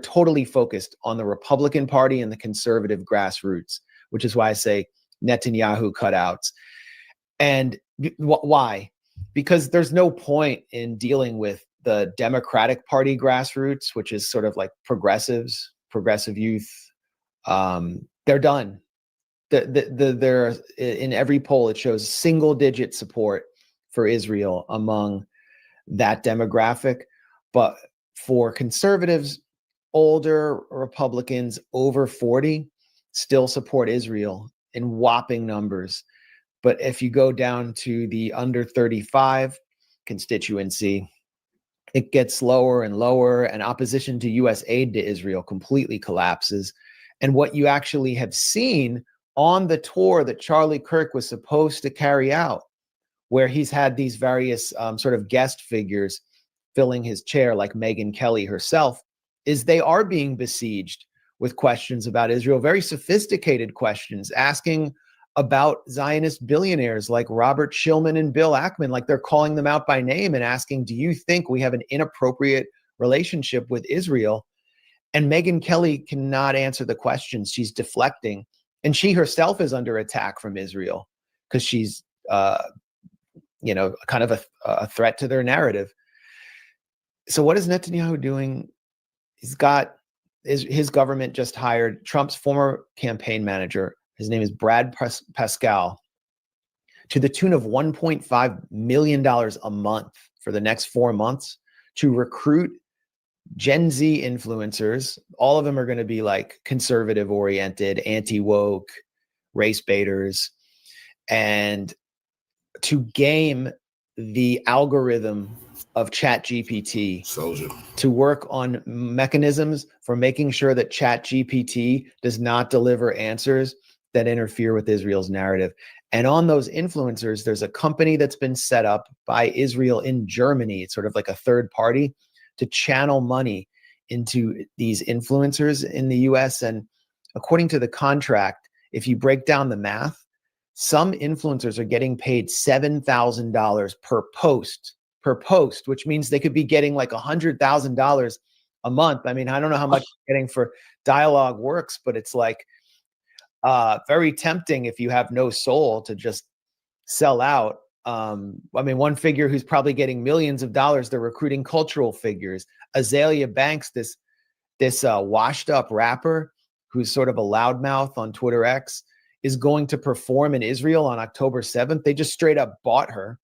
totally focused on the Republican Party and the conservative grassroots, which is why I say Netanyahu cutouts. And why? Because there's no point in dealing with the Democratic Party grassroots, which is sort of like progressives, progressive youth. They're done. They're in every poll, it shows single-digit support for Israel among that demographic. But for conservatives, older Republicans over 40 still support Israel in whopping numbers. But if you go down to the under 35 constituency, it gets lower and lower, and opposition to U.S. aid to Israel completely collapses. And what you actually have seen on the tour that Charlie Kirk was supposed to carry out, where he's had these various sort of guest figures filling his chair, like Megyn Kelly herself, is they are being besieged with questions about Israel, very sophisticated questions, asking about Zionist billionaires like Robert Shillman and Bill Ackman, like they're calling them out by name and asking, do you think we have an inappropriate relationship with Israel? And Megyn Kelly cannot answer the questions. She's deflecting. And she herself is under attack from Israel because she's, kind of a threat to their narrative. So what is Netanyahu doing? His government just hired Trump's former campaign manager. His name is Brad Pascal, to the tune of $1.5 million a month for the next 4 months to recruit Gen Z influencers. All of them are going to be like conservative oriented, anti-woke, race baiters, and to game the algorithm of ChatGPT to work on mechanisms for making sure that ChatGPT does not deliver answers that interfere with Israel's narrative. And on those influencers, there's a company that's been set up by Israel in Germany. It's sort of like a third party to channel money into these influencers in the US. And according to the contract, if you break down the math, some influencers are getting paid $7,000 per post, which means they could be getting like $100,000 a month. I don't know how much getting for Dialogue Works, but it's like very tempting if you have no soul to just sell out. I mean, one figure who's probably getting millions of dollars, they're recruiting cultural figures. Azalea Banks, this washed up rapper who's sort of a loudmouth on Twitter X, is going to perform in Israel on October 7th. They just straight up bought her.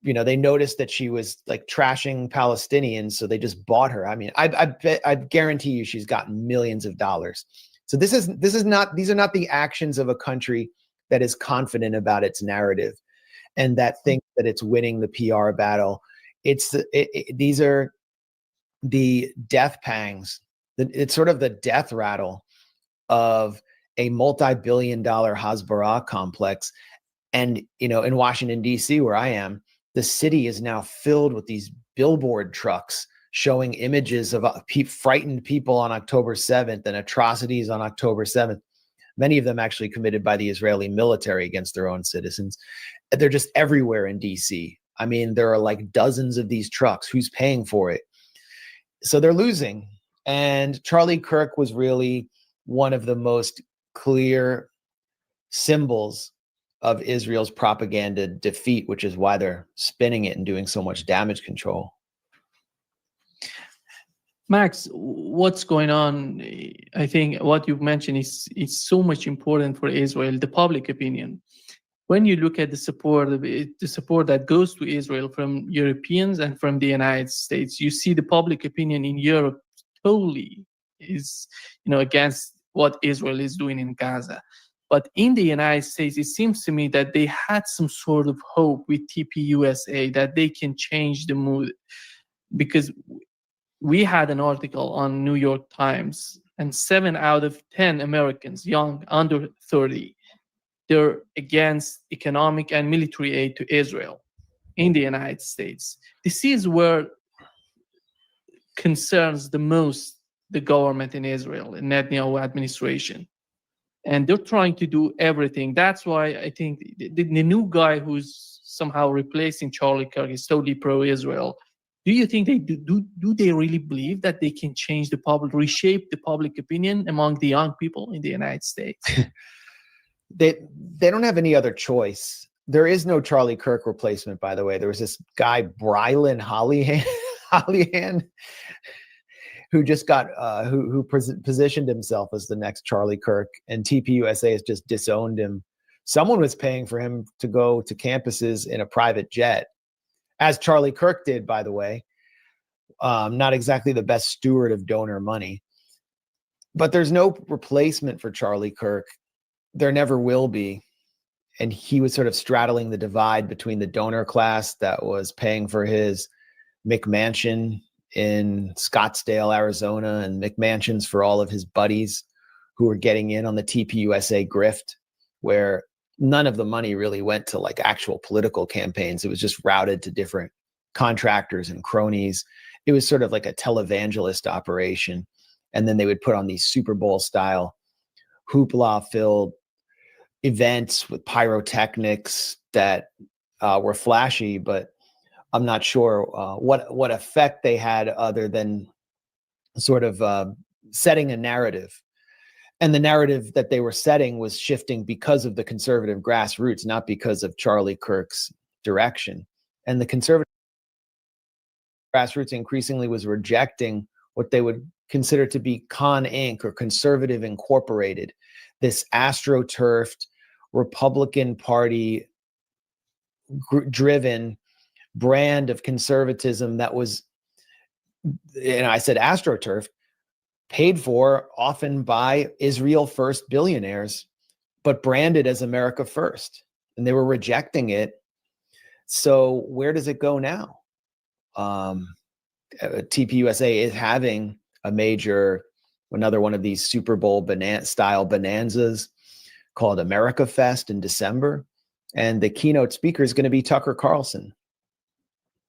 They noticed that she was like trashing Palestinians, so they just bought her. I mean, I guarantee you she's gotten millions of dollars. So these are not the actions of a country that is confident about its narrative and that thinks that it's winning the PR battle. These are the death pangs. It's sort of the death rattle of a multi-billion-dollar Hasbara complex. And, in Washington, D.C., where I am, the city is now filled with these billboard trucks showing images of frightened people on October 7th and atrocities on October 7th. Many of them actually committed by the Israeli military against their own citizens. They're just everywhere in D.C. I mean, there are like dozens of these trucks. Who's paying for it? So they're losing. And Charlie Kirk was really one of the most clear symbols of Israel's propaganda defeat, which is why they're spinning it and doing so much damage control. Max, what's going on? I think what you've mentioned is so much important for Israel, the public opinion. When you look at the support that goes to Israel from Europeans and from the United States, you see the public opinion in Europe totally is, against what Israel is doing in Gaza. But in the United States, it seems to me that they had some sort of hope with TPUSA that they can change the mood, because we had an article on New York Times, and 7 out of 10 Americans, young, under 30, they're against economic and military aid to Israel in the United States. This is where concerns the most the government in Israel, the Netanyahu administration. And they're trying to do everything. That's why I think the new guy who's somehow replacing Charlie Kirk is totally pro-Israel. Do you think they do they really believe that they can change the public, reshape the public opinion among the young people in the United States? They don't have any other choice. There is no Charlie Kirk replacement, by the way. There was this guy, Brylan Hollihan, who just got who positioned himself as the next Charlie Kirk, and TPUSA has just disowned him. Someone was paying for him to go to campuses in a private jet, as Charlie Kirk did, by the way. Not exactly the best steward of donor money. But there's no replacement for Charlie Kirk. There never will be. And he was sort of straddling the divide between the donor class that was paying for his McMansion in Scottsdale, Arizona, and McMansions for all of his buddies who were getting in on the TPUSA grift, where none of the money really went to like actual political campaigns. It was just routed to different contractors and cronies. It was sort of like a televangelist operation. And then they would put on these Super Bowl style hoopla-filled events with pyrotechnics that were flashy, but I'm not sure what effect they had other than sort of setting a narrative. And the narrative that they were setting was shifting because of the conservative grassroots, not because of Charlie Kirk's direction. And the conservative grassroots increasingly was rejecting what they would consider to be Con Inc. or Conservative Incorporated, this astroturfed Republican Party driven brand of conservatism that was, I said astroturf, paid for often by Israel First billionaires, but branded as America First. And they were rejecting it. So where does it go now? TPUSA is having another one of these Super Bowl style bonanzas called America Fest in December. And the keynote speaker is going to be Tucker Carlson.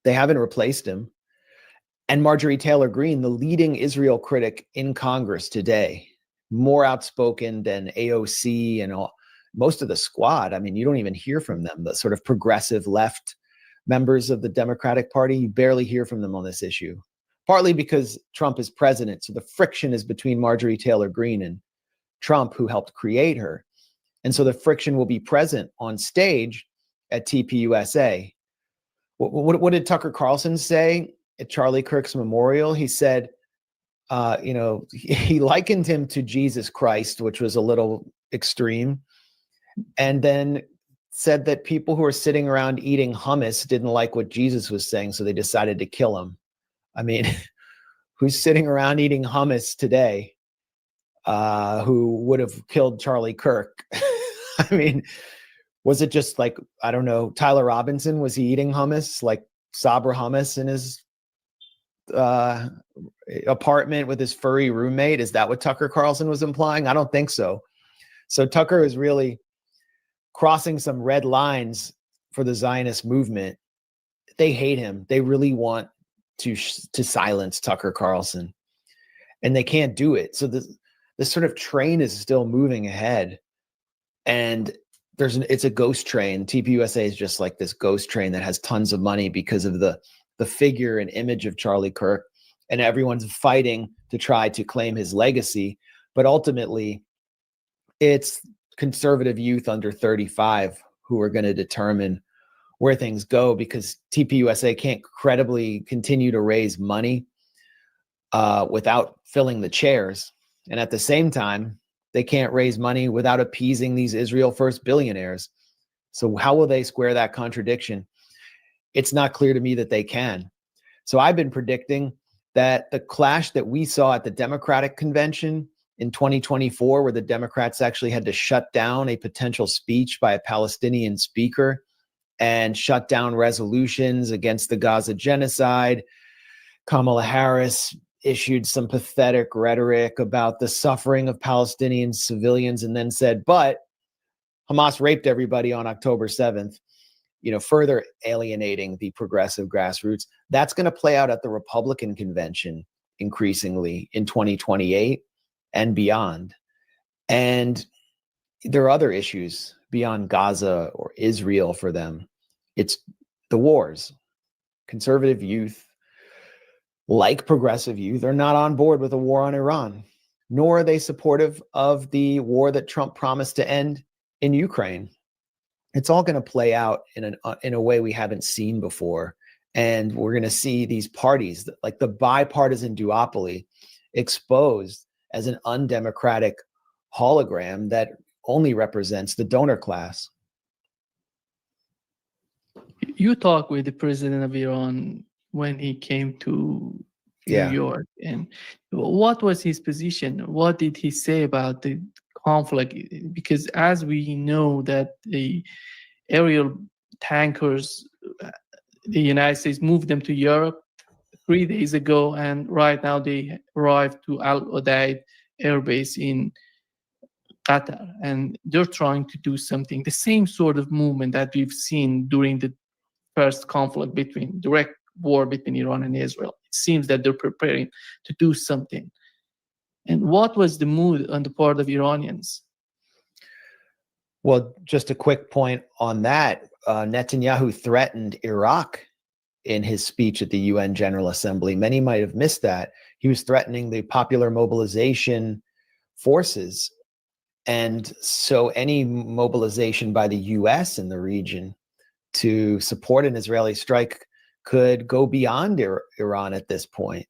They haven't replaced him. And Marjorie Taylor Greene, the leading Israel critic in Congress today, more outspoken than AOC and most of the squad. I mean, you don't even hear from them. The sort of progressive left members of the Democratic Party, you barely hear from them on this issue, partly because Trump is president. So the friction is between Marjorie Taylor Greene and Trump, who helped create her. And so the friction will be present on stage at TPUSA. What did Tucker Carlson say at Charlie Kirk's memorial? He said, he likened him to Jesus Christ, which was a little extreme, and then said that people who were sitting around eating hummus didn't like what Jesus was saying, so they decided to kill him. I mean, who's sitting around eating hummus today who would have killed Charlie Kirk? I mean, was it just like, I don't know, Tyler Robinson? Was he eating hummus, like Sabra hummus in his apartment with his furry roommate? Is that what Tucker Carlson was implying? I don't think so. So Tucker is really crossing some red lines for the Zionist movement. They hate him. They really want to silence Tucker Carlson, and they can't do it. So this sort of train is still moving ahead, and it's a ghost train. TPUSA is just like this ghost train that has tons of money because of the figure and image of Charlie Kirk, and everyone's fighting to try to claim his legacy. But ultimately, it's conservative youth under 35 who are going to determine where things go, because TPUSA can't credibly continue to raise money without filling the chairs. And at the same time, they can't raise money without appeasing these Israel first billionaires. So how will they square that contradiction? It's not clear to me that they can. So I've been predicting that the clash that we saw at the Democratic convention in 2024, where the Democrats actually had to shut down a potential speech by a Palestinian speaker and shut down resolutions against the Gaza genocide. Kamala Harris issued some pathetic rhetoric about the suffering of Palestinian civilians and then said, but Hamas raped everybody on October 7th, further alienating the progressive grassroots. That's going to play out at the Republican convention increasingly in 2028 and beyond. And there are other issues beyond Gaza or Israel for them. It's the wars. Conservative youth, like progressive youth, are not on board with a war on Iran, nor are they supportive of the war that Trump promised to end in Ukraine. It's all going to play out in a way we haven't seen before. And we're going to see these parties, like the bipartisan duopoly, exposed as an undemocratic hologram that only represents the donor class. You talked with the president of Iran when he came to New York, and what was his position? What did he say about the conflict? Because as we know that the aerial tankers, the United States moved them to Europe 3 days ago, and right now they arrived to Al Udeid Air Base in Qatar, and they're trying to do something, the same sort of movement that we've seen during the first conflict direct war between Iran and Israel. It seems that they're preparing to do something. And what was the mood on the part of Iranians? Well, just a quick point on that. Netanyahu threatened Iraq in his speech at the UN General Assembly. Many might have missed that. He was threatening the Popular Mobilization Forces. And so any mobilization by the US in the region to support an Israeli strike could go beyond Iran at this point.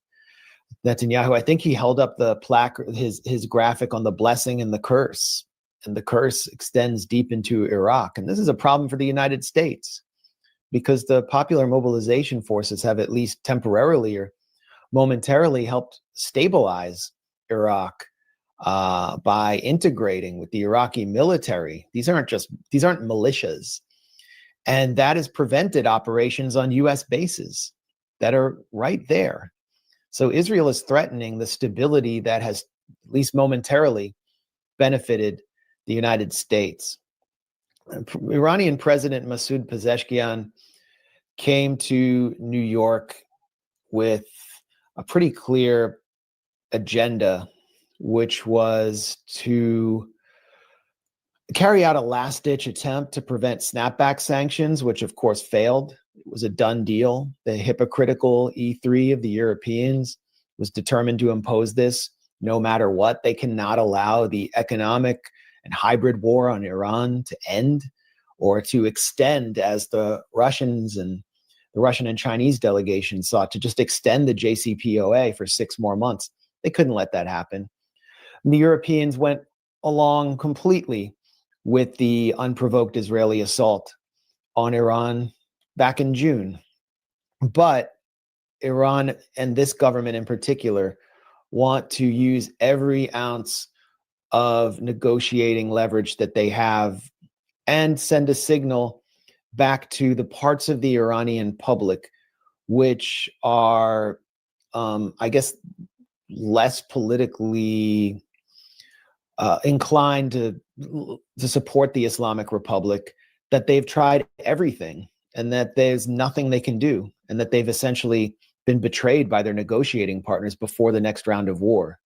Netanyahu, I think he held up the placard, his graphic on the blessing and the curse. And the curse extends deep into Iraq. And this is a problem for the United States, because the Popular Mobilization Forces have at least temporarily or momentarily helped stabilize Iraq by integrating with the Iraqi military. These aren't militias. And that has prevented operations on US bases that are right there. So Israel is threatening the stability that has, at least momentarily, benefited the United States. Iranian President Masoud Pezeshkian came to New York with a pretty clear agenda, which was to carry out a last-ditch attempt to prevent snapback sanctions, which of course failed. It was a done deal. The hypocritical E3 of the Europeans was determined to impose this no matter what. They cannot allow the economic and hybrid war on Iran to end or to extend, as the Russian and Chinese delegations sought to just extend the JCPOA for 6 more months. They couldn't let that happen. And the Europeans went along completely with the unprovoked Israeli assault on Iran back in June. But Iran, and this government in particular, want to use every ounce of negotiating leverage that they have and send a signal back to the parts of the Iranian public which are, I guess, less politically inclined to support the Islamic Republic, that they've tried everything and that there's nothing they can do, and that they've essentially been betrayed by their negotiating partners before the next round of war.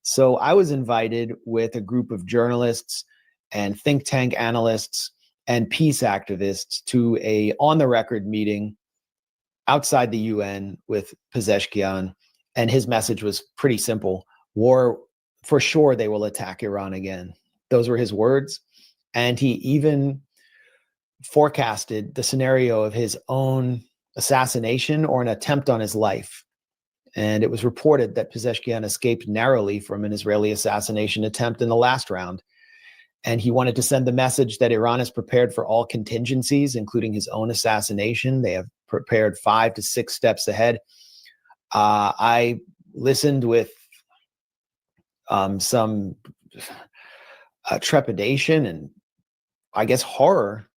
So I was invited with a group of journalists and think tank analysts and peace activists to a on-the-record meeting outside the UN with Pezeshkian, and his message was pretty simple. War, for sure, they will attack Iran again. Those were his words. And he even forecasted the scenario of his own assassination or an attempt on his life. And it was reported that Pezeshkian escaped narrowly from an Israeli assassination attempt in the last round. And he wanted to send the message that Iran is prepared for all contingencies, including his own assassination. They have prepared 5 to 6 steps ahead. I listened with some trepidation and, I guess, horror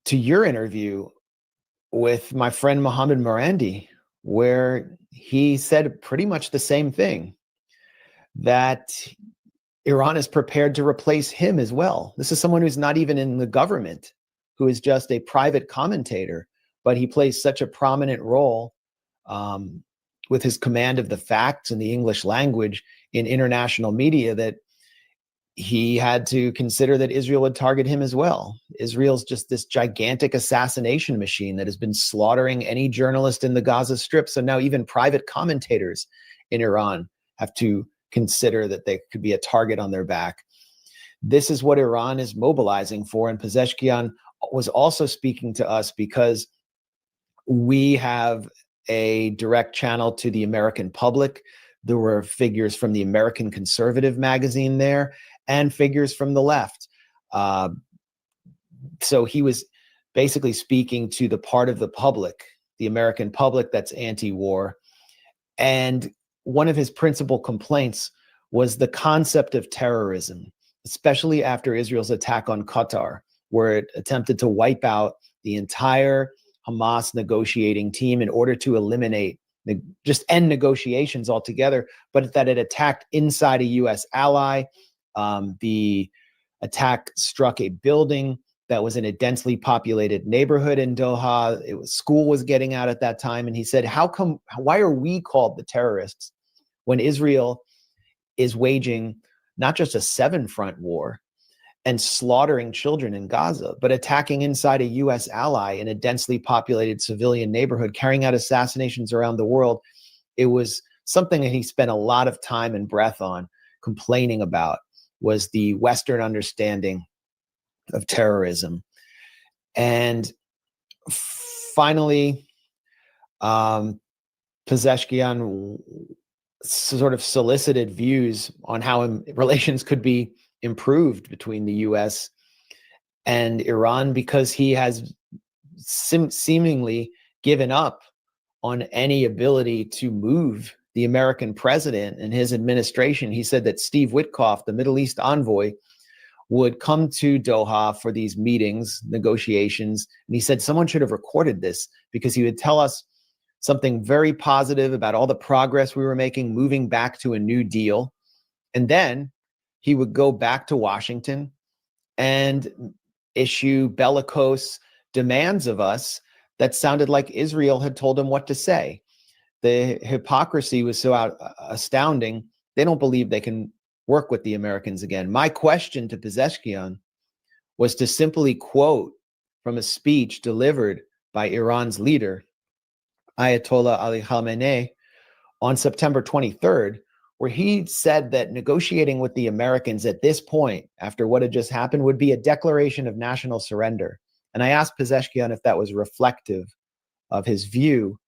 to your interview with my friend Mohammed Morandi, where he said pretty much the same thing, that Iran is prepared to replace him as well. This is someone who's not even in the government, who is just a private commentator, but he plays such a prominent role with his command of the facts and the English language in international media that he had to consider that Israel would target him as well. Israel's just this gigantic assassination machine that has been slaughtering any journalist in the Gaza Strip. So now even private commentators in Iran have to consider that they could be a target on their back. This is what Iran is mobilizing for. And Pezeshkian was also speaking to us because we have a direct channel to the American public. There were figures from the American Conservative magazine there and figures from the left. So he was basically speaking to the part of the public, the American public that's anti-war. And one of his principal complaints was the concept of terrorism, especially after Israel's attack on Qatar, where it attempted to wipe out the entire Hamas negotiating team in order to eliminate, just end negotiations altogether, but that it attacked inside a U.S. ally. The attack struck a building that was in a densely populated neighborhood in Doha. School was getting out at that time. And he said, why are we called the terrorists when Israel is waging not just a 7-front war and slaughtering children in Gaza, but attacking inside a U.S. ally in a densely populated civilian neighborhood, carrying out assassinations around the world? It was something that he spent a lot of time and breath on complaining about, was the Western understanding of terrorism. And finally, Pezeshkian sort of solicited views on how relations could be improved between the U.S. and Iran, because he has seemingly given up on any ability to move the American president and his administration. He said that Steve Witkoff, the Middle East envoy, would come to Doha for these meetings, negotiations. And he said someone should have recorded this, because he would tell us something very positive about all the progress we were making, moving back to a new deal. And then he would go back to Washington and issue bellicose demands of us that sounded like Israel had told him what to say. The hypocrisy was so astounding, they don't believe they can work with the Americans again. My question to Pezeshkian was to simply quote from a speech delivered by Iran's leader, Ayatollah Ali Khamenei, on September 23rd, where he said that negotiating with the Americans at this point, after what had just happened, would be a declaration of national surrender. And I asked Pezeshkian if that was reflective of his view,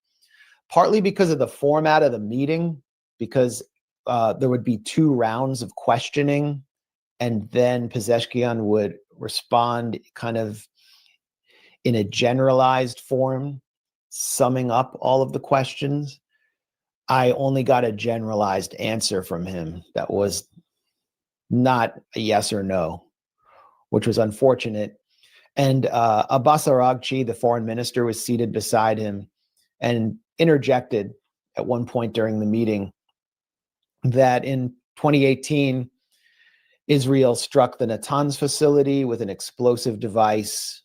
partly because of the format of the meeting, because there would be 2 rounds of questioning, and then Pezeshkian would respond kind of in a generalized form, summing up all of the questions. I only got a generalized answer from him that was not a yes or no, which was unfortunate. And Abbas Araghchi, the foreign minister, was seated beside him and interjected at one point during the meeting that in 2018, Israel struck the Natanz facility with an explosive device.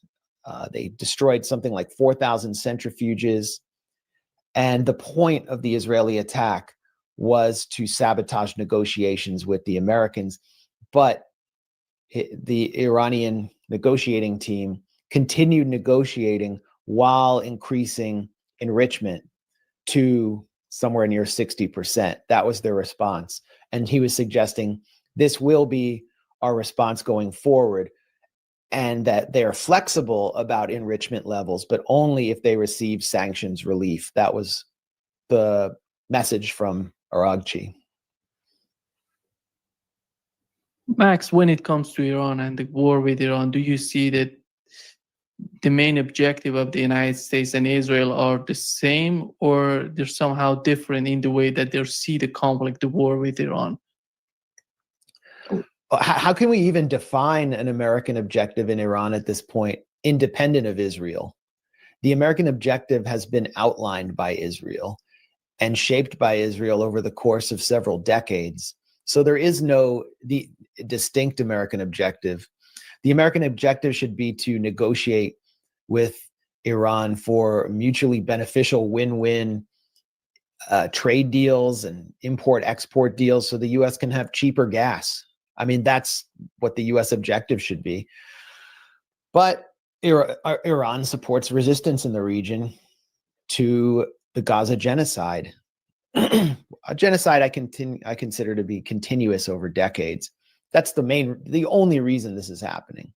They destroyed something like 4,000 centrifuges. And the point of the Israeli attack was to sabotage negotiations with the Americans. But the Iranian negotiating team continued negotiating while increasing enrichment to somewhere near 60%. That was their response. And he was suggesting this will be our response going forward, and that they are flexible about enrichment levels, but only if they receive sanctions relief. That was the message from Araghchi. Max, when it comes to Iran and the war with Iran, do you see that the main objective of the United States and Israel are the same, or they're somehow different in the way that they see the conflict, the war with Iran? How can we even define an American objective in Iran at this point, independent of Israel? The American objective has been outlined by Israel and shaped by Israel over the course of several decades. So there is no distinct American objective. The American objective should be to negotiate with Iran for mutually beneficial win-win trade deals and import-export deals so the U.S. can have cheaper gas. I mean, that's what the U.S. objective should be. But Iran supports resistance in the region to the Gaza genocide. A genocide I consider to be continuous over decades. That's the only reason this is happening.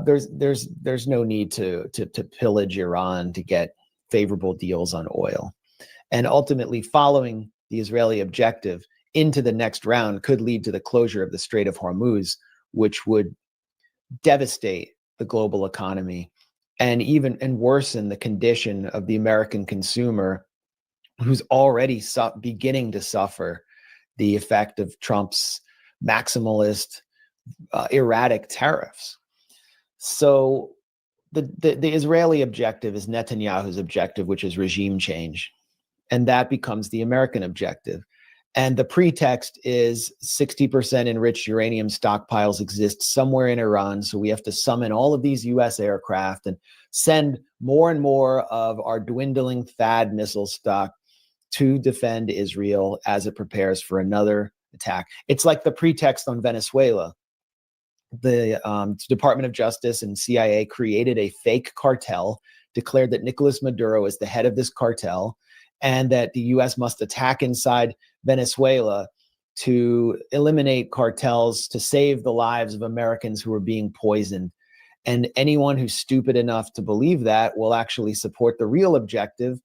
There's no need to pillage Iran to get favorable deals on oil. And ultimately, following the Israeli objective into the next round could lead to the closure of the Strait of Hormuz, which would devastate the global economy and worsen the condition of the American consumer, who's already beginning to suffer the effect of Trump's maximalist, erratic tariffs. So the Israeli objective is Netanyahu's objective, which is regime change. And that becomes the American objective. And the pretext is 60% enriched uranium stockpiles exist somewhere in Iran. So we have to summon all of these US aircraft and send more and more of our dwindling THAAD missile stock to defend Israel as it prepares for another attack. It's like the pretext on Venezuela. The Department of Justice and CIA created a fake cartel, declared that Nicolas Maduro is the head of this cartel, and that the US must attack inside Venezuela to eliminate cartels, to save the lives of Americans who are being poisoned. And anyone who's stupid enough to believe that will actually support the real objective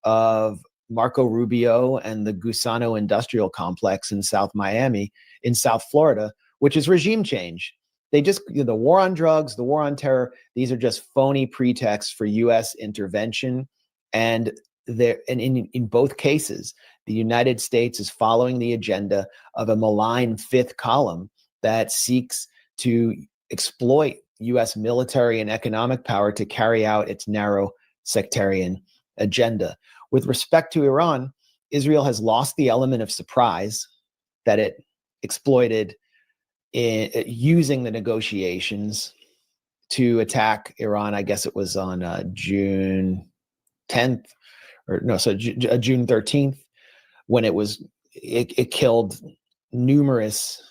of Marco Rubio and the Gusano Industrial Complex in South Miami, in South Florida, which is regime change. They just, the war on drugs, the war on terror, these are just phony pretexts for US intervention. And in both cases, the United States is following the agenda of a malign fifth column that seeks to exploit US military and economic power to carry out its narrow sectarian agenda. With respect to Iran, Israel has lost the element of surprise that it exploited in using the negotiations to attack Iran. I guess it was on June 10th, June 13th, when it killed numerous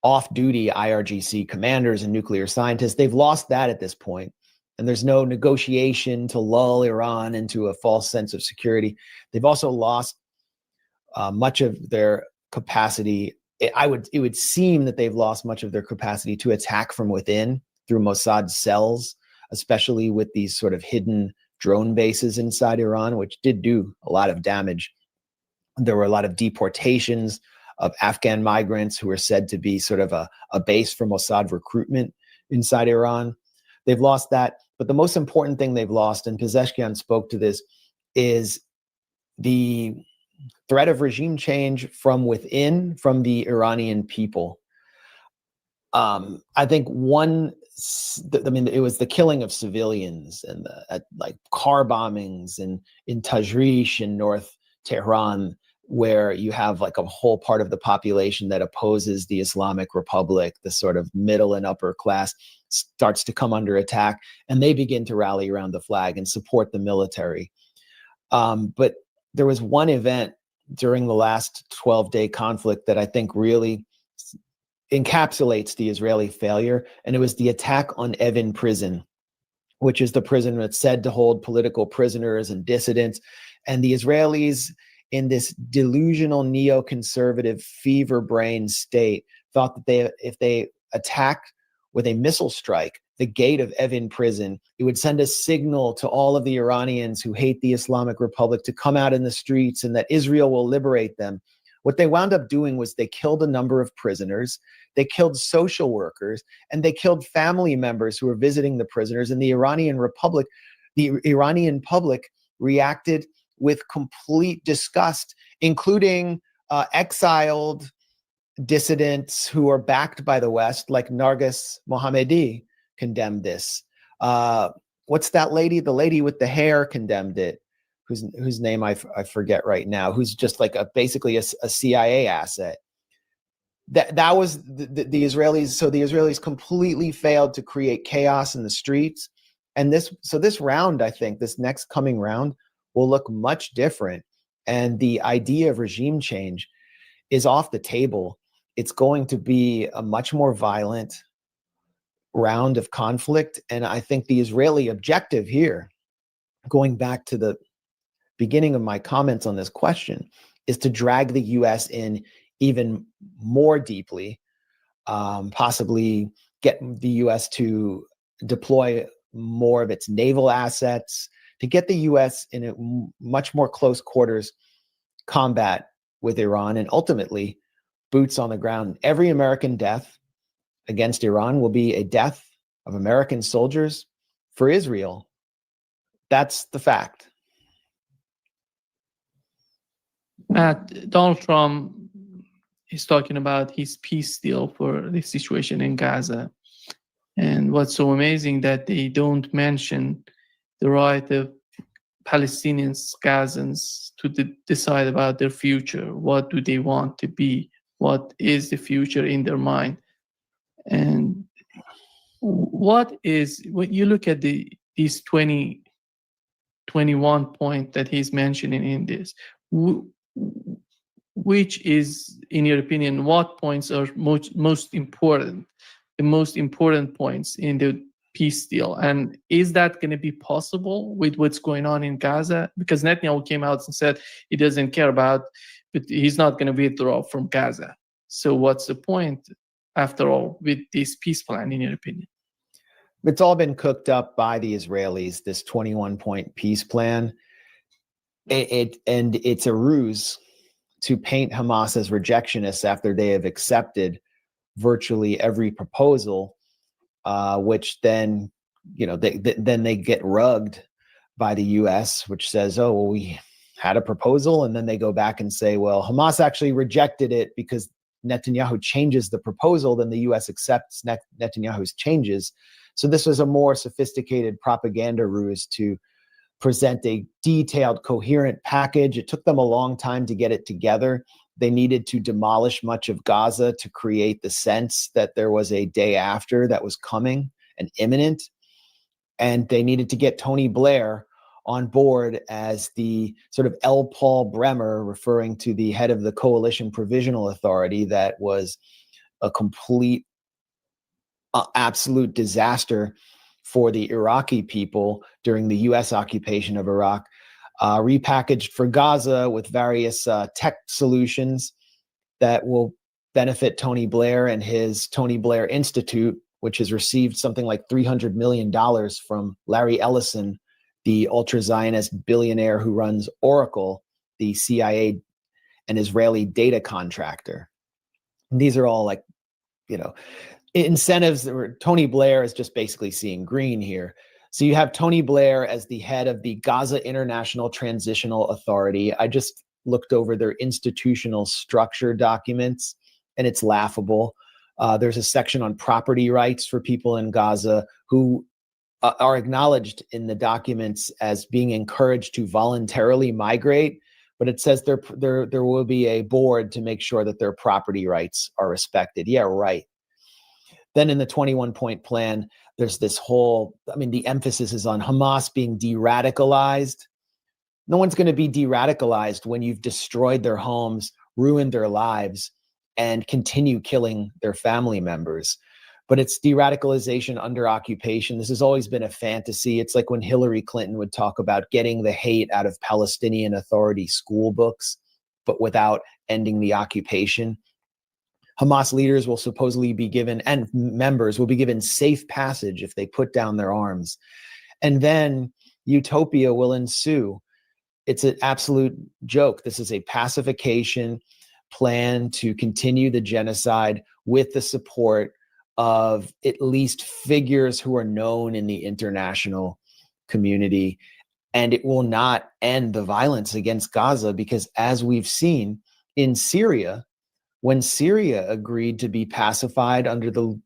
off-duty IRGC commanders and nuclear scientists. They've lost that at this point, and there's no negotiation to lull Iran into a false sense of security. They've also lost much of their capacity. It would seem that they've lost much of their capacity to attack from within through Mossad cells, especially with these sort of hidden drone bases inside Iran, which did do a lot of damage. There were a lot of deportations of Afghan migrants who were said to be sort of a base for Mossad recruitment inside Iran. They've lost that. But the most important thing they've lost, and Pezeshkian spoke to this, is the threat of regime change from within, from the Iranian people. I think it was the killing of civilians and like car bombings in Tajrish in North Tehran, where you have like a whole part of the population that opposes the Islamic Republic, the sort of middle and upper class starts to come under attack, and they begin to rally around the flag and support the military. But there was one event during the last 12-day conflict that I think really encapsulates the Israeli failure, and it was the attack on Evin prison, which is the prison that's said to hold political prisoners and dissidents. And the Israelis, in this delusional neoconservative fever brain state, thought that if they attacked with a missile strike the gate of Evin prison, it would send a signal to all of the Iranians who hate the Islamic Republic to come out in the streets and that Israel will liberate them. What they wound up doing was they killed a number of prisoners, they killed social workers, and they killed family members who were visiting the prisoners. And the Iranian public reacted with complete disgust, including exiled dissidents who are backed by the West, like Narges Mohammadi condemned this. What's that lady? The lady with the hair condemned it, whose name I forget right now, who's just like basically a CIA asset. That was the Israelis. So the Israelis completely failed to create chaos in the streets. And this round, I think, this next coming round will look much different. And the idea of regime change is off the table. It's going to be a much more violent round of conflict. And I think the Israeli objective here, going back to the beginning of my comments on this question, is to drag the US in even more deeply, possibly get the US to deploy more of its naval assets, to get the US in a much more close quarters combat with Iran, and ultimately boots on the ground. Every American death against Iran will be a death of American soldiers for Israel. That's the fact. Donald Trump is talking about his peace deal for the situation in Gaza. And what's so amazing that they don't mention the right of Palestinians, Gazans, to decide about their future. What do they want to be? What is the future in their mind? And when you look at these 21 points that he's mentioning in this, which is, in your opinion, what points are most important, the most important points in the peace deal? And is that going to be possible with what's going on in Gaza? Because Netanyahu came out and said he doesn't care about, but he's not going to withdraw from Gaza. So what's the point, after all, with this peace plan, in your opinion? It's all been cooked up by the Israelis, this 21-point peace plan. And it's a ruse to paint Hamas as rejectionists after they have accepted virtually every proposal, which then, they get rugged by the U.S., which says, oh, well, we had a proposal, and then they go back and say, well, Hamas actually rejected it because Netanyahu changes the proposal, then the U.S. accepts Netanyahu's changes. So this was a more sophisticated propaganda ruse to present a detailed, coherent package. It took them a long time to get it together. They needed to demolish much of Gaza to create the sense that there was a day after that was coming and imminent. And they needed to get Tony Blair on board as the sort of L. Paul Bremer, referring to the head of the Coalition Provisional Authority, that was a complete, absolute disaster for the Iraqi people during the U.S. occupation of Iraq, repackaged for Gaza with various tech solutions that will benefit Tony Blair and his Tony Blair Institute, which has received something like $300 million from Larry Ellison, the ultra-Zionist billionaire who runs Oracle, the CIA and Israeli data contractor. And these are all like, incentives that were, Tony Blair is just basically seeing green here. So you have Tony Blair as the head of the Gaza International Transitional Authority. I just looked over their institutional structure documents, and it's laughable. There's a section on property rights for people in Gaza who are acknowledged in the documents as being encouraged to voluntarily migrate, but it says there will be a board to make sure that their property rights are respected. Yeah, right. Then in the 21-point plan, there's this whole, the emphasis is on Hamas being de-radicalized. No one's going to be de-radicalized when you've destroyed their homes, ruined their lives, and continue killing their family members. But it's de-radicalization under occupation. This has always been a fantasy. It's like when Hillary Clinton would talk about getting the hate out of Palestinian Authority school books, but without ending the occupation. Hamas leaders will supposedly be given, and members will be given safe passage if they put down their arms. And then utopia will ensue. It's an absolute joke. This is a pacification plan to continue the genocide with the support of at least figures who are known in the international community. And it will not end the violence against Gaza because, as we've seen in Syria, when Syria agreed to be pacified under the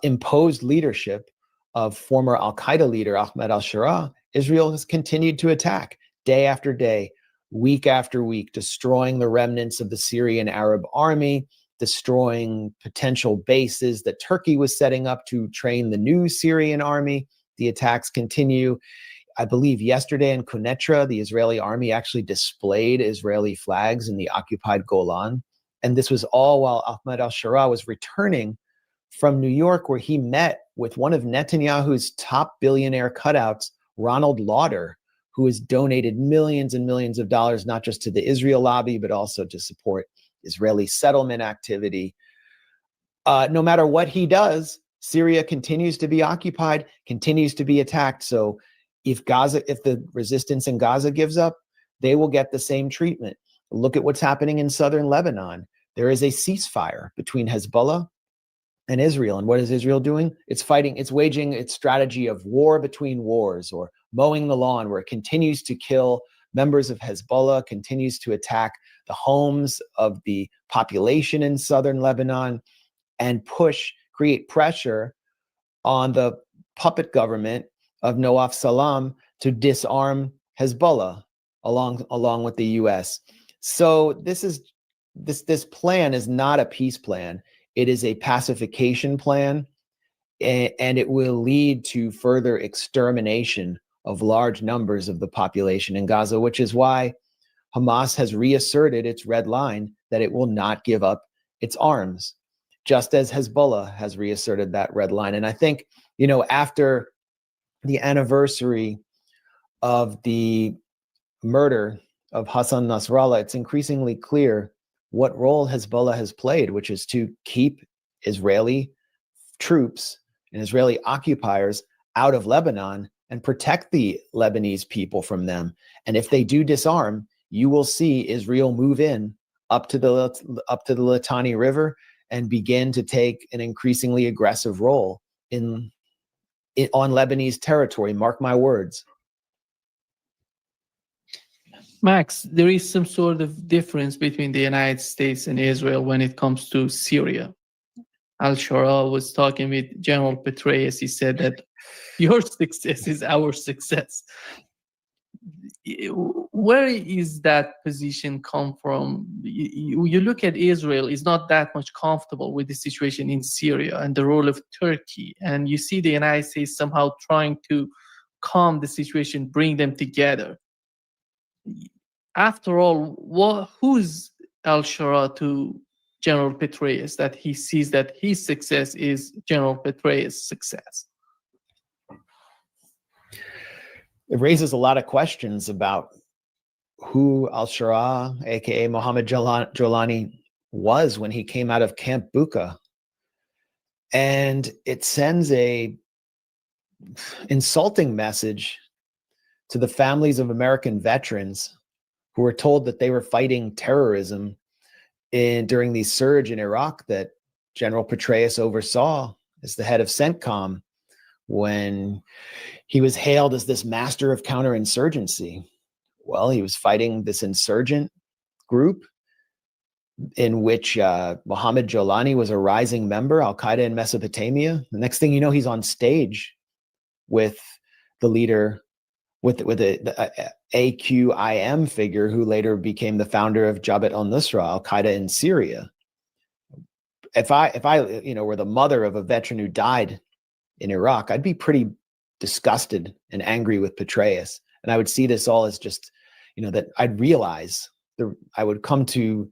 imposed leadership of former al-Qaeda leader Ahmed al-Sharaa, Israel has continued to attack day after day, week after week, destroying the remnants of the Syrian Arab army, destroying potential bases that Turkey was setting up to train the new Syrian army. The attacks continue. I believe yesterday in Quneitra, the Israeli army actually displayed Israeli flags in the occupied Golan. And this was all while Ahmed al-Sharaa was returning from New York, where he met with one of Netanyahu's top billionaire cutouts, Ronald Lauder, who has donated millions and millions of dollars, not just to the Israel lobby, but also to support Israeli settlement activity. No matter what he does, Syria continues to be occupied, continues to be attacked. So if the resistance in Gaza gives up, they will get the same treatment. Look at what's happening in southern Lebanon. There is a ceasefire between Hezbollah and Israel. And what is Israel doing? It's waging its strategy of war between wars, or mowing the lawn, where it continues to kill members of Hezbollah, continues to attack the homes of the population in southern Lebanon, and create pressure on the puppet government of Nawaf Salam to disarm Hezbollah along with the US. So this plan is not a peace plan. It is a pacification plan, and it will lead to further extermination of large numbers of the population in Gaza, which is why Hamas has reasserted its red line that it will not give up its arms, just as Hezbollah has reasserted that red line. And I think, after the anniversary of the murder of Hassan Nasrallah, it's increasingly clear what role Hezbollah has played, which is to keep Israeli troops and Israeli occupiers out of Lebanon and protect the Lebanese people from them. And if they do disarm, you will see Israel move in up to the Litani River and begin to take an increasingly aggressive role on Lebanese territory. Mark my words. Max, there is some sort of difference between the United States and Israel when it comes to Syria. Al-Sharaa was talking with General Petraeus. He said that your success is our success. Where is that position come from? You look at Israel is not that much comfortable with the situation in Syria and the role of Turkey, and you see the United States somehow trying to calm the situation, bring them together. After all, who's Al-Sharaa to General Petraeus that he sees that his success is General Petraeus' success? It raises a lot of questions about who Al-Sharaa, aka Mohammed Jolani, was when he came out of Camp Bucha. And it sends a insulting message to the families of American veterans who were told that they were fighting terrorism during the surge in Iraq that General Petraeus oversaw as the head of CENTCOM, when he was hailed as this master of counterinsurgency. Well, he was fighting this insurgent group in which Mohammed Jolani was a rising member, Al-Qaeda in Mesopotamia. The next thing you know, he's on stage with the leader, with the AQIM figure who later became the founder of Jabhat al-Nusra, Al-Qaeda in Syria. If I were the mother of a veteran who died in Iraq, I'd be pretty disgusted and angry with Petraeus. And I would see this all as just, that I'd realize I would come to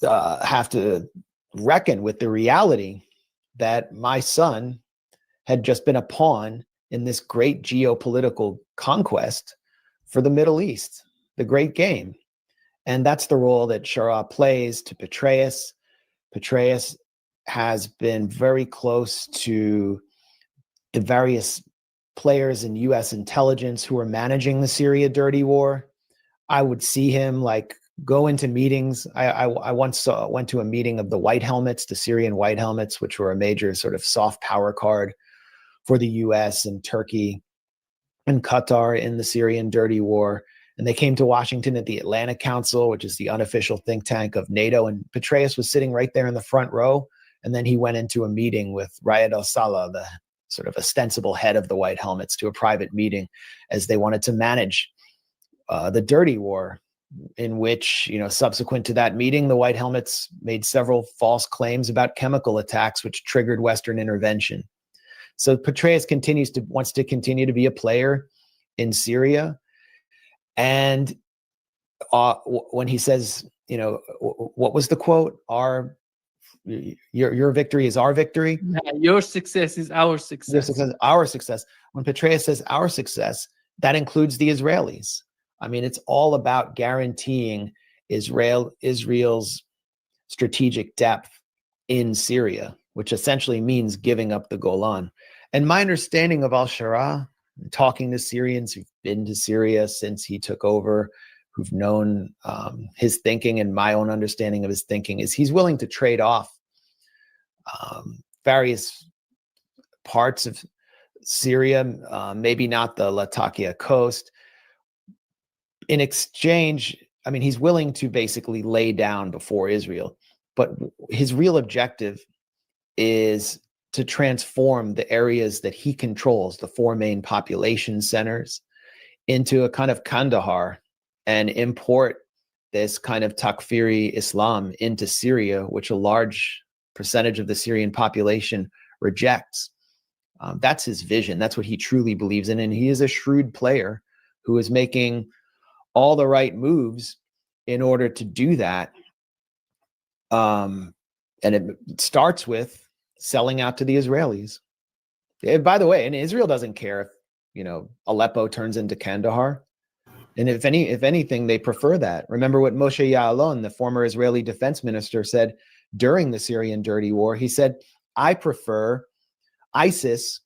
have to reckon with the reality that my son had just been a pawn in this great geopolitical conquest for the Middle East, the great game. And that's the role that Shara plays to Petraeus. Petraeus has been very close to the various players in U.S. intelligence who are managing the Syria dirty war. I would see him go into meetings. I once went to a meeting of the White Helmets, the Syrian White Helmets, which were a major sort of soft power card for the U.S. and Turkey and Qatar in the Syrian dirty war. And they came to Washington at the Atlantic Council, which is the unofficial think tank of NATO. And Petraeus was sitting right there in the front row. And then he went into a meeting with Riyad al-Saleh, the sort of ostensible head of the White Helmets, to a private meeting as they wanted to manage the dirty war, in which, subsequent to that meeting, the White Helmets made several false claims about chemical attacks, which triggered Western intervention. So Petraeus wants to continue to be a player in Syria. And when he says, what was the quote? Your victory is our victory. Yeah, your success is our success. Your success is our success. When Petraeus says our success, that includes the Israelis. I mean, it's all about guaranteeing Israel's strategic depth in Syria, which essentially means giving up the Golan. And my understanding of al-Shara, talking to Syrians who've been to Syria since he took over, who've known his thinking, and my own understanding of his thinking, is he's willing to trade off various parts of Syria, maybe not the Latakia coast. In exchange, I mean, he's willing to basically lay down before Israel, but his real objective is to transform the areas that he controls, the four main population centers, into a kind of Kandahar, and import this kind of Takfiri Islam into Syria, which a large percentage of the Syrian population rejects. That's his vision. That's what he truly believes in. And he is a shrewd player who is making all the right moves in order to do that. And it starts with selling out to the Israelis. By the way, and Israel doesn't care if, Aleppo turns into Kandahar. And if anything, they prefer that. Remember what Moshe Ya'alon, the former Israeli defense minister, said during the Syrian dirty war. He said, I prefer ISIS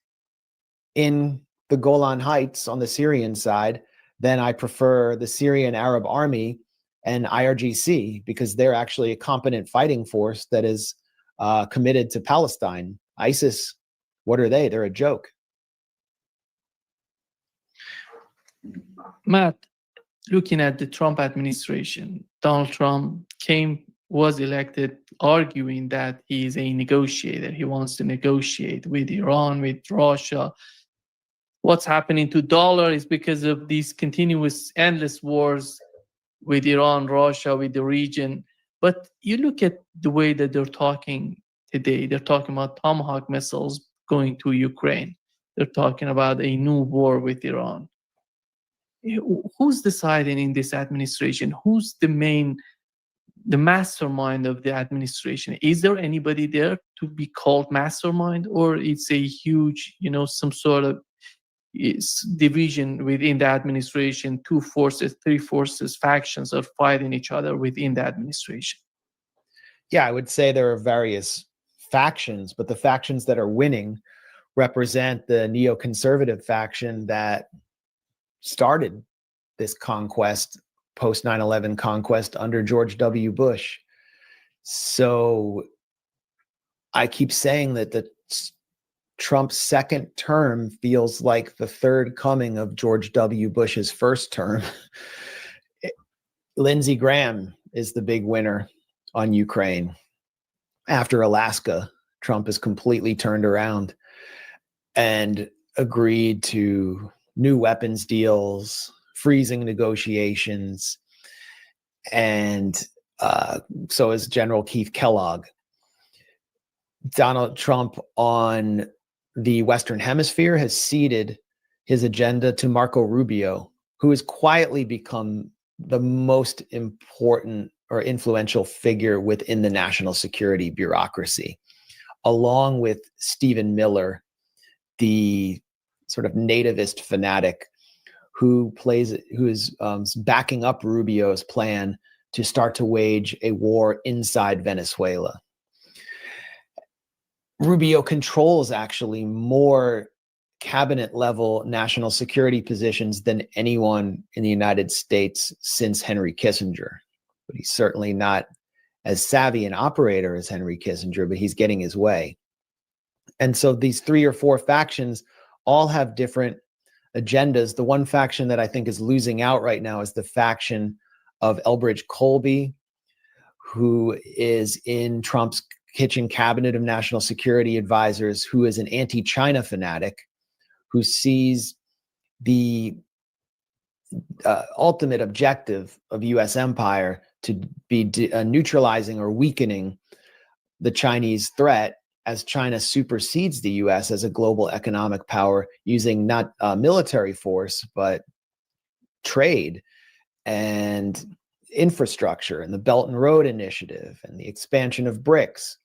in the Golan Heights on the Syrian side than I prefer the Syrian Arab Army and IRGC, because they're actually a competent fighting force that is committed to Palestine. ISIS, what are they? They're a joke. Matt, looking at the Trump administration, Donald Trump was elected arguing that he is a negotiator. He wants to negotiate with Iran, with Russia. What's happening to dollar is because of these continuous, endless wars with Iran, Russia, with the region. But you look at the way that they're talking today. They're talking about Tomahawk missiles going to Ukraine. They're talking about a new war with Iran. Who's deciding in this administration? Who's the mastermind of the administration? Is there anybody there to be called mastermind, or it's a huge, some sort of division within the administration? 2 forces, 3 forces, factions are fighting each other within the administration. yeah, I would say there are various factions, but the factions that are winning represent the neoconservative faction that started this conquest, post 9/11 conquest under George W. Bush. So I keep saying that Trump's second term feels like the third coming of George W. Bush's first term. Lindsey Graham is the big winner on Ukraine. After Alaska, Trump has completely turned around and agreed to new weapons deals, freezing negotiations, and so is General Keith Kellogg. Donald Trump on the Western Hemisphere has ceded his agenda to Marco Rubio, who has quietly become the most important or influential figure within the national security bureaucracy, along with Stephen Miller, the sort of nativist fanatic who is backing up Rubio's plan to start to wage a war inside Venezuela. Rubio controls actually more cabinet level national security positions than anyone in the United States since Henry Kissinger. But he's certainly not as savvy an operator as Henry Kissinger, but he's getting his way. And so these 3 or 4 factions all have different agendas. The one faction that I think is losing out right now is the faction of Elbridge Colby, who is in Trump's kitchen cabinet of national security advisors, who is an anti-China fanatic, who sees the ultimate objective of U.S. empire to be neutralizing or weakening the Chinese threat as China supersedes the U.S. as a global economic power using not military force, but trade and infrastructure and the Belt and Road Initiative and the expansion of BRICS.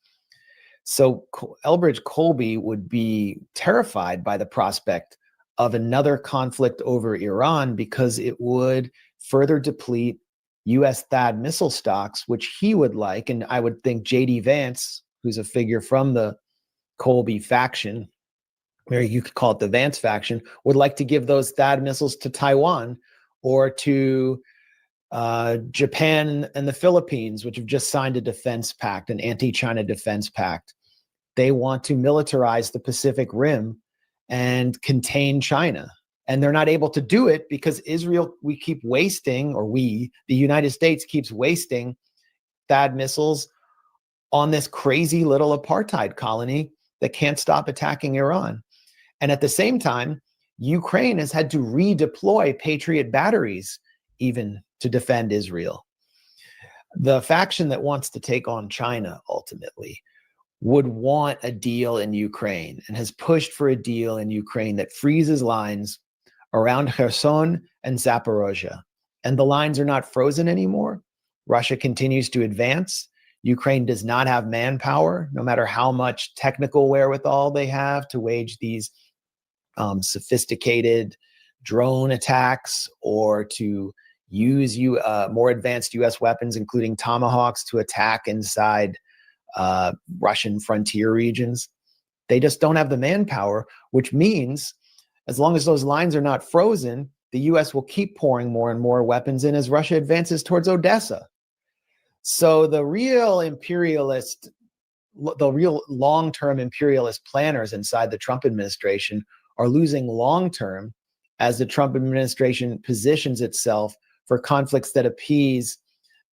So Elbridge Colby would be terrified by the prospect of another conflict over Iran because it would further deplete U.S. THAAD missile stocks, which he would like, and I would think J.D. Vance, who's a figure from the Colby faction, or you could call it the Vance faction, would like to give those THAAD missiles to Taiwan or to Japan and the Philippines, which have just signed a defense pact, an anti-China defense pact. They want to militarize the Pacific Rim and contain China. And they're not able to do it because Israel, the United States keeps wasting THAAD missiles on this crazy little apartheid colony that can't stop attacking Iran. And at the same time, Ukraine has had to redeploy Patriot batteries even to defend Israel. The faction that wants to take on China ultimately would want a deal in Ukraine and has pushed for a deal in Ukraine that freezes lines around Kherson and Zaporozhye. And the lines are not frozen anymore. Russia continues to advance. Ukraine does not have manpower, no matter how much technical wherewithal they have to wage these sophisticated drone attacks or to use more advanced U.S. weapons, including Tomahawks, to attack inside Russian frontier regions. They just don't have the manpower, which means as long as those lines are not frozen, the U.S. will keep pouring more and more weapons in as Russia advances towards Odessa. So the real long-term imperialist planners inside the Trump administration are losing long-term as the Trump administration positions itself for conflicts that appease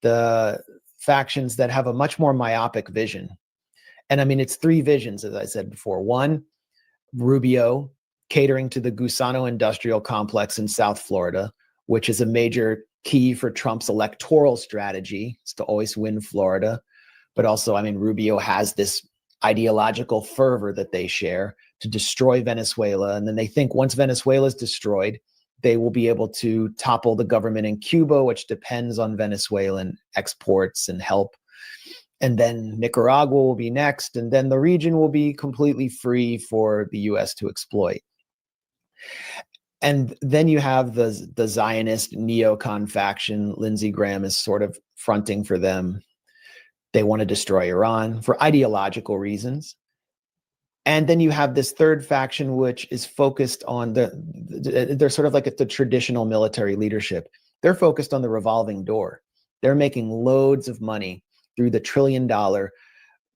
the factions that have a much more myopic vision. And I mean, it's 3 visions, as I said before. 1, Rubio catering to the Gusano industrial complex in South Florida, which is a major key for Trump's electoral strategy, is to always win Florida. But also, I mean, Rubio has this ideological fervor that they share to destroy Venezuela. And then they think once Venezuela is destroyed, they will be able to topple the government in Cuba, which depends on Venezuelan exports and help. And then Nicaragua will be next. And then the region will be completely free for the US to exploit. And then you have the Zionist neocon faction. Lindsey Graham is sort of fronting for them. They want to destroy Iran for ideological reasons. And then you have this third faction, which is focused on they're sort of like the traditional military leadership. They're focused on the revolving door. They're making loads of money through the $1 trillion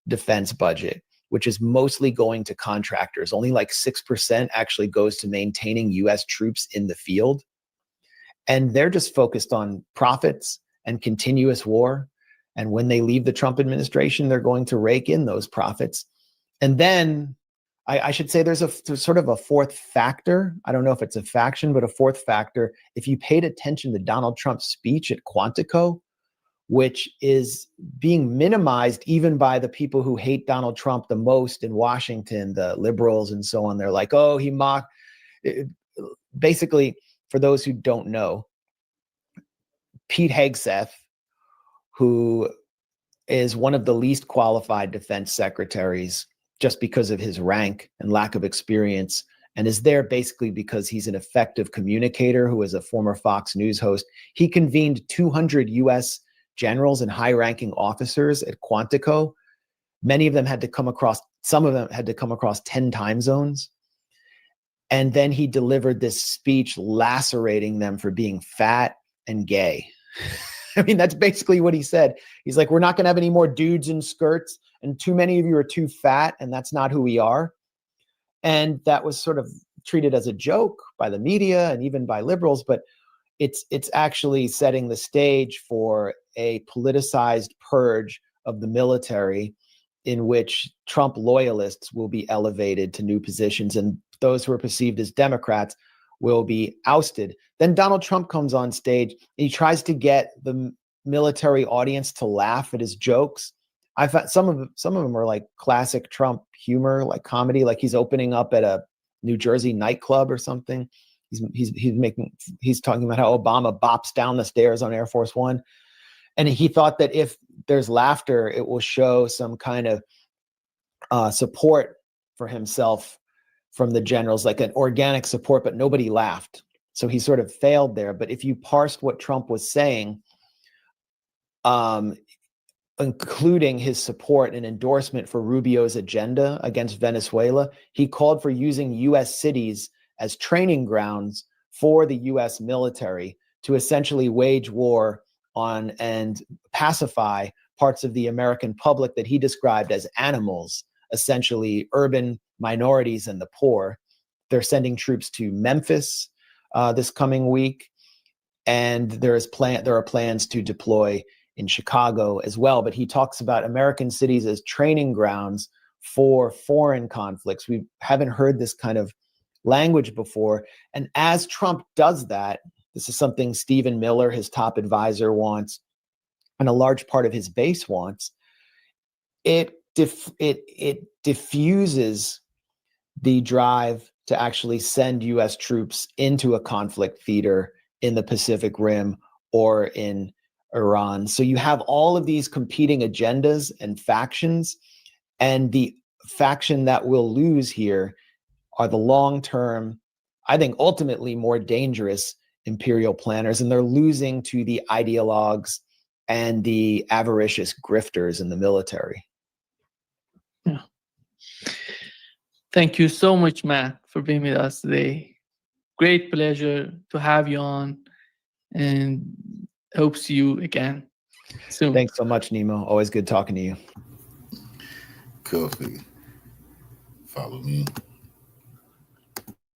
defense budget, which is mostly going to contractors. Only like 6% actually goes to maintaining US troops in the field. And they're just focused on profits and continuous war. And when they leave the Trump administration, they're going to rake in those profits. And then I should say there's sort of a fourth factor. I don't know if it's a faction, but a fourth factor. If you paid attention to Donald Trump's speech at Quantico, which is being minimized even by the people who hate Donald Trump the most in Washington, the liberals and so on. They're like, oh, he mocked. Basically, for those who don't know, Pete Hegseth, who is one of the least qualified defense secretaries just because of his rank and lack of experience, and is there basically because he's an effective communicator who is a former Fox News host. He convened 200 US generals and high-ranking officers at Quantico. Many of them had to come across, some of them had to come across 10 time zones. And then he delivered this speech lacerating them for being fat and gay. I mean, that's basically what he said. He's like, we're not going to have any more dudes in skirts, and too many of you are too fat, and that's not who we are. And that was sort of treated as a joke by the media and even by liberals, but it's actually setting the stage for a politicized purge of the military in which Trump loyalists will be elevated to new positions, and those who are perceived as Democrats will be ousted. Then Donald Trump comes on stage. He tries to get the military audience to laugh at his jokes. I thought some of them are like classic Trump humor, like comedy, like he's opening up at a New Jersey nightclub or something. He's talking about how Obama bops down the stairs on Air Force One. And he thought that if there's laughter, it will show some kind of support for himself from the generals, like an organic support, but nobody laughed. So he sort of failed there. But if you parsed what Trump was saying, including his support and endorsement for Rubio's agenda against Venezuela, he called for using U.S. cities as training grounds for the U.S. military to essentially wage war on and pacify parts of the American public that he described as animals, essentially urban minorities and the poor. They're sending troops to Memphis this coming week, and there are plans to deploy in Chicago as well. But he talks about American cities as training grounds for foreign conflicts. We haven't heard this kind of language before. And as Trump does that, this is something Stephen Miller, his top advisor, wants, and a large part of his base wants. It diffuses the drive to actually send U.S. troops into a conflict theater in the Pacific Rim or in Iran. So you have all of these competing agendas and factions, and the faction that will lose here are the long-term, I think ultimately more dangerous imperial planners, and they're losing to the ideologues and the avaricious grifters in the military. Yeah. Thank you so much, Matt, for being with us today. Great pleasure to have you on, and hope to see you again soon. Thanks so much, Nemo. Always good talking to you. Coffee. Follow me.